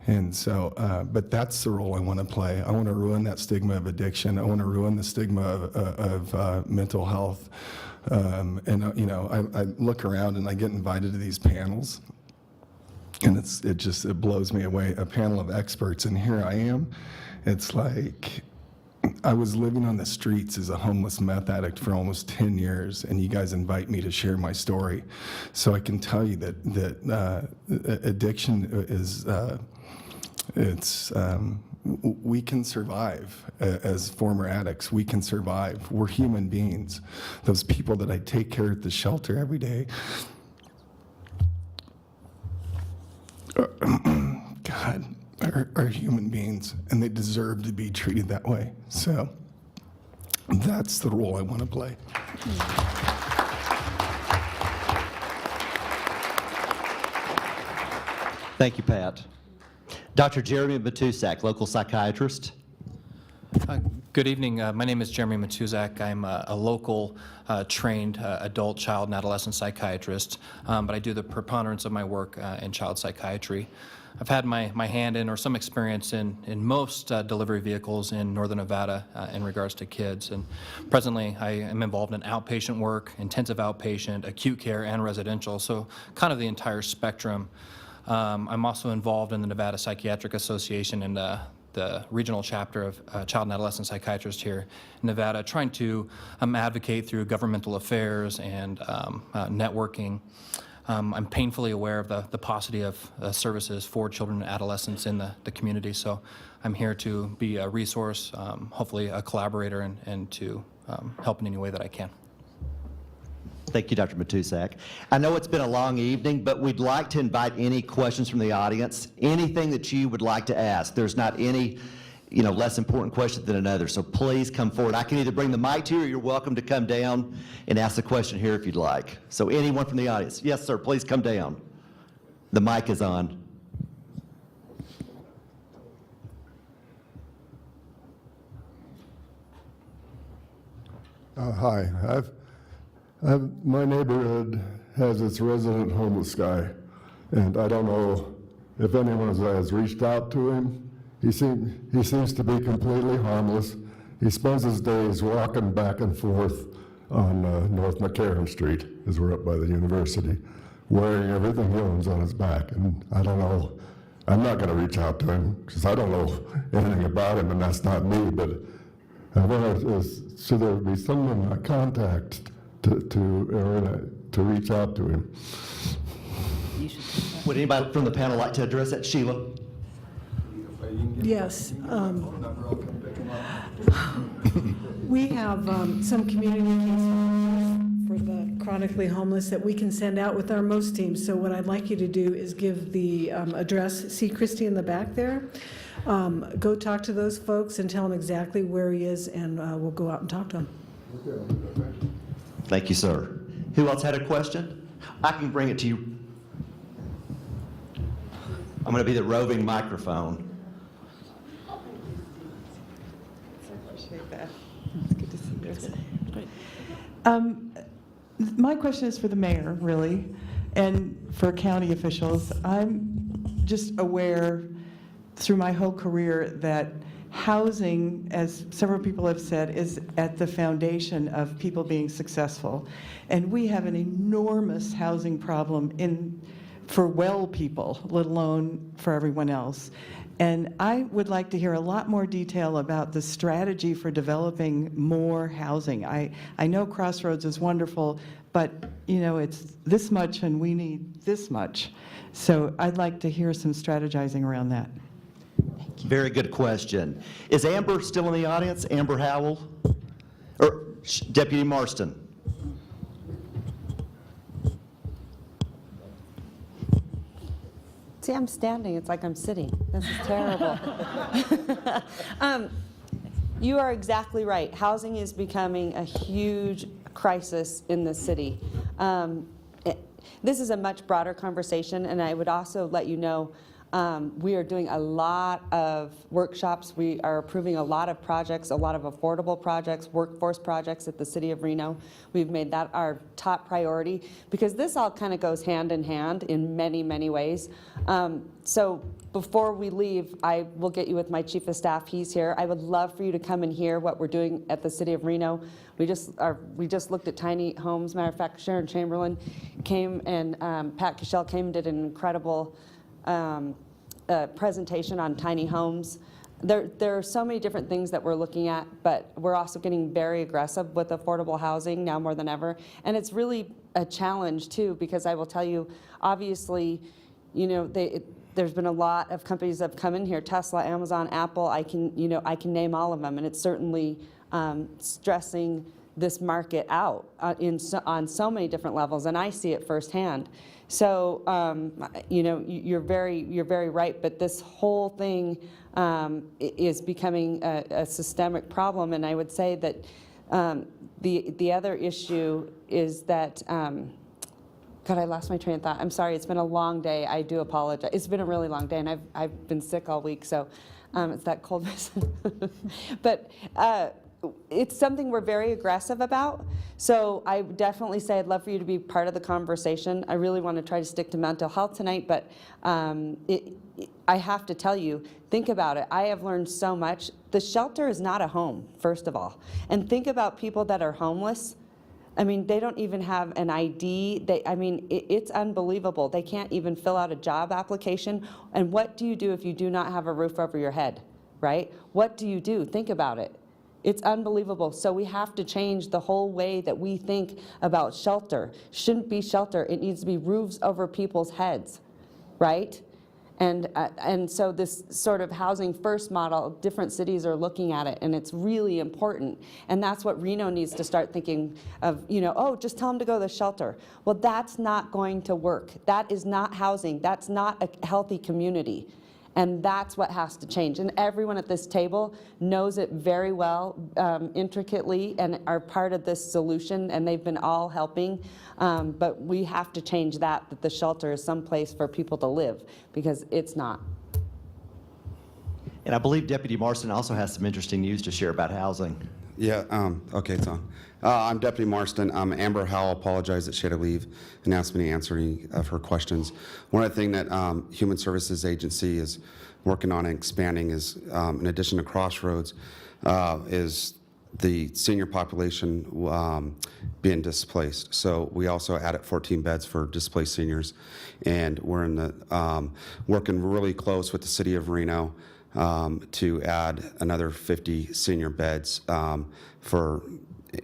And so, but that's the role I want to play. I want to ruin that stigma of addiction. I want to ruin the stigma of mental health. And I look around and I get invited to these panels, and it blows me away. A panel of experts, and here I am. It's like I was living on the streets as a homeless meth addict for almost 10 years, and you guys invite me to share my story. So I can tell you that addiction is. We can survive as former addicts. We can survive. We're human beings. Those people that I take care at the shelter every day, God, are human beings, and they deserve to be treated that way. So that's the role I want to play. Thank you, Pat. Dr. Jeremy Matusak, local psychiatrist. Good evening. My name is Jeremy Matusak. I'm a local trained adult, child, and adolescent psychiatrist, but I do the preponderance of my work in child psychiatry. I've had my hand in or some experience in most delivery vehicles in Northern Nevada in regards to kids. And presently, I am involved in outpatient work, intensive outpatient, acute care, and residential, so kind of the entire spectrum. I'm also involved in the Nevada Psychiatric Association and the regional chapter of Child and Adolescent Psychiatrists here in Nevada, trying to advocate through governmental affairs and networking. I'm painfully aware of the paucity of services for children and adolescents in the community, so I'm here to be a resource, hopefully a collaborator, and to help in any way that I can. Thank you, Dr. Matusak. I know it's been a long evening, but we'd like to invite any questions from the audience, anything that you would like to ask. There's not any, less important question than another, so please come forward. I can either bring the mic to you, or you're welcome to come down and ask the question here if you'd like. So anyone from the audience. Yes, sir, please come down. The mic is on. Hi. My neighborhood has its resident homeless guy, and I don't know if anyone has reached out to him. He seems to be completely harmless. He spends his days walking back and forth on North McCarran Street, as we're up by the university, wearing everything he owns on his back. And I don't know, I'm not going to reach out to him because I don't know anything about him, and that's not me, but I want so there would be someone I contact to reach out to him. Would anybody from the panel like to address that? Sheila? Yes. We have some community cases for the chronically homeless that we can send out with our MOST team. So what I'd like you to do is give the address. See Christy in the back there? Go talk to those folks and tell them exactly where he is, and we'll go out and talk to him. Thank you, sir. Who else had a question? I can bring it to you. I'm going to be the roving microphone. Appreciate that. It's good to see you. My question is for the mayor, really, and for county officials. I'm just aware through my whole career that housing, as several people have said, is at the foundation of people being successful. And we have an enormous housing problem for well people, let alone for everyone else. And I would like to hear a lot more detail about the strategy for developing more housing. I know Crossroads is wonderful, but it's this much and we need this much. So I'd like to hear some strategizing around that. Very good question. Is Amber still in the audience? Amber Howell? Or Deputy Marston? See, I'm standing. It's like I'm sitting. This is terrible. You are exactly right. Housing is becoming a huge crisis in the city. This is a much broader conversation, and I would also let you know we are doing a lot of workshops. We are approving a lot of projects, a lot of affordable projects, workforce projects at the City of Reno. We've made that our top priority because this all kind of goes hand in hand in many, many ways. So before we leave, I will get you with my Chief of Staff. He's here. I would love for you to come and hear what we're doing at the City of Reno. We just looked at tiny homes. Matter of fact, Sharon Chamberlain came and Pat Cashel came and did an incredible presentation on tiny homes. There are so many different things that we're looking at, but we're also getting very aggressive with affordable housing now more than ever. And it's really a challenge too, because I will tell you, obviously, there's been a lot of companies that have come in here, Tesla, Amazon, Apple, I can name all of them, and it's certainly stressing this market out on so many different levels, and I see it firsthand. So, you're very right, but this whole thing is becoming a systemic problem, and I would say that the other issue is that, God, I lost my train of thought. I'm sorry, it's been a long day. I do apologize. It's been a really long day, and I've been sick all week, so it's that cold medicine. But it's something we're very aggressive about. So I definitely say I'd love for you to be part of the conversation. I really want to try to stick to mental health tonight, but I have to tell you, think about it. I have learned so much. The shelter is not a home, first of all. And think about people that are homeless. I mean, they don't even have an ID. It's unbelievable. They can't even fill out a job application. And what do you do if you do not have a roof over your head, right? What do you do? Think about it. It's unbelievable. So we have to change the whole way that we think about shelter. Shouldn't be shelter. It needs to be roofs over people's heads, right? And so this sort of housing first model, different cities are looking at it, and it's really important. And that's what Reno needs to start thinking of, just tell them to go to the shelter. Well, that's not going to work. That is not housing. That's not a healthy community. And that's what has to change. And everyone at this table knows it very well, intricately, and are part of this solution, and they've been all helping. But we have to change that the shelter is someplace for people to live, because it's not. And I believe Deputy Marston also has some interesting news to share about housing. Yeah, okay, it's on. I'm Deputy Marston. Amber Howell apologized that she had to leave and asked me to answer any of her questions. One of the things that Human Services Agency is working on and expanding is, in addition to Crossroads, is the senior population being displaced. So we also added 14 beds for displaced seniors, and we're in the working really close with the City of Reno to add another 50 senior beds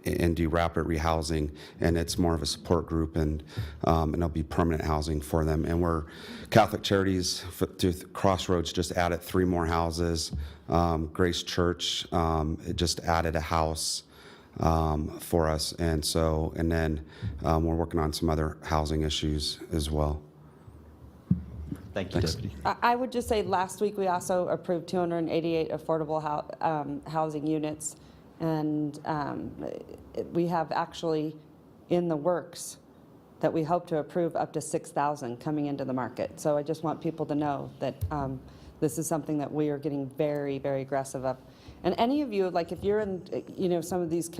and do rapid rehousing, and it's more of a support group, and it'll be permanent housing for them. And we're Catholic Charities through Crossroads just added 3 more houses. Grace Church it just added a house for us, and then we're working on some other housing issues as well. Thank you, Deputy. I would just say last week we also approved 288 affordable housing units, and we have actually in the works that we hope to approve up to 6,000 coming into the market. So I just want people to know that this is something that we are getting very, very aggressive of. And any of you, like if you're in some of these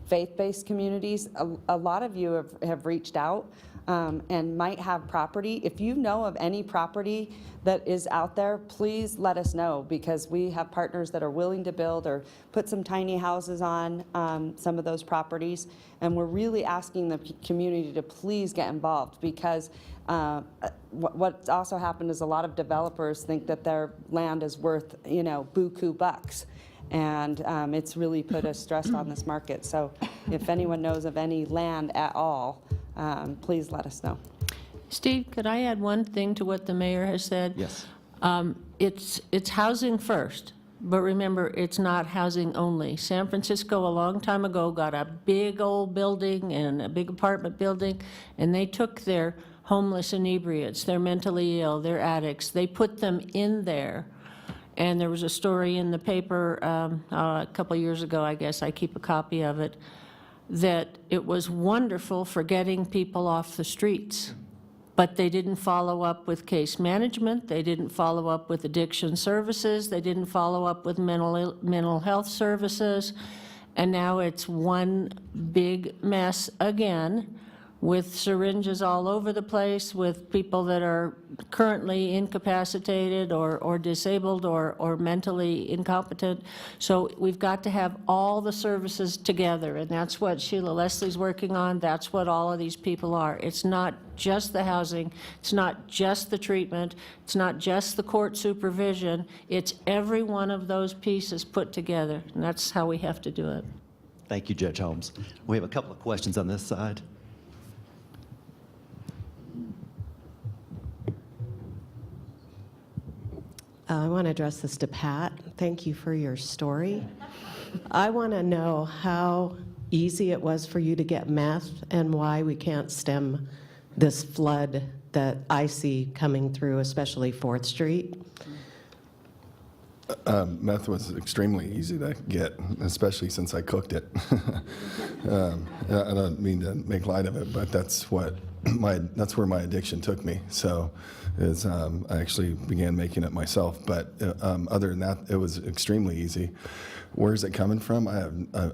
faith-based communities, a lot of you have reached out. and might have property, if you know of any property that is out there, please let us know, because we have partners that are willing to build or put some tiny houses on some of those properties. And we're really asking the community to please get involved, because what's also happened is a lot of developers think that their land is worth, buku bucks. And it's really put a stress on this market. So if anyone knows of any land at all, please let us know. Steve, could I add one thing to what the mayor has said? Yes. It's housing first, but remember, it's not housing only. San Francisco, a long time ago, got a big old building and a big apartment building, and they took their homeless inebriates, their mentally ill, their addicts, they put them in there. And there was a story in the paper a couple years ago, I guess, I keep a copy of it, that it was wonderful for getting people off the streets. But they didn't follow up with case management, they didn't follow up with addiction services, they didn't follow up with mental health services, and now it's one big mess again, with syringes all over the place, with people that are currently incapacitated or disabled or mentally incompetent. So we've got to have all the services together, and that's what Sheila Leslie's working on. That's what all of these people are. It's not just the housing, it's not just the treatment, it's not just the court supervision, it's every one of those pieces put together, and that's how we have to do it. Thank you, Judge Holmes. We have a couple of questions on this side. I want to address this to Pat. Thank you for your story. I want to know how easy it was for you to get meth and why we can't stem this flood that I see coming through, especially 4th Street. Meth was extremely easy to get, especially since I cooked it. I don't mean to make light of it, but that's where my addiction took me. So, I actually began making it myself. But other than that, it was extremely easy. Where is it coming from? I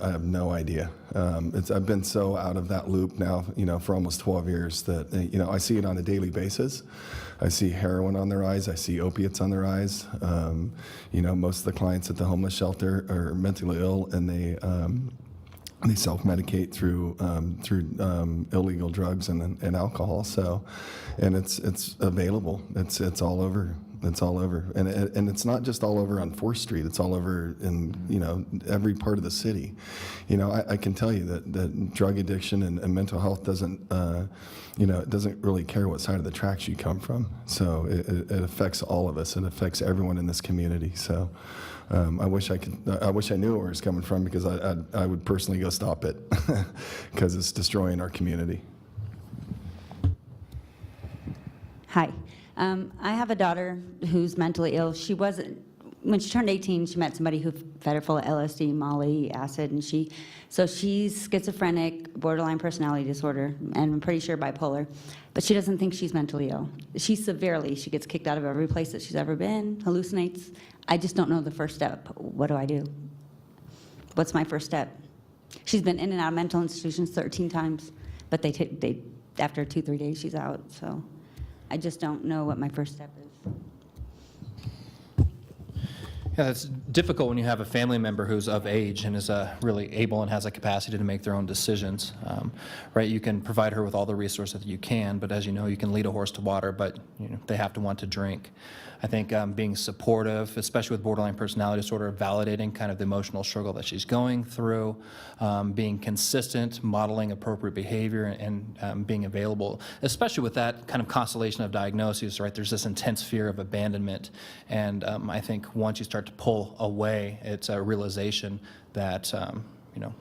have no idea. I've been so out of that loop now, for almost 12 years that I see it on a daily basis. I see heroin on the rise. I see opiates on the rise. Most of the clients at the homeless shelter are mentally ill, and they self-medicate through illegal drugs and alcohol. So, and it's available. It's all over. It's all over, and it's not just all over on 4th Street. It's all over in every part of the city. I can tell you that drug addiction and mental health doesn't it doesn't really care what side of the tracks you come from. So it affects all of us. It affects everyone in this community. So. I wish I knew where it's coming from, because I would personally go stop it because it's destroying our community. Hi. I have a daughter who's mentally ill. When she turned 18, she met somebody who fed her full of LSD, Molly, acid, and so she's schizophrenic, borderline personality disorder, and I'm pretty sure bipolar, but she doesn't think she's mentally ill. She gets kicked out of every place that she's ever been, hallucinates. I just don't know the first step. What do I do? What's my first step? She's been in and out of mental institutions 13 times, but they after 2-3 days she's out, so I just don't know what my first step is. Yeah, it's difficult when you have a family member who's of age and is really able and has a capacity to make their own decisions, right? You can provide her with all the resources that you can, but as you know, you can lead a horse to water, but they have to want to drink. I think being supportive, especially with borderline personality disorder, validating kind of the emotional struggle that she's going through, being consistent, modeling appropriate behavior, and being available, especially with that kind of constellation of diagnoses, right? There's this intense fear of abandonment, and I think once you start to pull away, it's a realization that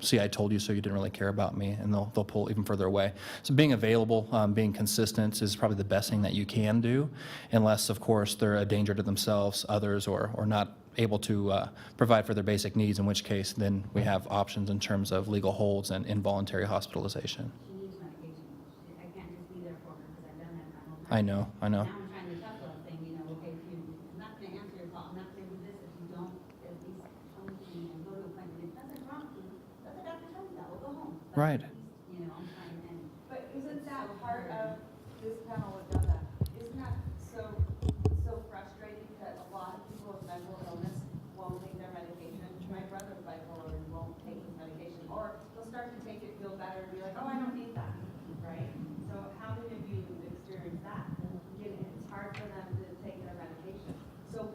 see, I told you so, you didn't really care about me, and they'll pull even further away. So being available, being consistent is probably the best thing that you can do, unless, of course, they're a danger to themselves, others, or not able to provide for their basic needs, in which case then we have options in terms of legal holds and involuntary hospitalization. She needs medication. I can't just be there for her because I've done that my whole time. I know. Now I'm trying the tough love thing, okay, I'm not going to answer your call, I'm not going to do this if you don't at least come to me and go to an appointment. If nothing's wrong with you, let the doctor tell you that, we'll go home. But Right. at least, I'm trying and. But isn't that part of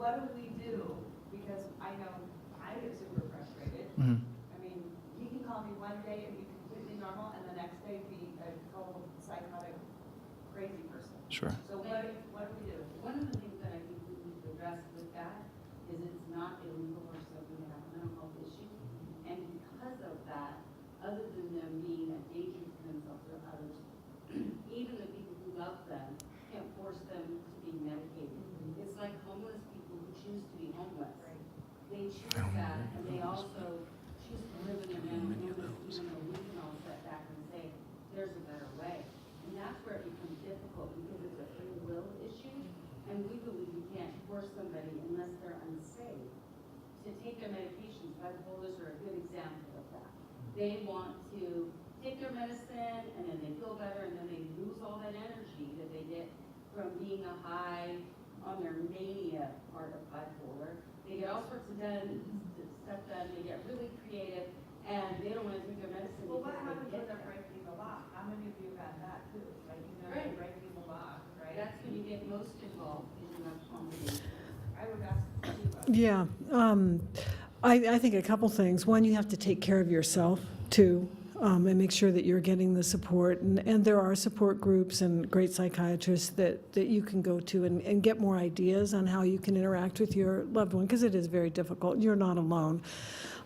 what do we do? Because I know I get super frustrated. Mhm. I mean, you can call me one day and be completely normal, and the next day be a total psychotic, crazy person. Sure. So what do we do? One of the things that I think we need to address with that is it's not illegal or something to have a mental health issue. And because of that, other than them being a danger to themselves or others, even the people who love them can't force them to be medicated. It's like homeless people who choose to be homeless. They choose that, and they also choose to live in their mental illness, even though we can all step back and say, there's a better way. And that's where it becomes difficult because it's a free will issue, and we believe you can't force somebody unless they're unsafe to take their medications. Bipolars are a good example of that. They want to take their medicine, and then they feel better, and then they lose all that energy that they get from being a high on their mania part of bipolar. They get all sorts of stuff done, they get really creative, and they don't want to drink their medicine. Well, what because happens they when get they break people off? How many of you have had that too? Like, you know, Right. you break people off, right? That's when you get most involved in enough combination. I would ask you about Yeah, I think a couple things. One, you have to take care of yourself, too, and make sure that you're getting the support. And there are support groups and great psychiatrists that you can go to and get more ideas on how you can interact with your loved one, because it is very difficult. You're not alone.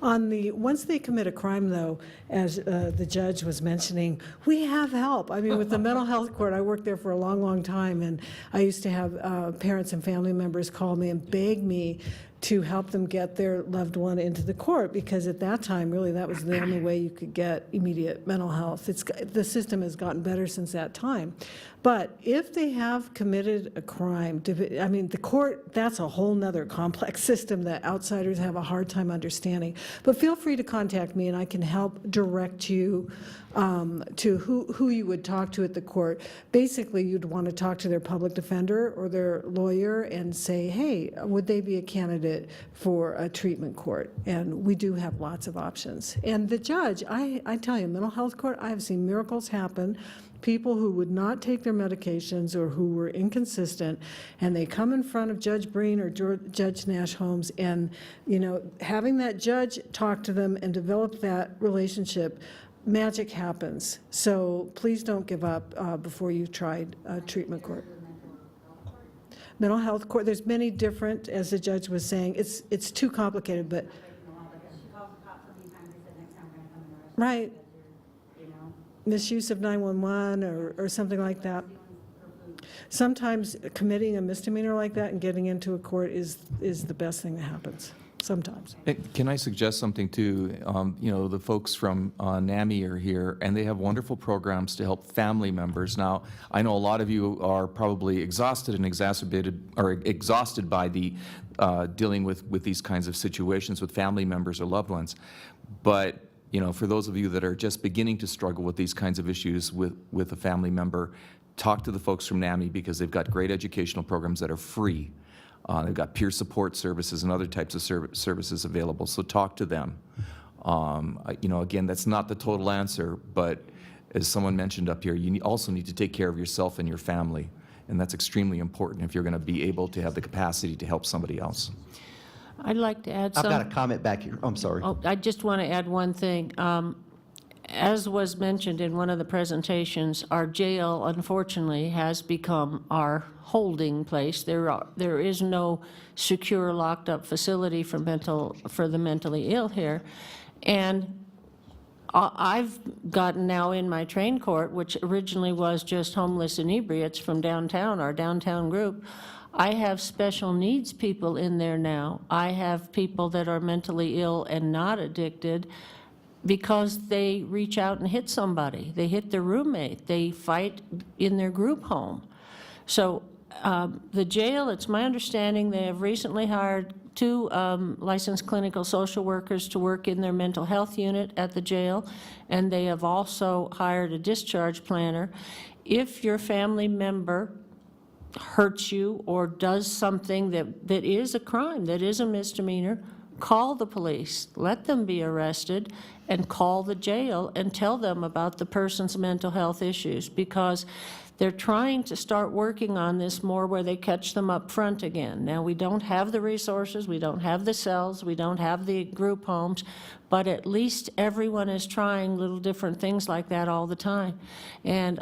Once they commit a crime, though, as the judge was mentioning, we have help. I mean, with the mental health court, I worked there for a long, long time, and I used to have parents and family members call me and beg me to help them get their loved one into the court, because at that time, really, that was the only way you could get immediate mental health. The system has gotten better since that time. But if they have committed a crime, I mean, the court, that's a whole nother complex system that outsiders have a hard time understanding. But feel free to contact me, and I can help direct you to who you would talk to at the court. Basically, you'd want to talk to their public defender or their lawyer and say, hey, would they be a candidate for a treatment court? And we do have lots of options. And the judge, I tell you, mental health court, I have seen miracles happen. People who would not take their medications or who were inconsistent, and they come in front of Judge Breen or Judge Nash Holmes, and, you know, having that judge talk to them and develop that relationship, magic happens. So please don't give up before you've tried treatment court. Mental health court, there's many different, as the judge was saying, it's too complicated, but, right. Misuse of 911 or something like that. Sometimes committing a misdemeanor like that and getting into a court is the best thing that happens, sometimes. Can I suggest something too? You know, the folks from NAMI are here, and they have wonderful programs to help family members. Now, I know a lot of you are probably exhausted and exacerbated, or exhausted by the dealing with these kinds of situations with family members or loved ones. But you know, for those of you that are just beginning to struggle with these kinds of issues with a family member, talk to the folks from NAMI, because they've got great educational programs that are free. They've got peer support services and other types of services available, so talk to them. You know, again, that's not the total answer, but as someone mentioned up here, you also need to take care of yourself and your family, and that's extremely important if you're going to be able to have the capacity to help somebody else. I'd like to add I've some. got a comment back here. I'm sorry. Oh, I just want to add one thing. As was mentioned in one of the presentations, our jail, unfortunately, has become our holding place. There is no secure, locked-up facility for the mentally ill here. And I've gotten now in my train court, which originally was just homeless inebriates from downtown, our downtown group. I have special needs people in there now. I have people that are mentally ill and not addicted because they reach out and hit somebody. They hit their roommate. They fight in their group home. So the jail, it's my understanding, they have recently hired 2 licensed clinical social workers to work in their mental health unit at the jail, and they have also hired a discharge planner. If your family member hurts you or does something that is a crime, that is a misdemeanor, call the police, let them be arrested, and call the jail and tell them about the person's mental health issues, because They're trying to start working on this more where they catch them up front again. Now, we don't have the resources, we don't have the cells, we don't have the group homes, but at least everyone is trying little different things like that all the time. And,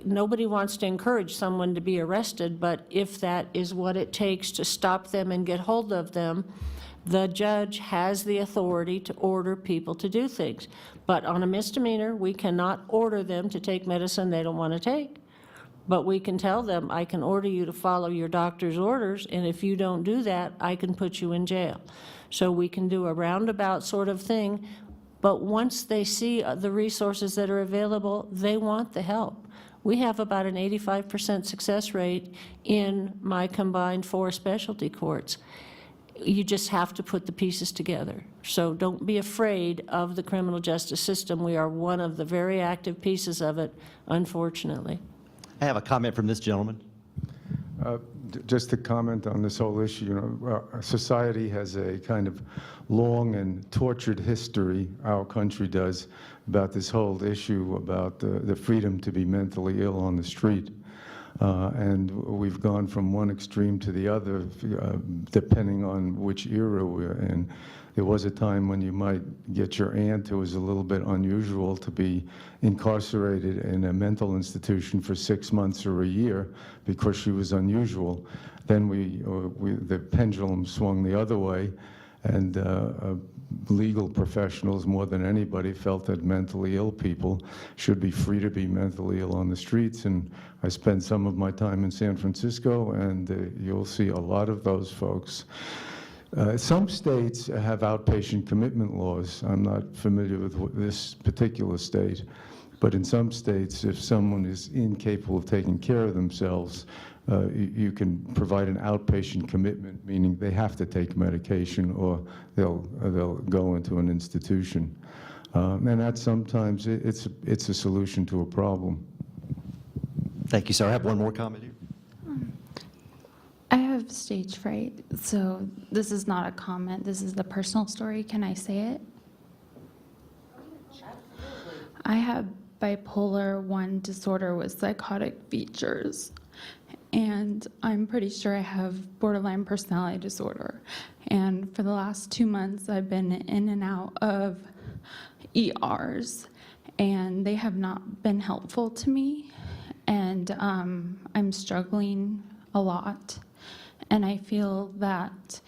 nobody wants to encourage someone to be arrested, but if that is what it takes to stop them and get hold of them, the judge has the authority to order people to do things. But on a misdemeanor, we cannot order them to take medicine they don't want to take. But we can tell them, I can order you to follow your doctor's orders, and if you don't do that, I can put you in jail. So we can do a roundabout sort of thing, but once they see the resources that are available, they want the help. We have about an 85% success rate in my combined 4 specialty courts. You just have to put the pieces together. So don't be afraid of the criminal justice system. We are one of the very active pieces of it, unfortunately. I have a comment from this gentleman. Just to comment on this whole issue, society has a kind of long and tortured history, our country does, about this whole issue about the freedom to be mentally ill on the street. And we've gone from one extreme to the other, depending on which era we're in. There was a time when you might get your aunt, who was a little bit unusual, to be incarcerated in a mental institution for 6 months or a year because she was unusual. Then the pendulum swung the other way, and legal professionals, more than anybody, felt that mentally ill people should be free to be mentally ill on the streets. And I spent some of my time in San Francisco, and you'll see a lot of those folks. Some states have outpatient commitment laws. I'm not familiar with this particular state, but in some states, if someone is incapable of taking care of themselves, you can provide an outpatient commitment, meaning they have to take medication or they'll go into an institution. And that sometimes it's a solution to a problem. Thank you, sir. I have one more comment here. I have stage fright, so this is not a comment. This is the personal story. Can I say it? I have bipolar 1 disorder with psychotic features, and I'm pretty sure I have borderline personality disorder. And for the last 2 months, I've been in and out of ERs, and they have not been helpful to me. And I'm struggling a lot. And I feel that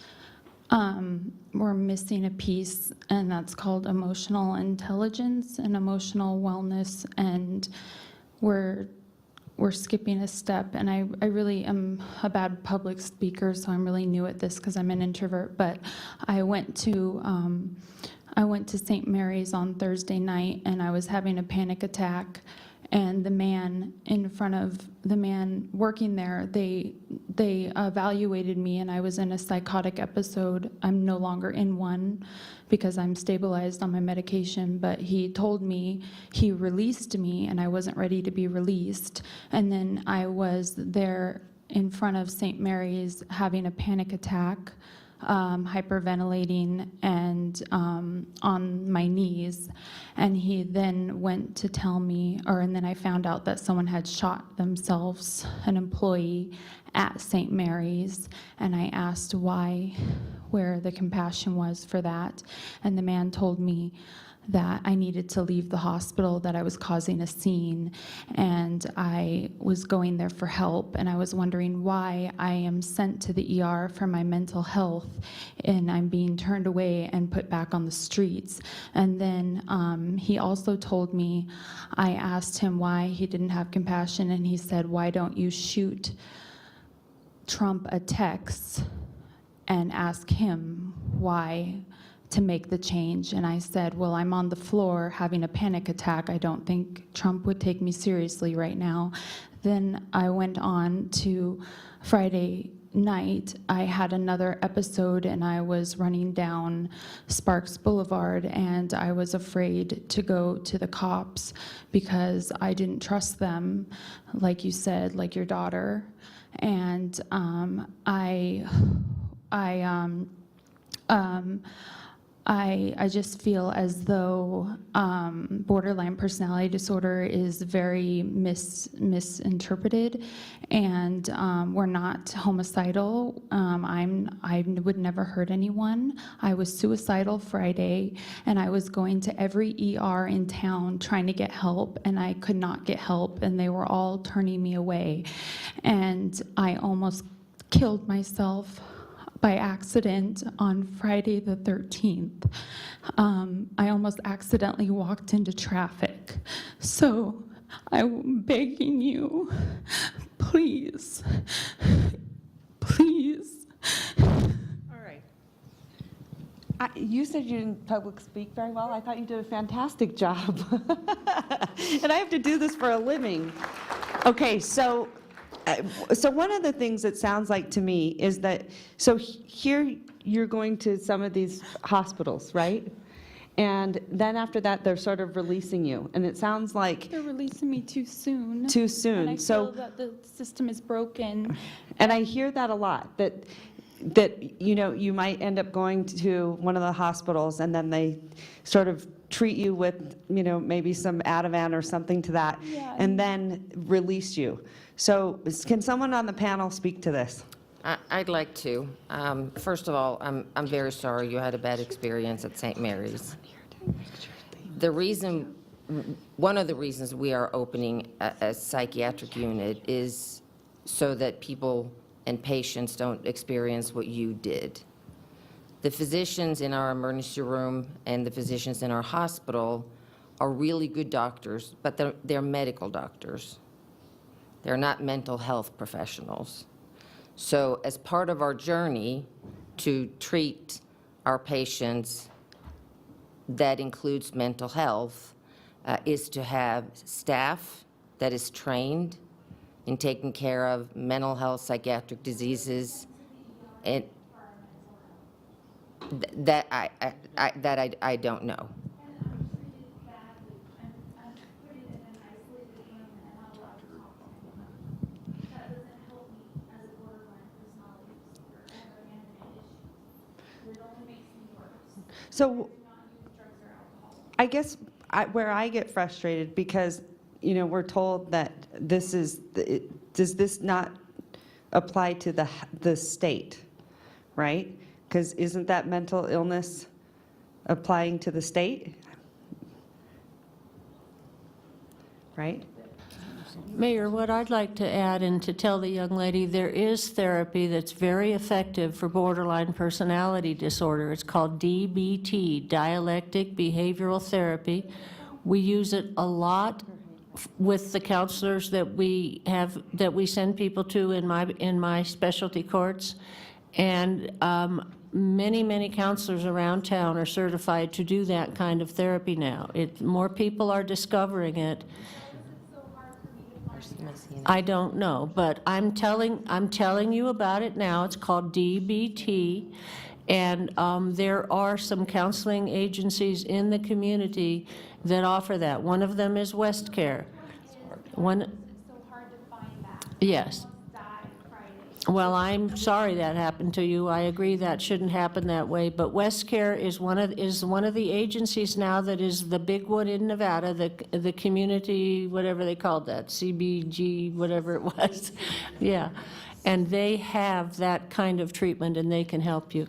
we're missing a piece, and that's called emotional intelligence and emotional wellness. And we're skipping a step. And I really am a bad public speaker, so I'm really new at this because I'm an introvert. But I went to St. Mary's on Thursday night, and I was having a panic attack. And the man in front of the man working there, they evaluated me, and I was in a psychotic episode. I'm no longer in one because I'm stabilized on my medication, but he told me, he released me, and I wasn't ready to be released. And then I was there in front of St. Mary's having a panic attack, hyperventilating, and on my knees. And he then went to tell me, and then I found out that someone had shot themselves, an employee at St. Mary's. And I asked where the compassion was for that. And the man told me that I needed to leave the hospital, that I was causing a scene, and I was going there for help, and I was wondering why I am sent to the ER for my mental health, and I'm being turned away and put back on the streets. And then he also told me, I asked him why he didn't have compassion, and he said, why don't you shoot Trump a text and ask him why to make the change. And I said, well, I'm on the floor having a panic attack. I don't think Trump would take me seriously right now. Then I went on to Friday night. I had another episode, and I was running down Sparks Boulevard, and I was afraid to go to the cops because I didn't trust them, like you said, like your daughter. I just feel as though borderline personality disorder is very misinterpreted, and we're not homicidal. I would never hurt anyone. I was suicidal Friday, and I was going to every ER in town trying to get help, and I could not get help, and they were all turning me away. And I almost killed myself by accident on Friday the 13th. I almost accidentally walked into traffic. So I'm begging you, please, please. All right. You said you didn't public speak very well. I thought you did a fantastic job. And I have to do this for a living. Okay, so one of the things it sounds like to me is that, so here you're going to some of these hospitals, right? And then after that, they're sort of releasing you. And it sounds like They're releasing me too soon. too soon. And I So, feel that the system is broken. and I hear that a lot, that you might end up going to one of the hospitals and then they sort of treat you with, maybe some Ativan or something to that, Yeah. and then release you. So can someone on the panel speak to this? I'd like to. First of all, I'm very sorry you had a bad experience at St. Mary's. One of the reasons we are opening a psychiatric unit is so that people and patients don't experience what you did. The physicians in our emergency room and the physicians in our hospital are really good doctors, but they're medical doctors. They're not mental health professionals. So as part of our journey to treat our patients that includes mental health, is to have staff that is trained in taking care of mental health, psychiatric diseases, and that I don't know. So I guess where I get frustrated, because, we're told that does this not apply to the state, right? Because isn't that mental illness applying to the state? Right? Mayor, what I'd like to add and to tell the young lady, there is therapy that's very effective for borderline personality disorder. It's called DBT, Dialectic Behavioral Therapy. We use it a lot with the counselors that we send people to in my specialty courts. And many counselors around town are certified to do that kind of therapy now. More people are discovering it. I don't know, but I'm telling you about it now. It's called DBT, and there are some counseling agencies in the community that offer that. One of them is WestCare. Yes. Well, I'm sorry that happened to you. I agree that shouldn't happen that way, but WestCare is one of the agencies now that is the big one in Nevada, the community, whatever they called that, CBG, whatever it was. Yeah. And they have that kind of treatment, and they can help you.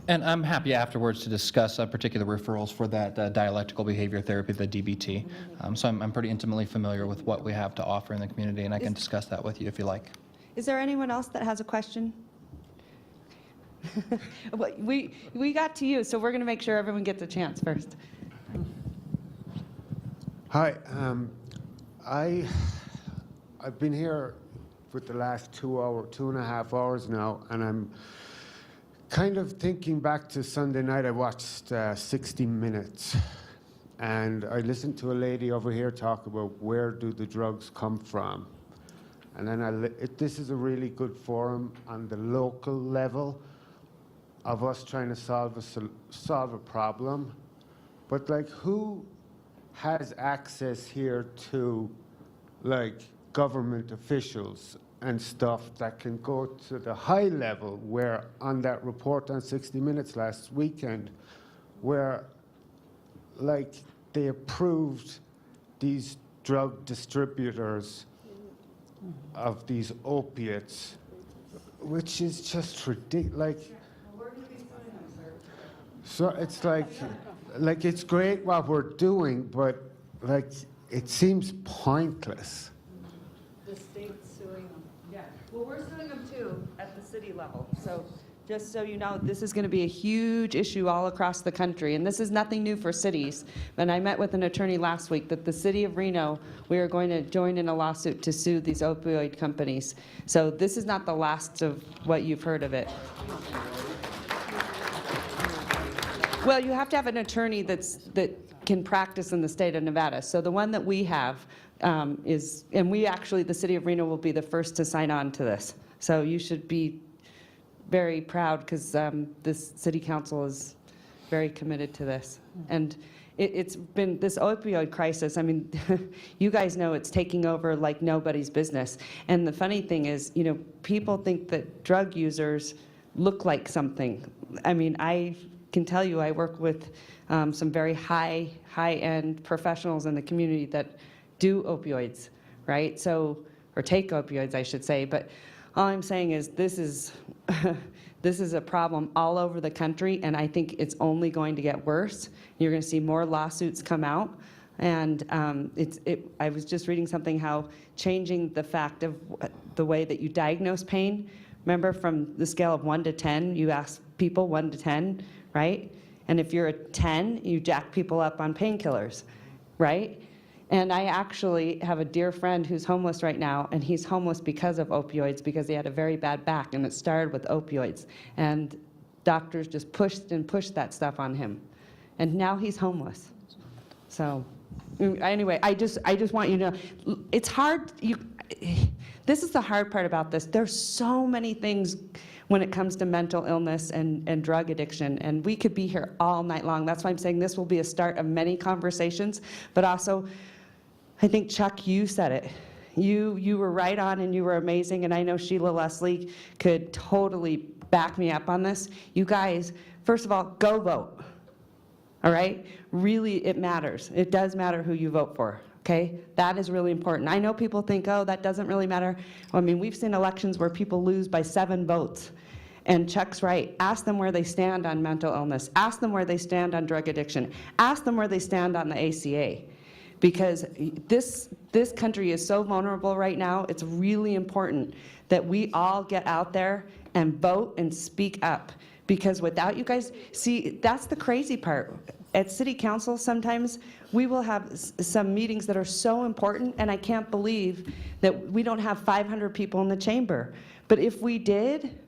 And I'm happy afterwards to discuss particular referrals for that dialectical behavior therapy, the DBT. So I'm pretty intimately familiar with what we have to offer in the community, and I can discuss that with you if you like. Is there anyone else that has a question? Well, we got to you, so we're going to make sure everyone gets a chance first. Hi, I've been here for the last 2.5 hours now, and I'm kind of thinking back to Sunday night. I watched 60 Minutes, and I listened to a lady over here talk about where do the drugs come from. And then this is a really good forum on the local level of us trying to solve a problem. But like, who has access here to like government officials and stuff that can go to the high level, where on that report on 60 Minutes last weekend, where like they approved these drug distributors of these opiates, which is just ridiculous. Like, so it's like it's great what we're doing, but like it seems pointless. The state's suing them. Yeah, well, we're suing them too at the city level. So just so you know, this is going to be a huge issue all across the country. And this is nothing new for cities. And I met with an attorney last week that the city of Reno, we are going to join in a lawsuit to sue these opioid companies. So this is not the last of what you've heard of it. Well, you have to have an attorney that can practice in the state of Nevada. So the one that we have is, and we actually, the city of Reno will be the first to sign on to this. So you should be very proud, because this city council is very committed to this. And it's been this opioid crisis. I mean, you guys know it's taking over like nobody's business. And the funny thing is, you know, people think that drug users look like something. I mean, I can tell you I work with some very high-end professionals in the community that do opioids, right? So, or take opioids, I should say. But all I'm saying is this is this is a problem all over the country, and I think it's only going to get worse. You're going to see more lawsuits come out. And I was just reading something how changing the fact of the way that you diagnose pain. Remember, from the scale of 1 to 10, you ask people 1 to 10, right? And if you're a 10, you jack people up on painkillers, right? And I actually have a dear friend who's homeless right now, and he's homeless because of opioids, because he had a very bad back, and it started with opioids. And doctors just pushed and pushed that stuff on him. And now he's homeless. So anyway, I just want you to know, it's hard. This is the hard part about this. There's so many things when it comes to mental illness and drug addiction, and we could be here all night long. That's why I'm saying this will be a start of many conversations, but also, I think, Chuck, you said it. You were right on, and you were amazing, and I know Sheila Leslie could totally back me up on this. You guys, first of all, go vote, all right? Really, it matters. It does matter who you vote for. Okay, that is really important. I know people think, oh, that doesn't really matter. Well, I mean, we've seen elections where people lose by 7 votes. And Chuck's right. Ask them where they stand on mental illness. Ask them where they stand on drug addiction. Ask them where they stand on the ACA. Because this country is so vulnerable right now, it's really important that we all get out there and vote and speak up. Because without you guys, see, that's the crazy part. At city council, sometimes we will have some meetings that are so important, and I can't believe that we don't have 500 people in the chamber. But if we did,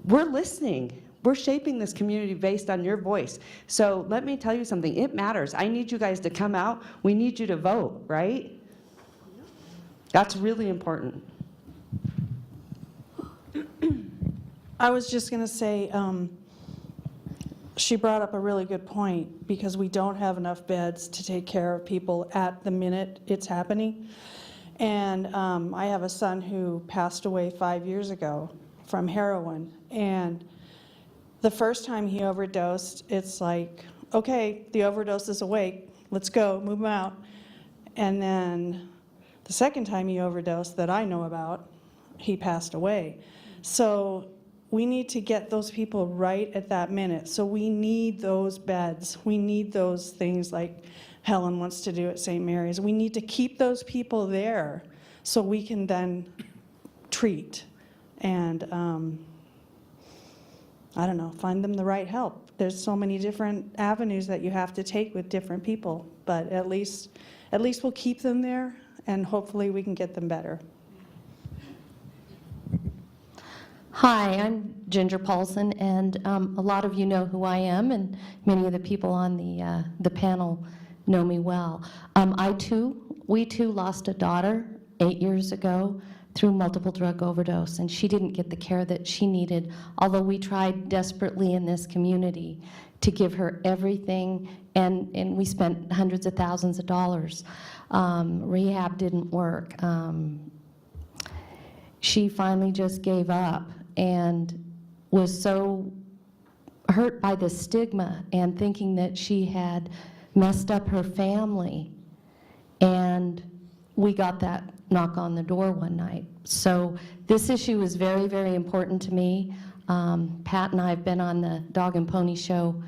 we're listening. We're shaping this community based on your voice. So let me tell you something. It matters. I need you guys to come out. We need you to vote, right? That's really important. I was just going to say, she brought up a really good point, because we don't have enough beds to take care of people at the minute it's happening. And I have a son who passed away 5 years ago from heroin. And the first time he overdosed, it's like, okay, the overdose is awake. Let's go, move him out. And then the second time he overdosed that I know about, he passed away. So we need to get those people right at that minute. So we need those beds. We need those things like Helen wants to do at St. Mary's. We need to keep those people there so we can then treat and, I don't know, find them the right help. There's so many different avenues that you have to take with different people, but at least we'll keep them there, and hopefully we can get them better. Hi, I'm Ginger Paulson, and a lot of you know who I am, and many of the people on the panel know me well. We too lost a daughter 8 years ago through multiple drug overdose, and she didn't get the care that she needed, although we tried desperately in this community to give her everything, and we spent hundreds of thousands of dollars. Rehab didn't work. she finally just gave up and was so hurt by the stigma and thinking that she had messed up her family. And we got that knock on the door one night. So this issue is very, very important to me. Pat and I have been on the Dog and Pony Show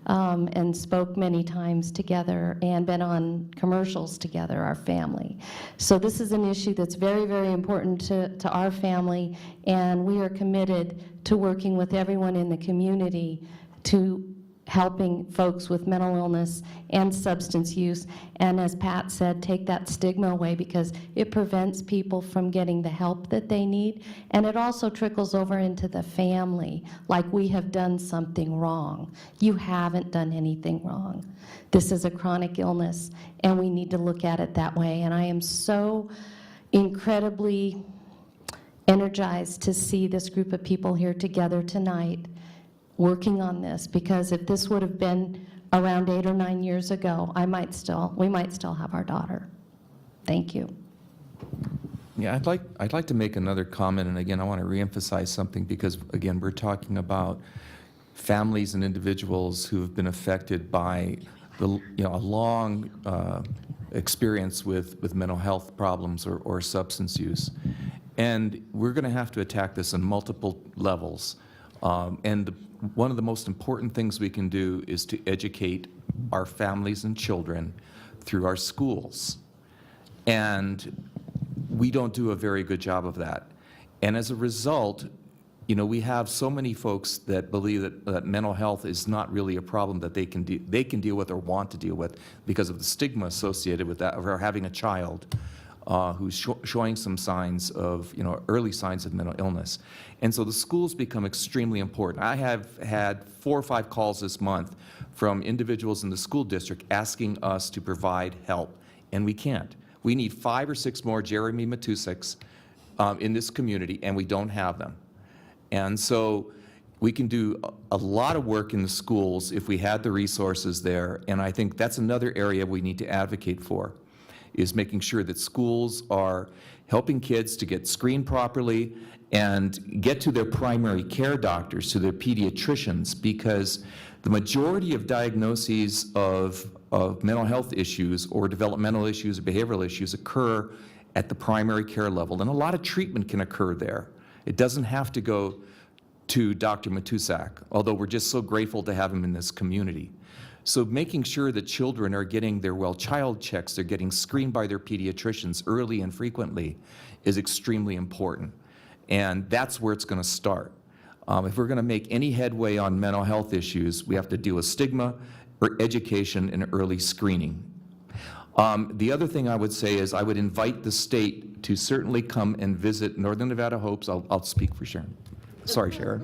and spoke many times together and been on commercials together, our family. So this is an issue that's very, very important to our family, and we are committed to working with everyone in the community to helping folks with mental illness and substance use, and as Pat said, take that stigma away, because it prevents people from getting the help that they need, and it also trickles over into the family, like we have done something wrong. You haven't done anything wrong. This is a chronic illness, and we need to look at it that way, and I am so incredibly energized to see this group of people here together tonight working on this, because if this would have been around 8 or 9 years ago, we might still have our daughter. Thank you. Yeah, I'd like to make another comment, and again, I want to reemphasize something, because again, we're talking about families and individuals who have been affected by a long experience with mental health problems or substance use, and we're going to have to attack this on multiple levels. And one of the most important things we can do is to educate our families and children through our schools. And we don't do a very good job of that. And as a result, we have so many folks that believe that mental health is not really a problem that they can deal with or want to deal with because of the stigma associated with that, or having a child who's showing some signs of, early signs of mental illness. And so the schools become extremely important. I have had 4 or 5 calls this month from individuals in the school district asking us to provide help, and we can't. We need 5 or 6 more Jeremy Matusiks in this community, and we don't have them. And so we can do a lot of work in the schools if we had the resources there, and I think that's another area we need to advocate for, is making sure that schools are helping kids to get screened properly and get to their primary care doctors, to their pediatricians, because the majority of diagnoses of mental health issues or developmental issues or behavioral issues occur at the primary care level, and a lot of treatment can occur there. It doesn't have to go to Dr. Matusak, although we're just so grateful to have him in this community. So making sure that children are getting their child checks, they're getting screened by their pediatricians early and frequently, is extremely important. And that's where it's going to start. If we're going to make any headway on mental health issues, we have to deal with stigma, or education, and early screening. The other thing I would say is I would invite the state to certainly come and visit Northern Nevada Hopes. I'll speak for Sharon. Sorry, Sharon.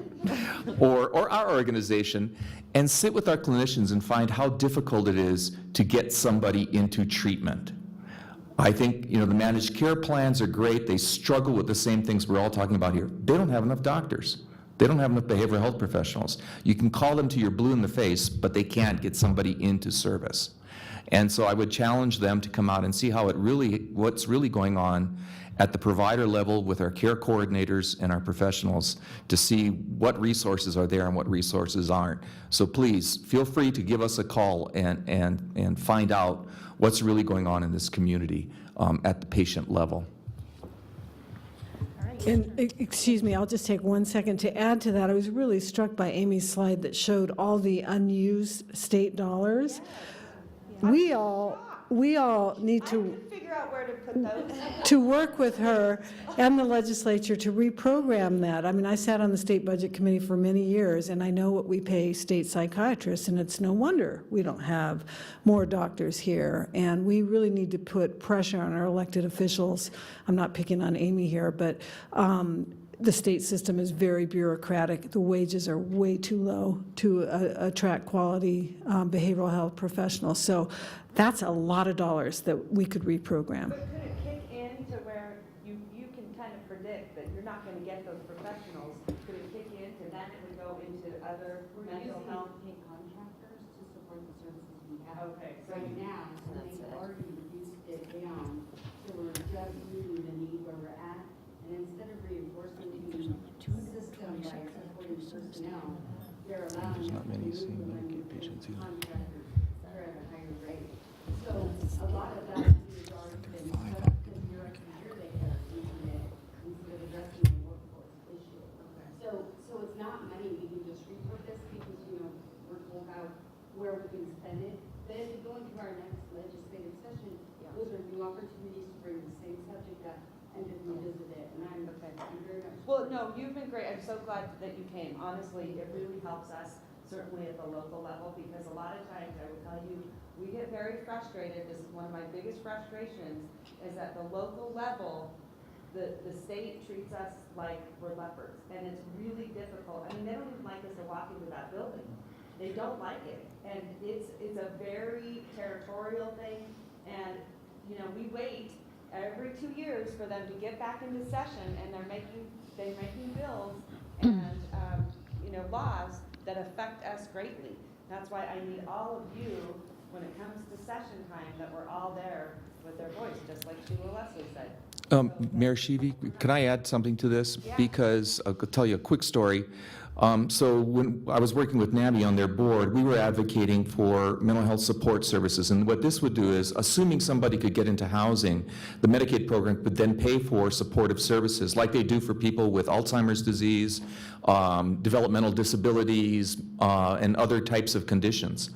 Or our organization, and sit with our clinicians and find how difficult it is to get somebody into treatment. I think, the managed care plans are great. They struggle with the same things we're all talking about here. They don't have enough doctors. They don't have enough behavioral health professionals. You can call them till you're blue in the face, but they can't get somebody into service. And so I would challenge them to come out and see what's really going on at the provider level with our care coordinators and our professionals, to see what resources are there and what resources aren't. So please, feel free to give us a call and find out what's really going on in this community at the patient level. And, excuse me, I'll just take 1 second to add to that. I was really struck by Amy's slide that showed all the unused state dollars. We all need to Figure out where to put those. to work with her and the legislature to reprogram that. I mean, I sat on the state budget committee for many years, and I know what we pay state psychiatrists, and it's no wonder we don't have more doctors here. And we really need to put pressure on our elected officials. I'm not picking on Amy here, but the state system is very bureaucratic. The wages are way too low to attract quality behavioral health professionals. So that's a lot of dollars that we could reprogram. But could it kick in to where you can kind of predict that you're not going to get those professionals? Could it kick in to then it would go into other mental health? Contractors to support the services we have. Okay. Right now, so they've already reduced it down, so we're just meeting the need where we're at, and And instead of reinforcing the system by supporting personnel, they're allowing us to move them into contractors that are at a higher rate. So a lot of that is already been discussed because year after year they have using it instead of addressing the workforce issue. So it's not money we can just report this because, we're told where we can spend it. But as we go into our next legislative session, those are new opportunities to bring the same subject up and to revisit it. And I'm very much. Well, no, you've been great. I'm so glad that you came. Honestly, it really helps us, certainly at the local level, because a lot of times, I will tell you, we get very frustrated. This is one of my biggest frustrations, is at the local level, the state treats us like we're lepers. And it's really difficult. I mean, they don't even like us to walk into that building. They don't like it. And it's a very territorial thing. And, we wait every 2 years for them to get back into session, and they're making bills and, laws that affect us greatly. That's why I need all of you, when it comes to session time, that we're all there with their voice, just like Sheila Leslie said. Mayor Sheevy, can I add something to this? Yeah. Because I'll tell you a quick story. So when I was working with NAMI on their board, we were advocating for mental health support services. And what this would do is, assuming somebody could get into housing, the Medicaid program would then pay for supportive services like they do for people with Alzheimer's disease, developmental disabilities, and other types of conditions.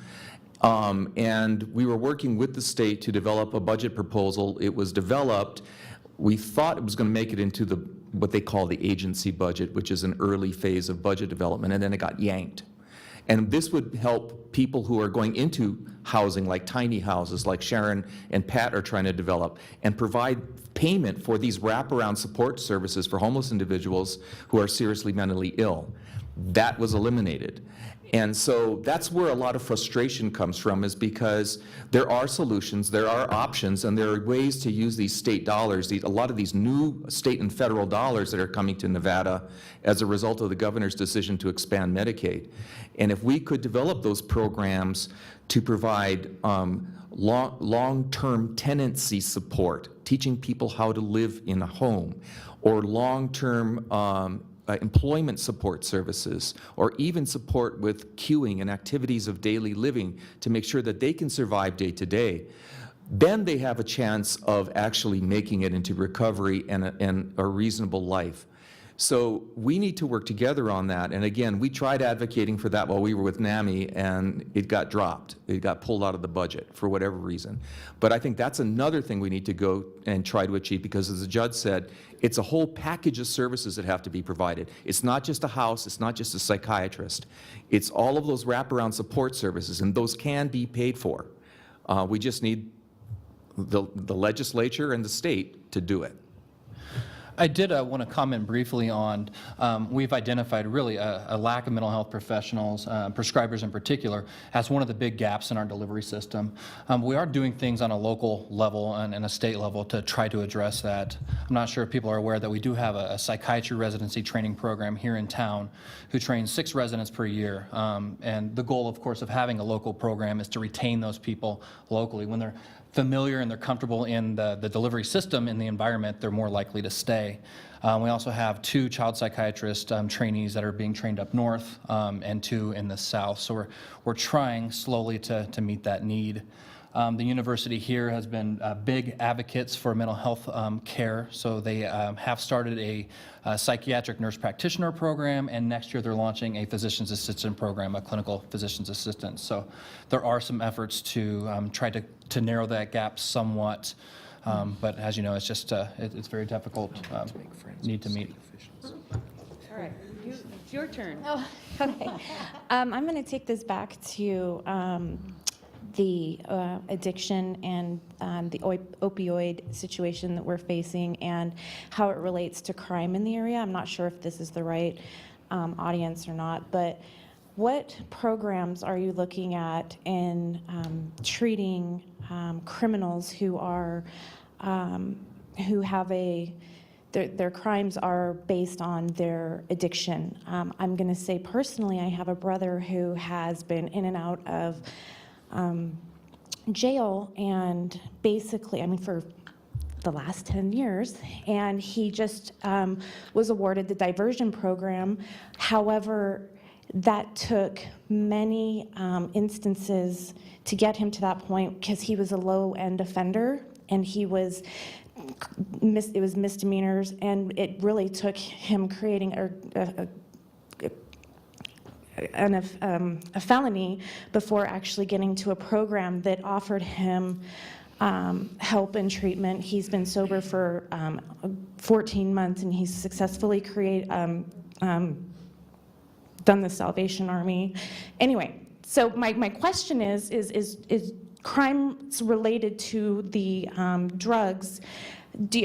And we were working with the state to develop a budget proposal. It was developed. We thought it was going to make it into what they call the agency budget, which is an early phase of budget development, and then it got yanked. And this would help people who are going into housing, like tiny houses, like Sharon and Pat are trying to develop, and provide payment for these wraparound support services for homeless individuals who are seriously mentally ill. That was eliminated. And so that's where a lot of frustration comes from, is because there are solutions, there are options, and there are ways to use these state dollars, a lot of these new state and federal dollars that are coming to Nevada as a result of the governor's decision to expand Medicaid. And if we could develop those programs to provide long-term tenancy support, teaching people how to live in a home, or long-term employment support services, or even support with queuing and activities of daily living to make sure that they can survive day to day, then they have a chance of actually making it into recovery and a reasonable life. So we need to work together on that. And again, we tried advocating for that while we were with NAMI, and it got dropped. It got pulled out of the budget for whatever reason. But I think that's another thing we need to go and try to achieve, because as the judge said, it's a whole package of services that have to be provided. It's not just a house, it's not just a psychiatrist. It's all of those wraparound support services, and those can be paid for. We just need the legislature and the state to do it. I did want to comment briefly on, we've identified really a lack of mental health professionals, prescribers in particular, as one of the big gaps in our delivery system. We are doing things on a local level and a state level to try to address that. I'm not sure if people are aware that we do have a psychiatry residency training program here in town who trains 6 residents per year. And the goal, of course, of having a local program is to retain those people locally. When they're familiar and they're comfortable in the delivery system, in the environment, they're more likely to stay. We also have 2 child psychiatrist trainees that are being trained up north and 2 in the south. So we're trying slowly to meet that need. The university here has been big advocates for mental health care, so they have started a psychiatric nurse practitioner program, and next year they're launching a physician's assistant program, a clinical physician's assistant. So there are some efforts to try to narrow that gap somewhat, but as you know, it's just it's very difficult need to meet. All right, it's your turn. Oh, okay. I'm going to take this back to the addiction and the opioid situation that we're facing and how it relates to crime in the area. I'm not sure if this is the right audience or not, but what programs are you looking at in treating criminals who are who have their crimes are based on their addiction? I'm going to say personally, I have a brother who has been in and out of jail, and basically, I mean, for the last 10 years, and he just was awarded the diversion program. However, that took many instances to get him to that point because he was a low-end offender, and he was it was misdemeanors, and it really took him creating a felony before actually getting to a program that offered him help and treatment. He's been sober for 14 months, and he's successfully done the Salvation Army. Anyway, so my question is crimes related to the drugs,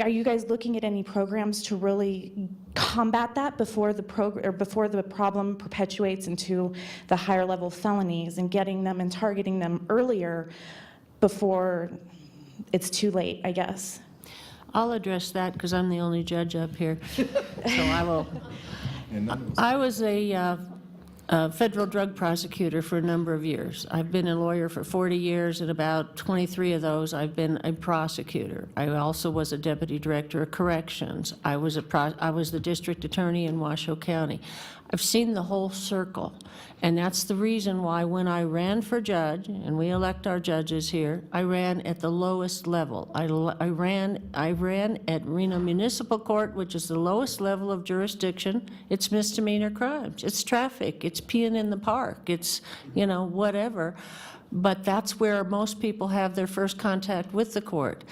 are you guys looking at any programs to really combat that before the problem perpetuates into the higher level felonies, and getting them and targeting them earlier before it's too late, I guess? I'll address that because I'm the only judge up here, so I will. I was a federal drug prosecutor for a number of years. I've been a lawyer for 40 years, and about 23 of those I've been a prosecutor. I also was a deputy director of corrections. I was the district attorney in Washoe County. I've seen the whole circle, and that's the reason why when I ran for judge, and we elect our judges here, I ran at the lowest level. I ran at Reno Municipal Court, which is the lowest level of jurisdiction. It's misdemeanor crimes. It's traffic. It's peeing in the park. It's, whatever. But that's where most people have their first contact with the court.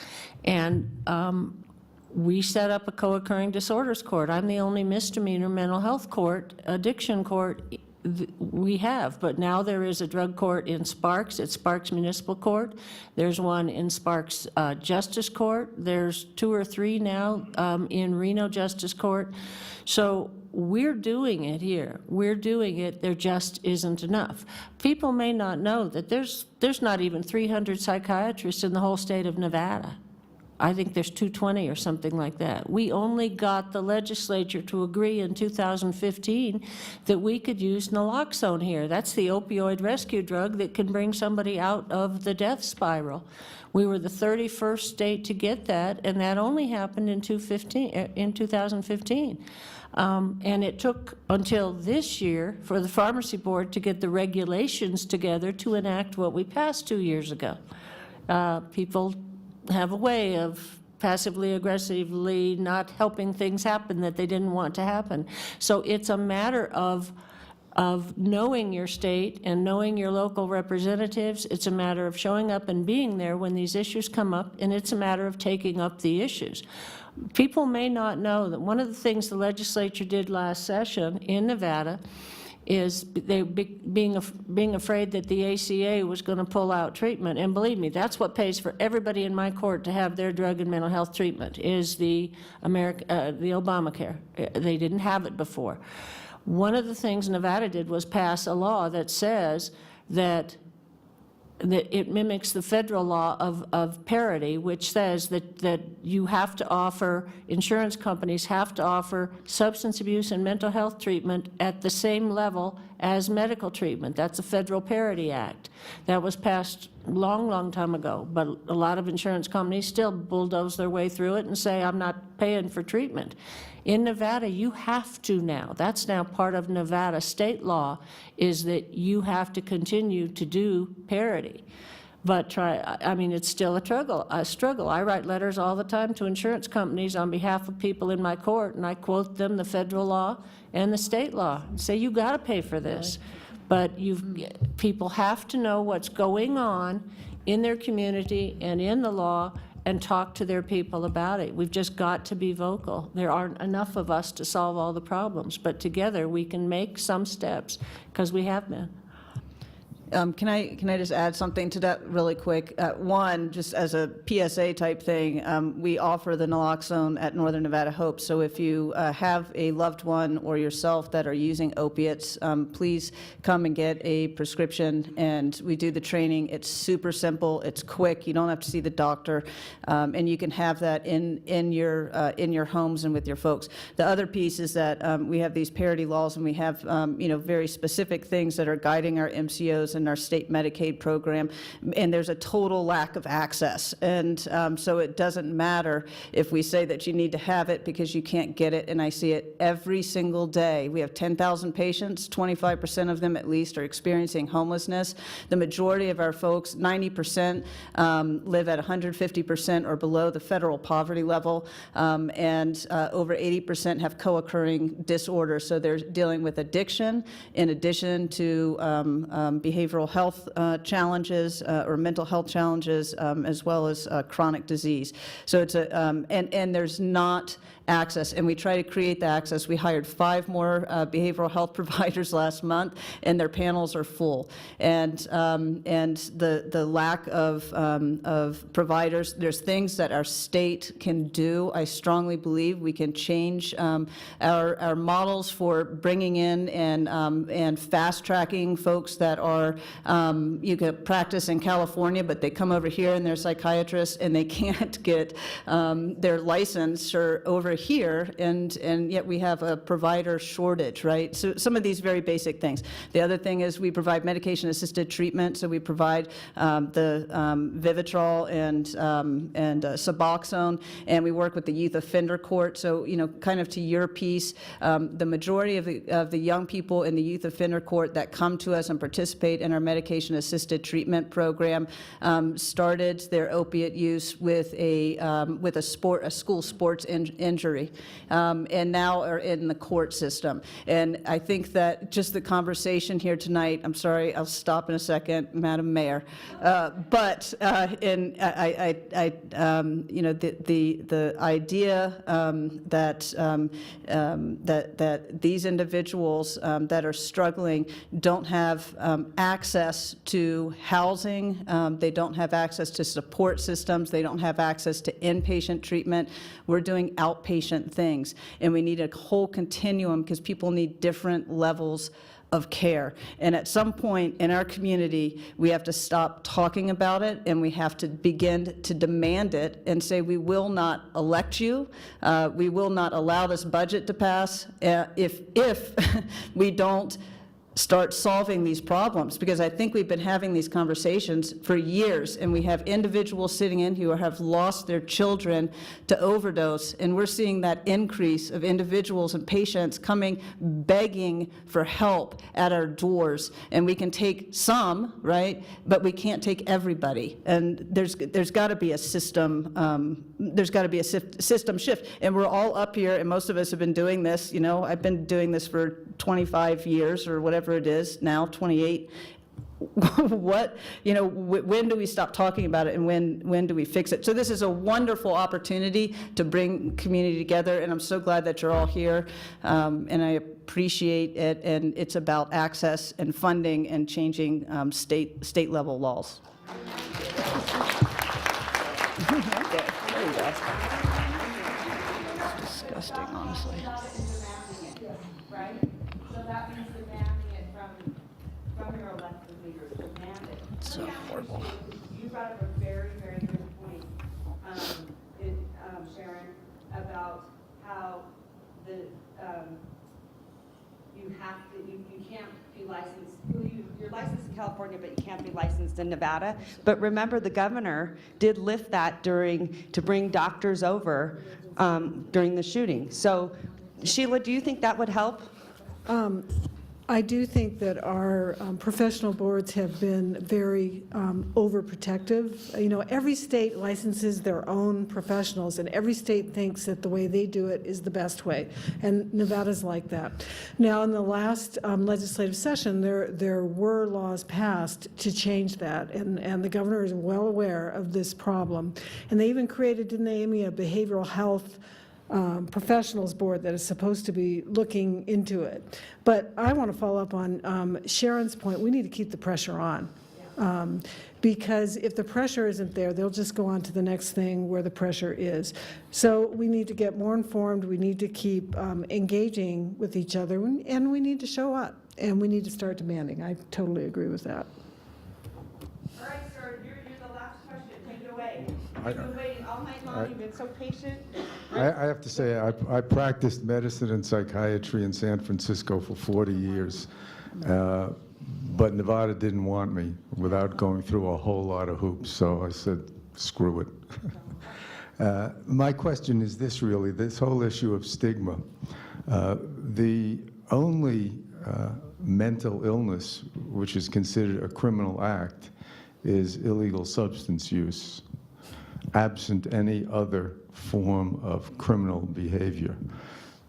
And we set up a co-occurring disorders court. I'm the only misdemeanor mental health court, addiction court we have. But now there is a drug court in Sparks, at Sparks Municipal Court. There's one in Sparks Justice Court. There's 2 or 3 now in Reno Justice Court. So we're doing it here. We're doing it. There just isn't enough. People may not know that there's not even 300 psychiatrists in the whole state of Nevada. I think there's 220 or something like that. We only got the legislature to agree in 2015 that we could use naloxone here. That's the opioid rescue drug that can bring somebody out of the death spiral. We were the 31st state to get that, and that only happened in 2015. And it took until this year for the Pharmacy Board to get the regulations together to enact what we passed 2 years ago. People have a way of passively aggressively not helping things happen that they didn't want to happen. So it's a matter of knowing your state and knowing your local representatives. It's a matter of showing up and being there when these issues come up, and it's a matter of taking up the issues. People may not know that one of the things the legislature did last session in Nevada is being afraid that the ACA was going to pull out treatment. And believe me, that's what pays for everybody in my court to have their drug and mental health treatment, is the Obamacare. They didn't have it before. One of the things Nevada did was pass a law that says that it mimics the federal law of parity, which says that you have to offer, insurance companies have to offer substance abuse and mental health treatment at the same level as medical treatment. That's a Federal Parity Act. That was passed long time ago, but a lot of insurance companies still bulldoze their way through it and say, I'm not paying for treatment. In Nevada, you have to now. That's now part of Nevada state law, is that you have to continue to do parity. But it's still a struggle. I write letters all the time to insurance companies on behalf of people in my court, and I quote them the federal law and the state law and say, you got to pay for this. But people have to know what's going on in their community and in the law, and talk to their people about it. We've just got to be vocal. There aren't enough of us to solve all the problems, but together we can make some steps, because we have been. Can I just add something to that really quick? One, just as a PSA type thing, we offer the naloxone at Northern Nevada Hope. So if you have a loved one or yourself that are using opiates, please come and get a prescription, and we do the training. It's super simple. It's quick. You don't have to see the doctor, and you can have that in your homes and with your folks. The other piece is that we have these parity laws, and we have very specific things that are guiding our MCOs in our state Medicaid program, and there's a total lack of access. And so it doesn't matter if we say that you need to have it because you can't get it, and I see it every single day. We have 10,000 patients, 25% of them at least are experiencing homelessness. The majority of our folks, 90%, live at 150% or below the federal poverty level, and over 80% have co-occurring disorders. So they're dealing with addiction in addition to behavioral health challenges or mental health challenges, as well as chronic disease. So it's a, and there's not access, and we try to create the access. We hired 5 more behavioral health providers last month, and their panels are full. And the lack of providers, there's things that our state can do. I strongly believe we can change our models for bringing in and fast-tracking folks that are, you can practice in California, but they come over here and they're psychiatrists, and they can't get their license or over here, and yet we have a provider shortage, right? So some of these very basic things. The other thing is we provide medication-assisted treatment, so we provide the Vivitrol and Suboxone, and we work with the Youth Offender Court. So, you know, kind of to your piece, the majority of the young people in the Youth Offender Court that come to us and participate in our medication-assisted treatment program started their opiate use with a school sports injury, and now are in the court system. And I think that just the conversation here tonight, I'm sorry, I'll stop in a second, Madam Mayor, but you know, the idea that these individuals that are struggling don't have access to housing, they don't have access to support systems, they don't have access to inpatient treatment. We're doing outpatient things, and we need a whole continuum because people need different levels of care. And at some point in our community, we have to stop talking about it, and we have to begin to demand it and say, we will not elect you, we will not allow this budget to pass if we don't start solving these problems, because I think we've been having these conversations for years, and we have individuals sitting in who have lost their children to overdose, and we're seeing that increase of individuals and patients coming begging for help at our doors. And we can take some, right, but we can't take everybody. And there's got to be a system, system shift. And we're all up here, and most of us have been doing this, you know, I've been doing this for 25 years or whatever it is now, 28. What, you know, when do we stop talking about it, and when do we fix it? So this is a wonderful opportunity to bring community together, and I'm so glad that you're all here, and I appreciate it, and it's about access and funding and changing state level laws. There you go. It's disgusting, honestly. Right? So that means demanding it from your elected leaders, demand it. So horrible. You brought up a very, very good point, Sharon, about how you can't be licensed, you're licensed in California, but you can't be licensed in Nevada. But remember, the governor did lift that to bring doctors over during the shooting. So Sheila, do you think that would help? I do think that our professional boards have been very overprotective. You know, every state licenses their own professionals, and every state thinks that the way they do it is the best way, and Nevada's like that. Now, in the last legislative session, there were laws passed to change that, and the governor is well aware of this problem. And they even created, didn't they, Amy, a behavioral health professionals board that is supposed to be looking into it. But I want to follow up on Sharon's point. We need to keep the pressure on. Because if the pressure isn't there, they'll just go on to the next thing where the pressure is. So we need to get more informed. We need to keep engaging with each other, and we need to show up, and we need to start demanding. I totally agree with that. All right, sir, you're the last question. Take it away. You've been waiting all night long. You've been so patient. I have to say, I practiced medicine and psychiatry in San Francisco for 40 years. But Nevada didn't want me without going through a whole lot of hoops, so I said, screw it. My question is this really, this whole issue of stigma. The only mental illness which is considered a criminal act is illegal substance use, absent any other form of criminal behavior.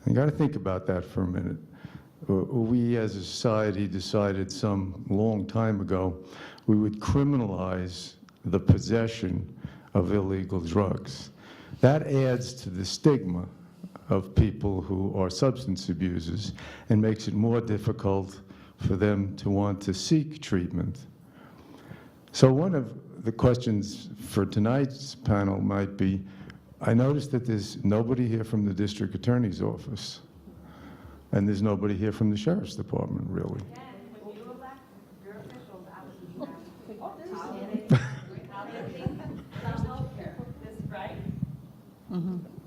You got to think about that for a minute. We as a society decided some long time ago we would criminalize the possession of illegal drugs. That adds to the stigma of people who are substance abusers and makes it more difficult for them to want to seek treatment. So one of the questions for tonight's panel might be, I noticed that there's nobody here from the district attorney's office, and there's nobody here from the sheriff's department, really.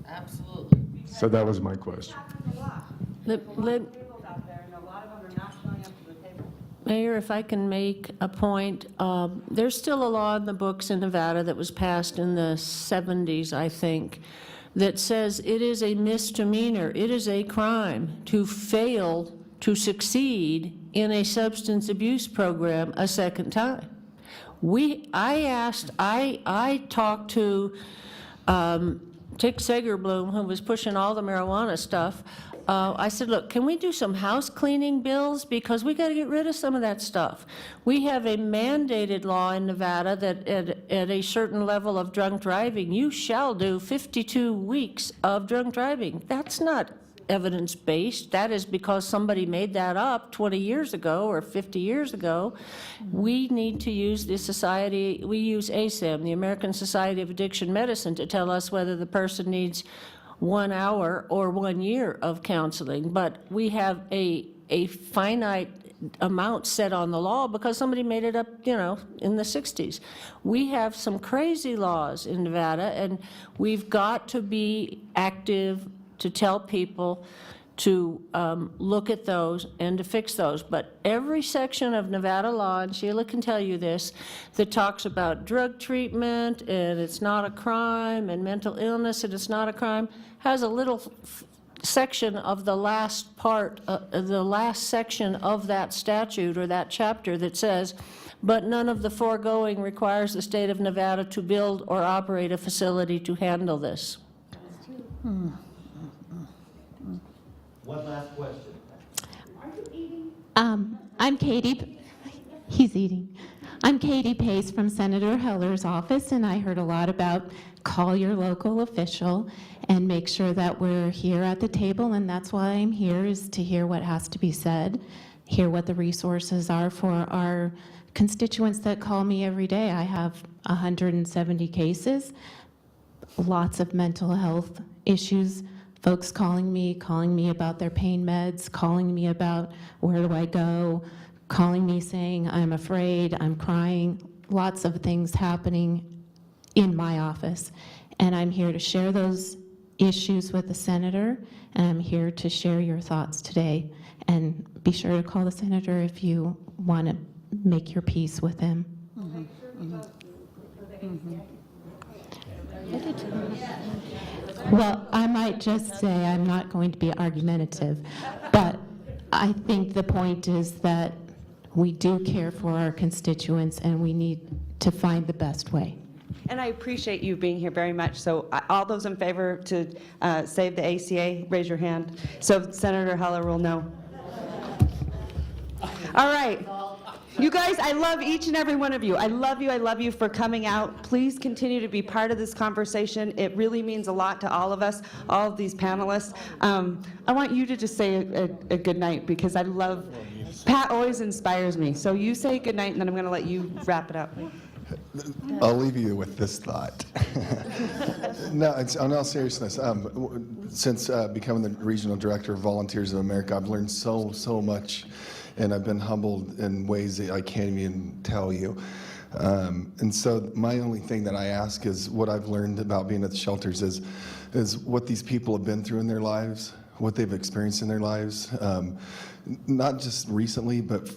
Absolutely. So that was my question. Mayor, if I can make a point, there's still a law in the books in Nevada that was passed in the 70s, I think, that says it is a misdemeanor, it is a crime to fail to succeed in a substance abuse program a second time. I talked to Tick Segerbloom, who was pushing all the marijuana stuff. I said, look, can we do some house cleaning bills? Because we got to get rid of some of that stuff. We have a mandated law in Nevada that at a certain level of drunk driving, you shall do 52 weeks of drunk driving. That's not evidence-based. That is because somebody made that up 20 years ago or 50 years ago. We need to use the society, we use ASAM, the American Society of Addiction Medicine, to tell us whether the person needs 1 hour or 1 year of counseling. But we have a finite amount set on the law because somebody made it up, in the 60s. We have some crazy laws in Nevada, and we've got to be active to tell people to look at those and to fix those. But every section of Nevada law, and Sheila can tell you this, that talks about drug treatment and it's not a crime, and mental illness and it's not a crime, has a little section of the last part, the last section of that statute or that chapter that says, but none of the foregoing requires the state of Nevada to build or operate a facility to handle this. One last question. I'm Katie. He's eating. I'm Katie Pace from Senator Heller's office, and I heard a lot about call your local official and make sure that we're here at the table, and that's why I'm here, is to hear what has to be said, hear what the resources are for our constituents that call me every day. I have 170 cases, lots of mental health issues, folks calling me about their pain meds, calling me about where do I go, calling me saying I'm afraid, I'm crying, lots of things happening in my office. And I'm here to share those issues with the senator, and I'm here to share your thoughts today. And be sure to call the senator if you want to make your peace with him. Well, I might just say I'm not going to be argumentative, but I think the point is that we do care for our constituents and we need to find the best way. And I appreciate you being here very much. So all those in favor to save the ACA, raise your hand so Senator Heller will know. All right. You guys, I love each and every one of you. I love you for coming out. Please continue to be part of this conversation. It really means a lot to all of us, all of these panelists. I want you to just say a good night, because I love, Pat always inspires me. So you say good night, and then I'm going to let you wrap it up. I'll leave you with this thought. No, it's, in all seriousness, since becoming the regional director of Volunteers of America, I've learned so much, and I've been humbled in ways that I can't even tell you. And so my only thing that I ask is, what I've learned about being at the shelters is what these people have been through in their lives, what they've experienced in their lives. Not just recently, but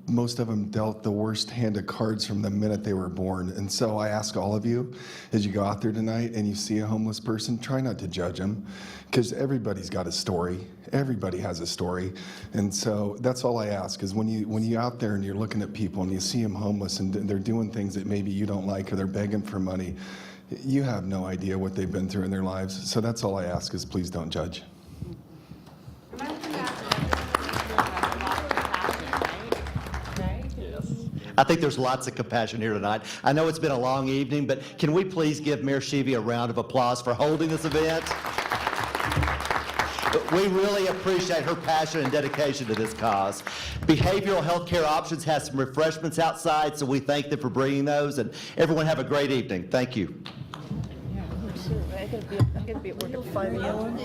most of them dealt the worst hand of cards from the minute they were born. And so I ask all of you, as you go out there tonight and you see a homeless person, try not to judge them, because everybody's got a story. Everybody has a story. And so that's all I ask, is when you're out there and you're looking at people and you see them homeless and they're doing things that maybe you don't like, or they're begging for money, you have no idea what they've been through in their lives. So that's all I ask, is please don't judge. I think there's lots of compassion here tonight. I know it's been a long evening, but can we please give Mayor Sheevy a round of applause for holding this event? We really appreciate her passion and dedication to this cause. Behavioral Health Care Options has some refreshments outside, so we thank them for bringing those, and everyone have a great evening. Thank you. I'm gonna be at work at 5 a.m.